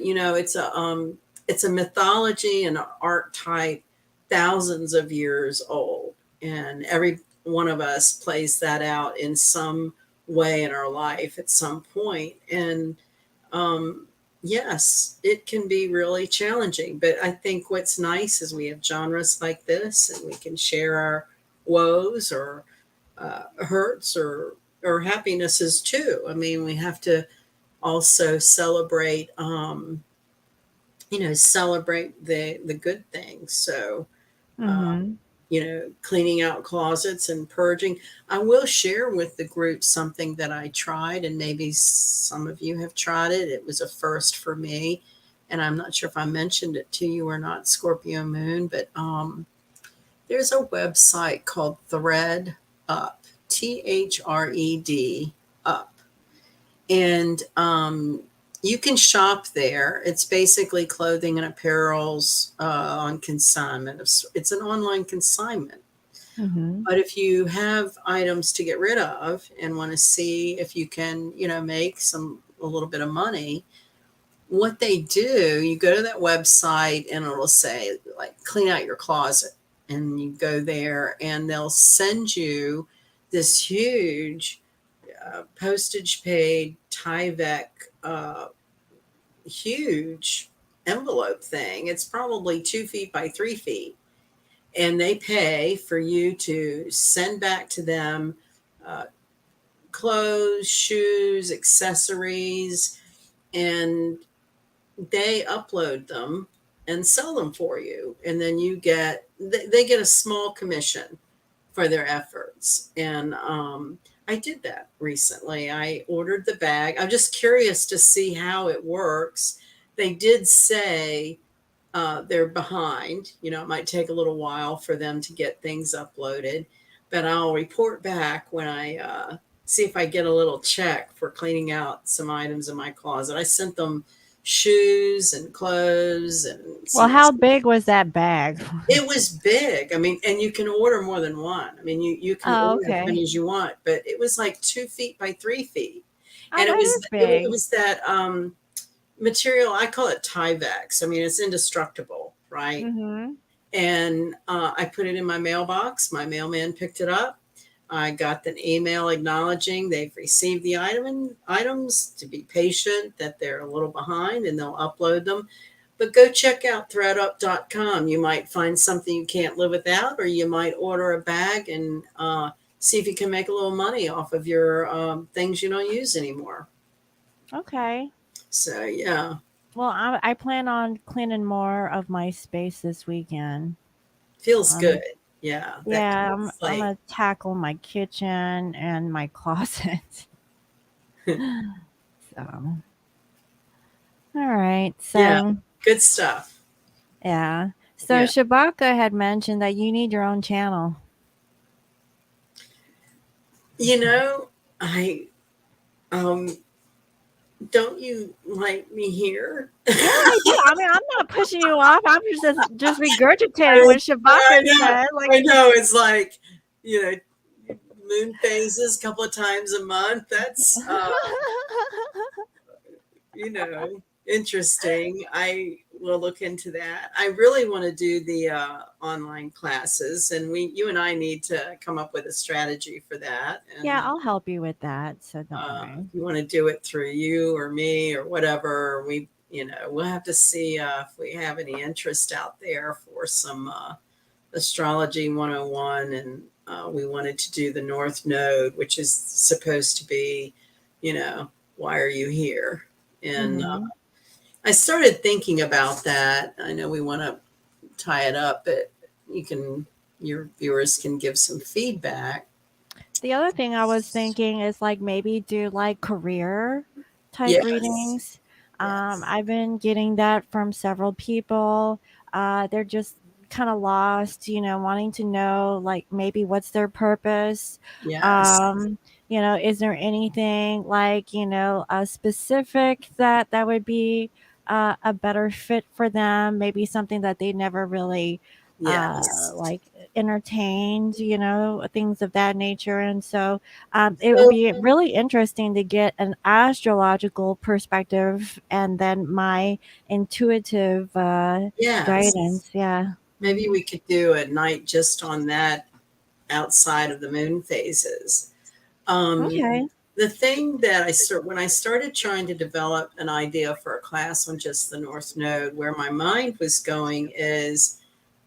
Speaker 2: it's a mythology and an archetype thousands of years old. And every one of us plays that out in some way in our life at some point. And um, yes, it can be really challenging. But I think what's nice is we have genres like this, and we can share our woes or hurts or happinesses too. I mean, we have to also celebrate, celebrate the good things. So
Speaker 1: Mhm.
Speaker 2: cleaning out closets and purging. I will share with the group something that I tried, and maybe some of you have tried it. It was a first for me, and I'm not sure if I mentioned it to you or not, Scorpio Moon, but there's a website called Thread Up, THRED Up, and you can shop there. It's basically clothing and apparels on consignment. It's an online consignment.
Speaker 1: Mhm.
Speaker 2: But if you have items to get rid of and want to see if you can, make a little bit of money, what they do, you go to that website and it'll say like clean out your closet. And you go there and they'll send you this huge postage paid Tyvek huge envelope thing. It's probably 2 feet by 3 feet, and they pay for you to send back to them uh, clothes, shoes, accessories, and they upload them and sell them for you. And then they get a small commission for their efforts. And I did that recently. I ordered the bag. I'm just curious to see how it works. They did say they're behind. It might take a little while for them to get things uploaded, but I'll report back when I see if I get a little check for cleaning out some items in my closet. I sent them shoes and clothes and
Speaker 1: Well,
Speaker 2: some.
Speaker 1: how big was that bag?
Speaker 2: It was big. I mean, and you can order more than one. I mean, you can
Speaker 1: Oh,
Speaker 2: order as
Speaker 1: okay.
Speaker 2: many as you want, but it was like 2 feet by 3 feet,
Speaker 1: Oh,
Speaker 2: and
Speaker 1: that is
Speaker 2: it
Speaker 1: big.
Speaker 2: was that material. I call it Tyvek. I mean, it's indestructible, right?
Speaker 1: Mhm.
Speaker 2: And I put it in my mailbox. My mailman picked it up. I got an email acknowledging they've received the items, to be patient, that they're a little behind, and they'll upload them. But go check out threadup.com. You might find something you can't live without, or you might order a bag and see if you can make a little money off of your things you don't use anymore.
Speaker 1: Okay.
Speaker 2: So, yeah,
Speaker 1: Well, I plan on cleaning more of my space this weekend.
Speaker 2: feels good.
Speaker 1: Um,
Speaker 2: Yeah, that
Speaker 1: yeah,
Speaker 2: clean
Speaker 1: I'm
Speaker 2: slate.
Speaker 1: gonna tackle my kitchen and my closet. So, all right.
Speaker 2: Yeah,
Speaker 1: So,
Speaker 2: good stuff.
Speaker 1: yeah. So
Speaker 2: Yeah.
Speaker 1: Shabaka had mentioned that you need your own channel.
Speaker 2: You know, I um don't you like me here?
Speaker 1: Yeah, I do. I mean, I'm not pushing you off. I'm just regurgitating
Speaker 2: I,
Speaker 1: what
Speaker 2: I
Speaker 1: Shabaka
Speaker 2: know,
Speaker 1: said. Like,
Speaker 2: I know. It's like, you know, moon phases a couple of times a month. That's interesting. I will look into that. I really want to do the online classes, and you and I need to come up with a strategy for that. And
Speaker 1: yeah, I'll help you with that. So don't worry.
Speaker 2: if you want to do it through you or me or whatever, we'll have to see if we have any interest out there for some astrology 101. And we wanted to do the North Node, which is supposed to be, why are you here? And
Speaker 1: Mhm.
Speaker 2: I started thinking about that. I know we want to tie it up, but your viewers can give some feedback.
Speaker 1: The other thing I was thinking is like maybe do like career type
Speaker 2: Yes.
Speaker 1: readings.
Speaker 2: Yes.
Speaker 1: I've been getting that from several people. They're just kind of lost, wanting to know, like, maybe what's their purpose.
Speaker 2: Yes.
Speaker 1: Um, is there anything like, a specific that would be a better fit for them? Maybe something that they never really
Speaker 2: Yes.
Speaker 1: like entertained, things of that nature. And so it would
Speaker 2: So,
Speaker 1: be really interesting to get an astrological perspective and then my intuitive
Speaker 2: yes.
Speaker 1: guidance. Yeah.
Speaker 2: Maybe
Speaker 1: Mhm.
Speaker 2: we could do a night just on that outside of the moon phases. Um,
Speaker 1: Okay.
Speaker 2: the thing that when I started trying to develop an idea for a class on just the North Node, where my mind was going is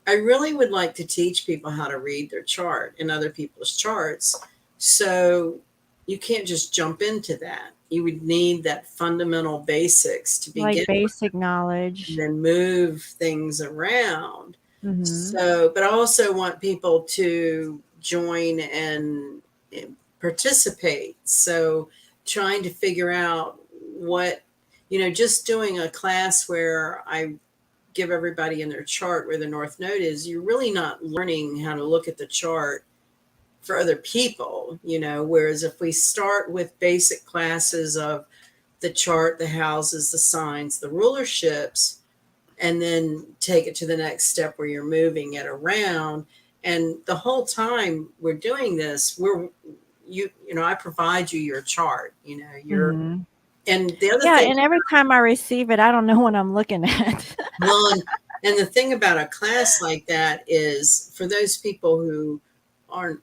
Speaker 2: I really would like to teach people how to read their chart and other people's charts. So you can't just jump into that. You would need that fundamental basics to begin
Speaker 1: Like
Speaker 2: with
Speaker 1: basic
Speaker 2: and
Speaker 1: knowledge.
Speaker 2: then move things around.
Speaker 1: Mhm.
Speaker 2: So, but I also want people to join and participate. So, trying to figure out what, just doing a class where I give everybody in their chart where the North Node is, you're really not learning how to look at the chart for other people, whereas if we start with basic classes of the chart, the houses, the signs, the rulerships, and then take it to the next step where you're moving it around. And the whole time we're doing this, I provide you your chart,
Speaker 1: Mhm.
Speaker 2: and the other
Speaker 1: Yeah,
Speaker 2: thing,
Speaker 1: and every time I receive it, I don't know what I'm looking at.
Speaker 2: well, and the thing about a class like that is for those people who aren't,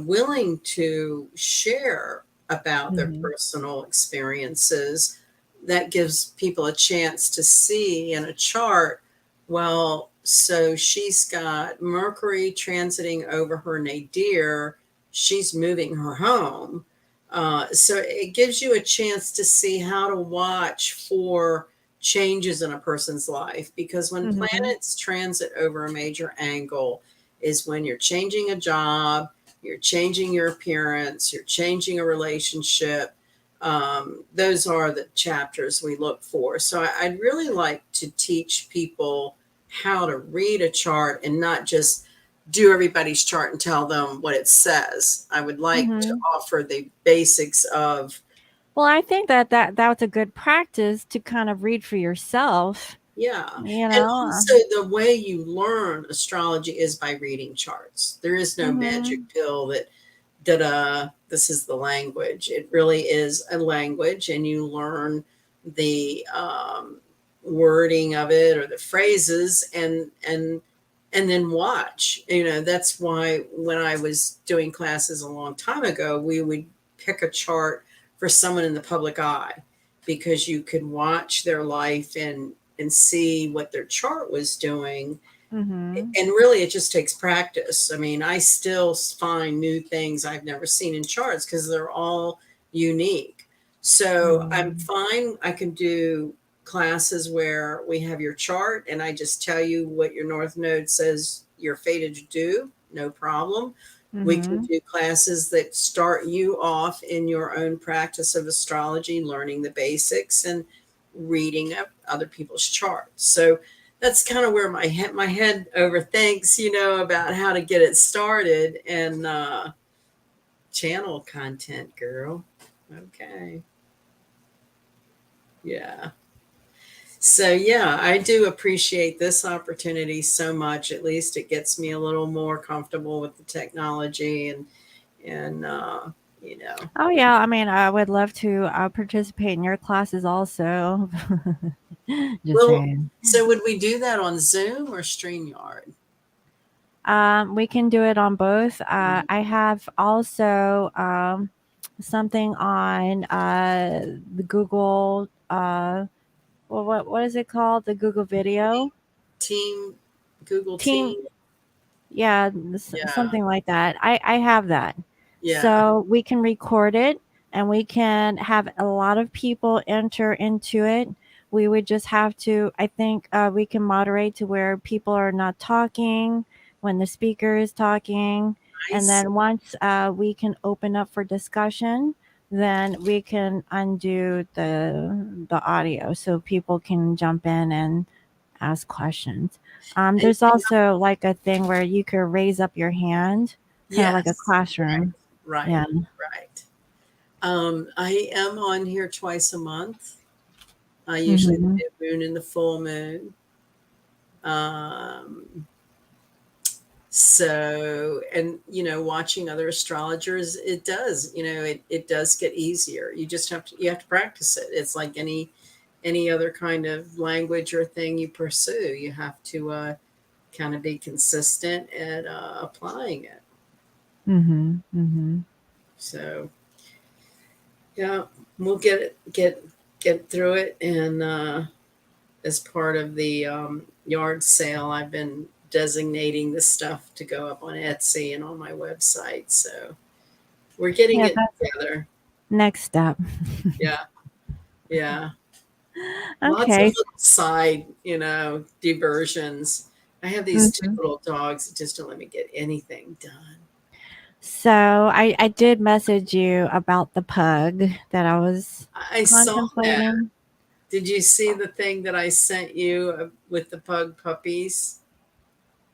Speaker 2: willing to share about their
Speaker 1: Mhm.
Speaker 2: personal experiences, that gives people a chance to see in a chart. Well, so she's got Mercury transiting over her nadir. She's moving her home. So it gives you a chance to see how to watch for changes in a person's life, because when
Speaker 1: Mhm.
Speaker 2: planets transit over a major angle is when you're changing a job, you're changing your appearance, you're changing a relationship. Those are the chapters we look for. So I'd really like to teach people how to read a chart and not just do everybody's chart and tell them what it says. I would like to
Speaker 1: Mhm.
Speaker 2: offer the basics of,
Speaker 1: Well, I think that's a good practice to kind of read for yourself,
Speaker 2: yeah.
Speaker 1: you
Speaker 2: And
Speaker 1: know.
Speaker 2: also, the way you learn astrology is by reading charts. There is no magic
Speaker 1: Mhm.
Speaker 2: pill that, da this is the language. It really is a language, and you learn the wording of it or the phrases, and then watch. That's why when I was doing classes a long time ago, we would pick a chart for someone in the public eye, because you could watch their life and see what their chart was doing.
Speaker 1: Mhm.
Speaker 2: And really, it just takes practice. I mean, I still find new things I've never seen in charts because they're all unique. So I'm
Speaker 1: Mhm.
Speaker 2: fine. I can do classes where we have your chart and I just tell you what your North Node says you're fated to do. No problem. We can
Speaker 1: Mhm.
Speaker 2: do classes that start you off in your own practice of astrology, learning the basics and reading up other people's charts. So that's kind of where my head overthinks, about how to get it started and channel content, girl. Okay. Yeah. So yeah, I do appreciate this opportunity so much. At least it gets me a little more comfortable with the technology and you know.
Speaker 1: Oh yeah, I mean, I would love to participate in your classes also. Just
Speaker 2: Well,
Speaker 1: saying.
Speaker 2: so would we do that on Zoom or StreamYard?
Speaker 1: We can do it on both. I have also something on the Google. What is it called? The Google Video
Speaker 2: Team, Google
Speaker 1: Team.
Speaker 2: Team.
Speaker 1: Yeah,
Speaker 2: Yeah.
Speaker 1: something like that. I have that,
Speaker 2: Yeah.
Speaker 1: so we can record it and we can have a lot of people enter into it. We would just have to, I think, we can moderate to where people are not talking when the speaker is talking, and
Speaker 2: Nice.
Speaker 1: then once we can open up for discussion, then we can undo the audio so people can jump in and ask questions.
Speaker 2: And
Speaker 1: There's also like a thing where you could raise up your hand, kind of like a
Speaker 2: yes,
Speaker 1: classroom.
Speaker 2: right,
Speaker 1: Yeah.
Speaker 2: right. I am on here twice a month. Usually
Speaker 1: Hmm.
Speaker 2: the new moon and the full moon. Um, so, and watching other astrologers, it does, it does get easier. You have to practice it. It's like any other kind of language or thing you pursue. You have to kind of be consistent at applying it.
Speaker 1: Hmm. Hmm.
Speaker 2: So yeah, we'll get through it. And as part of the yard sale, I've been designating the stuff to go up on Etsy and on my website. So we're getting
Speaker 1: Yeah,
Speaker 2: it
Speaker 1: that's
Speaker 2: together.
Speaker 1: next step.
Speaker 2: Yeah, yeah. Lots of
Speaker 1: Okay.
Speaker 2: little side, diversions. I have these two
Speaker 1: Hmm.
Speaker 2: little dogs that just don't let me get anything done.
Speaker 1: So I did message you about the pug that I was
Speaker 2: I saw that.
Speaker 1: contemplating.
Speaker 2: Did you see the thing that I sent you with the pug puppies?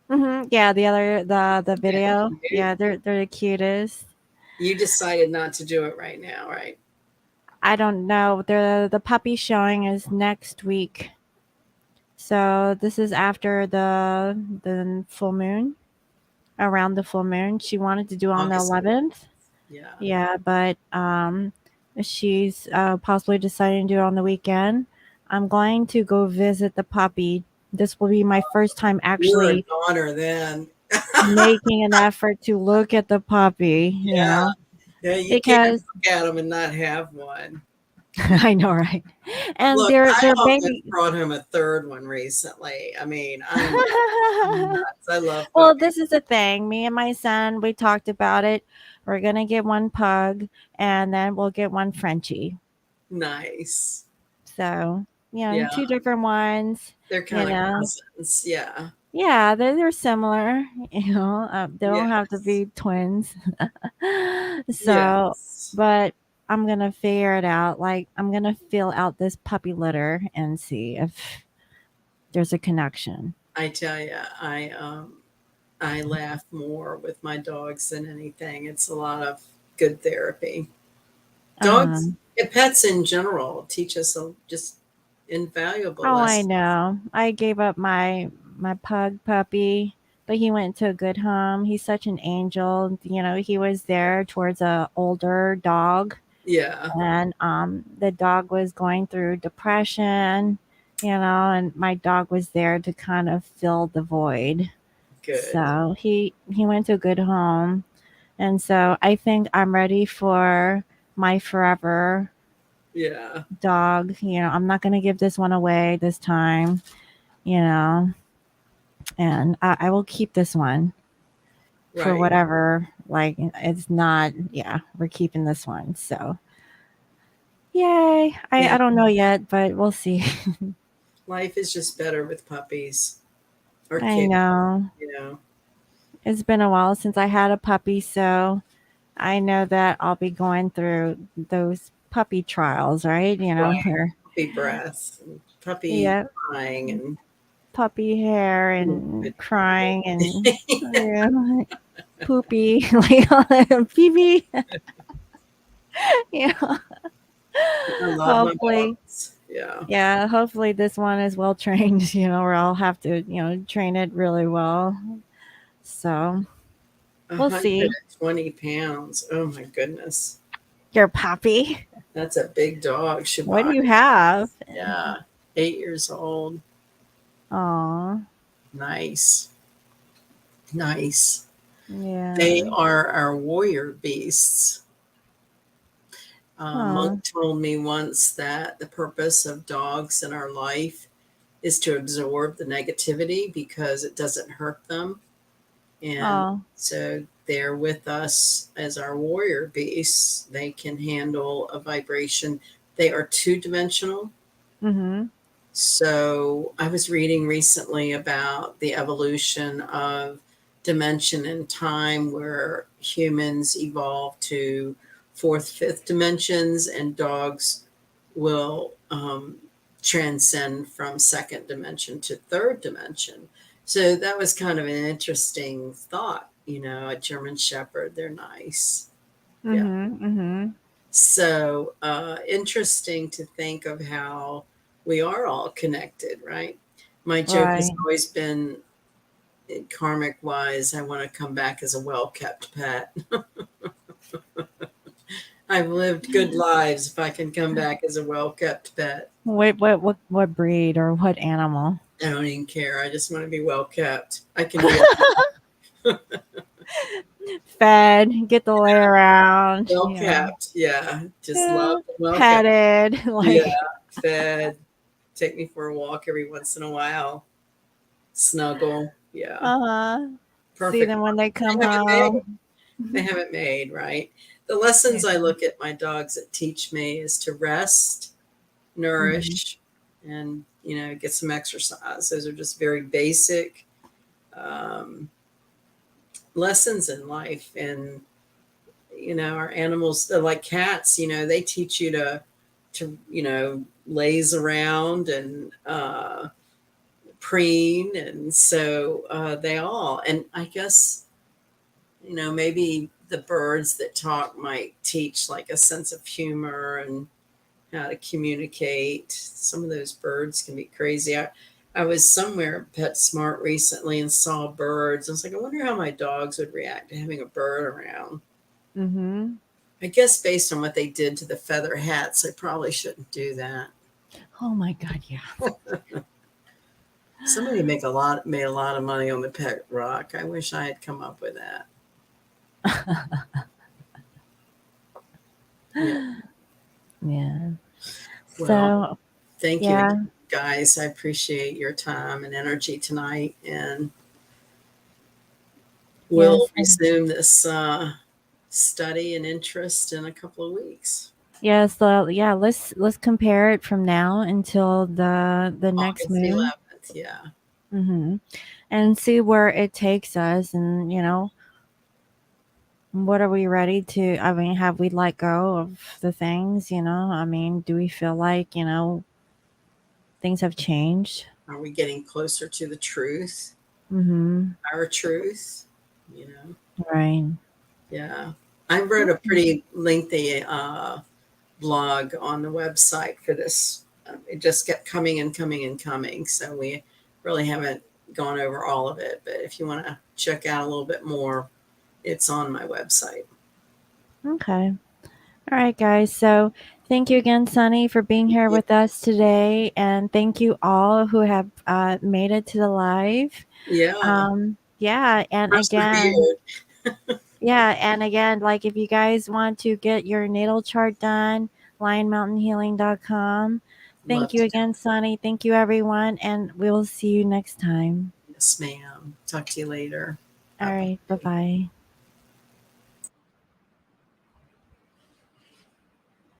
Speaker 1: Yeah, the
Speaker 2: They're
Speaker 1: video.
Speaker 2: cute.
Speaker 1: Yeah, they're the cutest.
Speaker 2: You decided not to do it right now, right?
Speaker 1: I don't know. The puppy showing is next week. So this is after the full moon, around the full moon. She wanted to do on the
Speaker 2: August.
Speaker 1: 11th.
Speaker 2: Yeah.
Speaker 1: Yeah, but she's possibly deciding to do it on the weekend. I'm going to go visit the puppy. This will be my first time
Speaker 2: You're a
Speaker 1: actually
Speaker 2: goner then.
Speaker 1: making an effort to look at the puppy,
Speaker 2: Yeah. Yeah, you can't
Speaker 1: because
Speaker 2: look at them and not have one.
Speaker 1: I know, right? And
Speaker 2: Look, I
Speaker 1: they're
Speaker 2: almost
Speaker 1: baby.
Speaker 2: brought home a third one recently. I mean, I'm like nuts. I love
Speaker 1: Well,
Speaker 2: puppies.
Speaker 1: this is the thing. Me and my son, we talked about it. We're gonna get one pug, and then we'll get one Frenchie.
Speaker 2: Nice.
Speaker 1: So,
Speaker 2: Yeah,
Speaker 1: two different ones.
Speaker 2: they're
Speaker 1: You
Speaker 2: kind of
Speaker 1: know,
Speaker 2: cousins. Yeah.
Speaker 1: yeah, they're similar. They don't have to
Speaker 2: Yes.
Speaker 1: be twins. So,
Speaker 2: Yes.
Speaker 1: but I'm gonna figure it out. Like, I'm gonna fill out this puppy litter and see if there's a connection.
Speaker 2: I tell you, I laugh more with my dogs than anything. It's a lot of good therapy.
Speaker 1: Uh-huh.
Speaker 2: Dogs and pets in general teach us just invaluable
Speaker 1: Oh, I
Speaker 2: lessons.
Speaker 1: know. I gave up my pug puppy, but he went to a good home. He's such an angel. He was there towards a older dog,
Speaker 2: Yeah,
Speaker 1: and the dog was going through depression, and my dog was there to kind of fill the void.
Speaker 2: good.
Speaker 1: So he went to a good home, and so I think I'm ready for my forever
Speaker 2: Yeah,
Speaker 1: dog. I'm not going to give this one away this time, you know, and I will keep this one for
Speaker 2: right.
Speaker 1: whatever. Like, it's not, yeah, we're keeping this one. So, yay. I
Speaker 2: Yeah,
Speaker 1: don't know yet, but we'll see.
Speaker 2: life is just better with puppies or
Speaker 1: I
Speaker 2: kittens,
Speaker 1: know.
Speaker 2: you know.
Speaker 1: It's been a while since I had a puppy, so I know that I'll be going through those puppy trials, right?
Speaker 2: Right.
Speaker 1: Where,
Speaker 2: Puppy breath, and puppy
Speaker 1: yeah,
Speaker 2: crying, and
Speaker 1: puppy hair
Speaker 2: little
Speaker 1: and
Speaker 2: bit.
Speaker 1: crying and, yeah, poopy, like pee pee. Yeah.
Speaker 2: I love my
Speaker 1: Hopefully,
Speaker 2: dogs. Yeah,
Speaker 1: yeah, hopefully this one is well trained, or I'll have to, train it really well. So we'll see.
Speaker 2: 120 pounds. Oh my goodness,
Speaker 1: Your puppy?
Speaker 2: that's a big dog.
Speaker 1: What do
Speaker 2: Shabbat.
Speaker 1: you have?
Speaker 2: Yeah, 8 years old.
Speaker 1: Aw,
Speaker 2: Nice, nice. They
Speaker 1: yeah.
Speaker 2: are our warrior beasts.
Speaker 1: Huh.
Speaker 2: Monk told me once that the purpose of dogs in our life is to absorb the negativity because it doesn't hurt them. And
Speaker 1: Oh.
Speaker 2: so they're with us as our warrior beasts. They can handle a vibration. They are two-dimensional.
Speaker 1: Mm-hmm.
Speaker 2: So I was reading recently about the evolution of dimension and time, where humans evolved to fourth, fifth dimensions, and dogs will transcend from second dimension to third dimension. So that was kind of an interesting thought. A German Shepherd, they're nice. Yeah.
Speaker 1: Mm-hmm.
Speaker 2: So interesting to think of how we are all connected, right? My joke has
Speaker 1: Right.
Speaker 2: always been, karmic wise, I want to come back as a well kept pet. I've lived good lives if I can come back as a well kept pet.
Speaker 1: Wait, what breed or what animal?
Speaker 2: I don't even care. I just want to be well kept. I can do it.
Speaker 1: Fed, get to lay around,
Speaker 2: Well kept. Yeah. Just
Speaker 1: yeah,
Speaker 2: loved and well kept.
Speaker 1: petted,
Speaker 2: Yeah.
Speaker 1: like,
Speaker 2: Fed. Take me for a walk every once in a while. Snuggle. Yeah.
Speaker 1: uh-huh. See
Speaker 2: Perfect.
Speaker 1: them when they come
Speaker 2: They haven't made.
Speaker 1: home.
Speaker 2: They haven't made, right? The lessons I
Speaker 1: Yeah.
Speaker 2: look at my dogs that teach me is to rest,
Speaker 1: Mhm.
Speaker 2: nourish, and get some exercise. Those are just very basic um, lessons in life. And our animals, they're like cats. They teach you to laze around and preen, and so they all. And I guess maybe the birds that talk might teach like a sense of humor and how to communicate. Some of those birds can be crazy. I was somewhere PetSmart recently and saw birds. I was like, I wonder how my dogs would react to having a bird around.
Speaker 1: Mhm.
Speaker 2: I guess based on what they did to the feather hats, I probably shouldn't do that.
Speaker 1: Oh my god, yeah.
Speaker 2: Somebody made a lot of money on the pet rock. I wish I had come up with that. Yeah.
Speaker 1: Yeah.
Speaker 2: Well,
Speaker 1: So,
Speaker 2: thank you
Speaker 1: yeah.
Speaker 2: again, guys. I appreciate your time and energy tonight, and we'll
Speaker 1: Yes.
Speaker 2: resume this study and interest in a couple of weeks.
Speaker 1: Yes, yeah, let's compare it from now until the next
Speaker 2: August
Speaker 1: moon.
Speaker 2: 11th. Yeah.
Speaker 1: Mhm. And see where it takes us, and what are we ready to, I mean, have we let go of the things, I mean, do we feel like, things have changed?
Speaker 2: Are we getting closer to the truth,
Speaker 1: Mhm.
Speaker 2: our truth? You know?
Speaker 1: Right.
Speaker 2: Yeah. I wrote a pretty lengthy blog on the website for this. It just kept coming and coming and coming. So we really haven't gone over all of it. But if you want to check out a little bit more, it's on my website.
Speaker 1: Okay. All right, guys. So thank you again, Sunny, for being here
Speaker 2: Yeah.
Speaker 1: with us today. And thank you all who have made it to the live.
Speaker 2: Yeah.
Speaker 1: Yeah. And again,
Speaker 2: Persevered.
Speaker 1: yeah. And again, like if you guys want to get your natal chart done, lionmountainhealing.com. Thank
Speaker 2: Love
Speaker 1: you
Speaker 2: to do
Speaker 1: again, Sunny. Thank you, everyone. And we will see you next time.
Speaker 2: it. Yes, ma'am. Talk to you later.
Speaker 1: All
Speaker 2: Bye
Speaker 1: right. Bye
Speaker 2: bye.
Speaker 1: bye.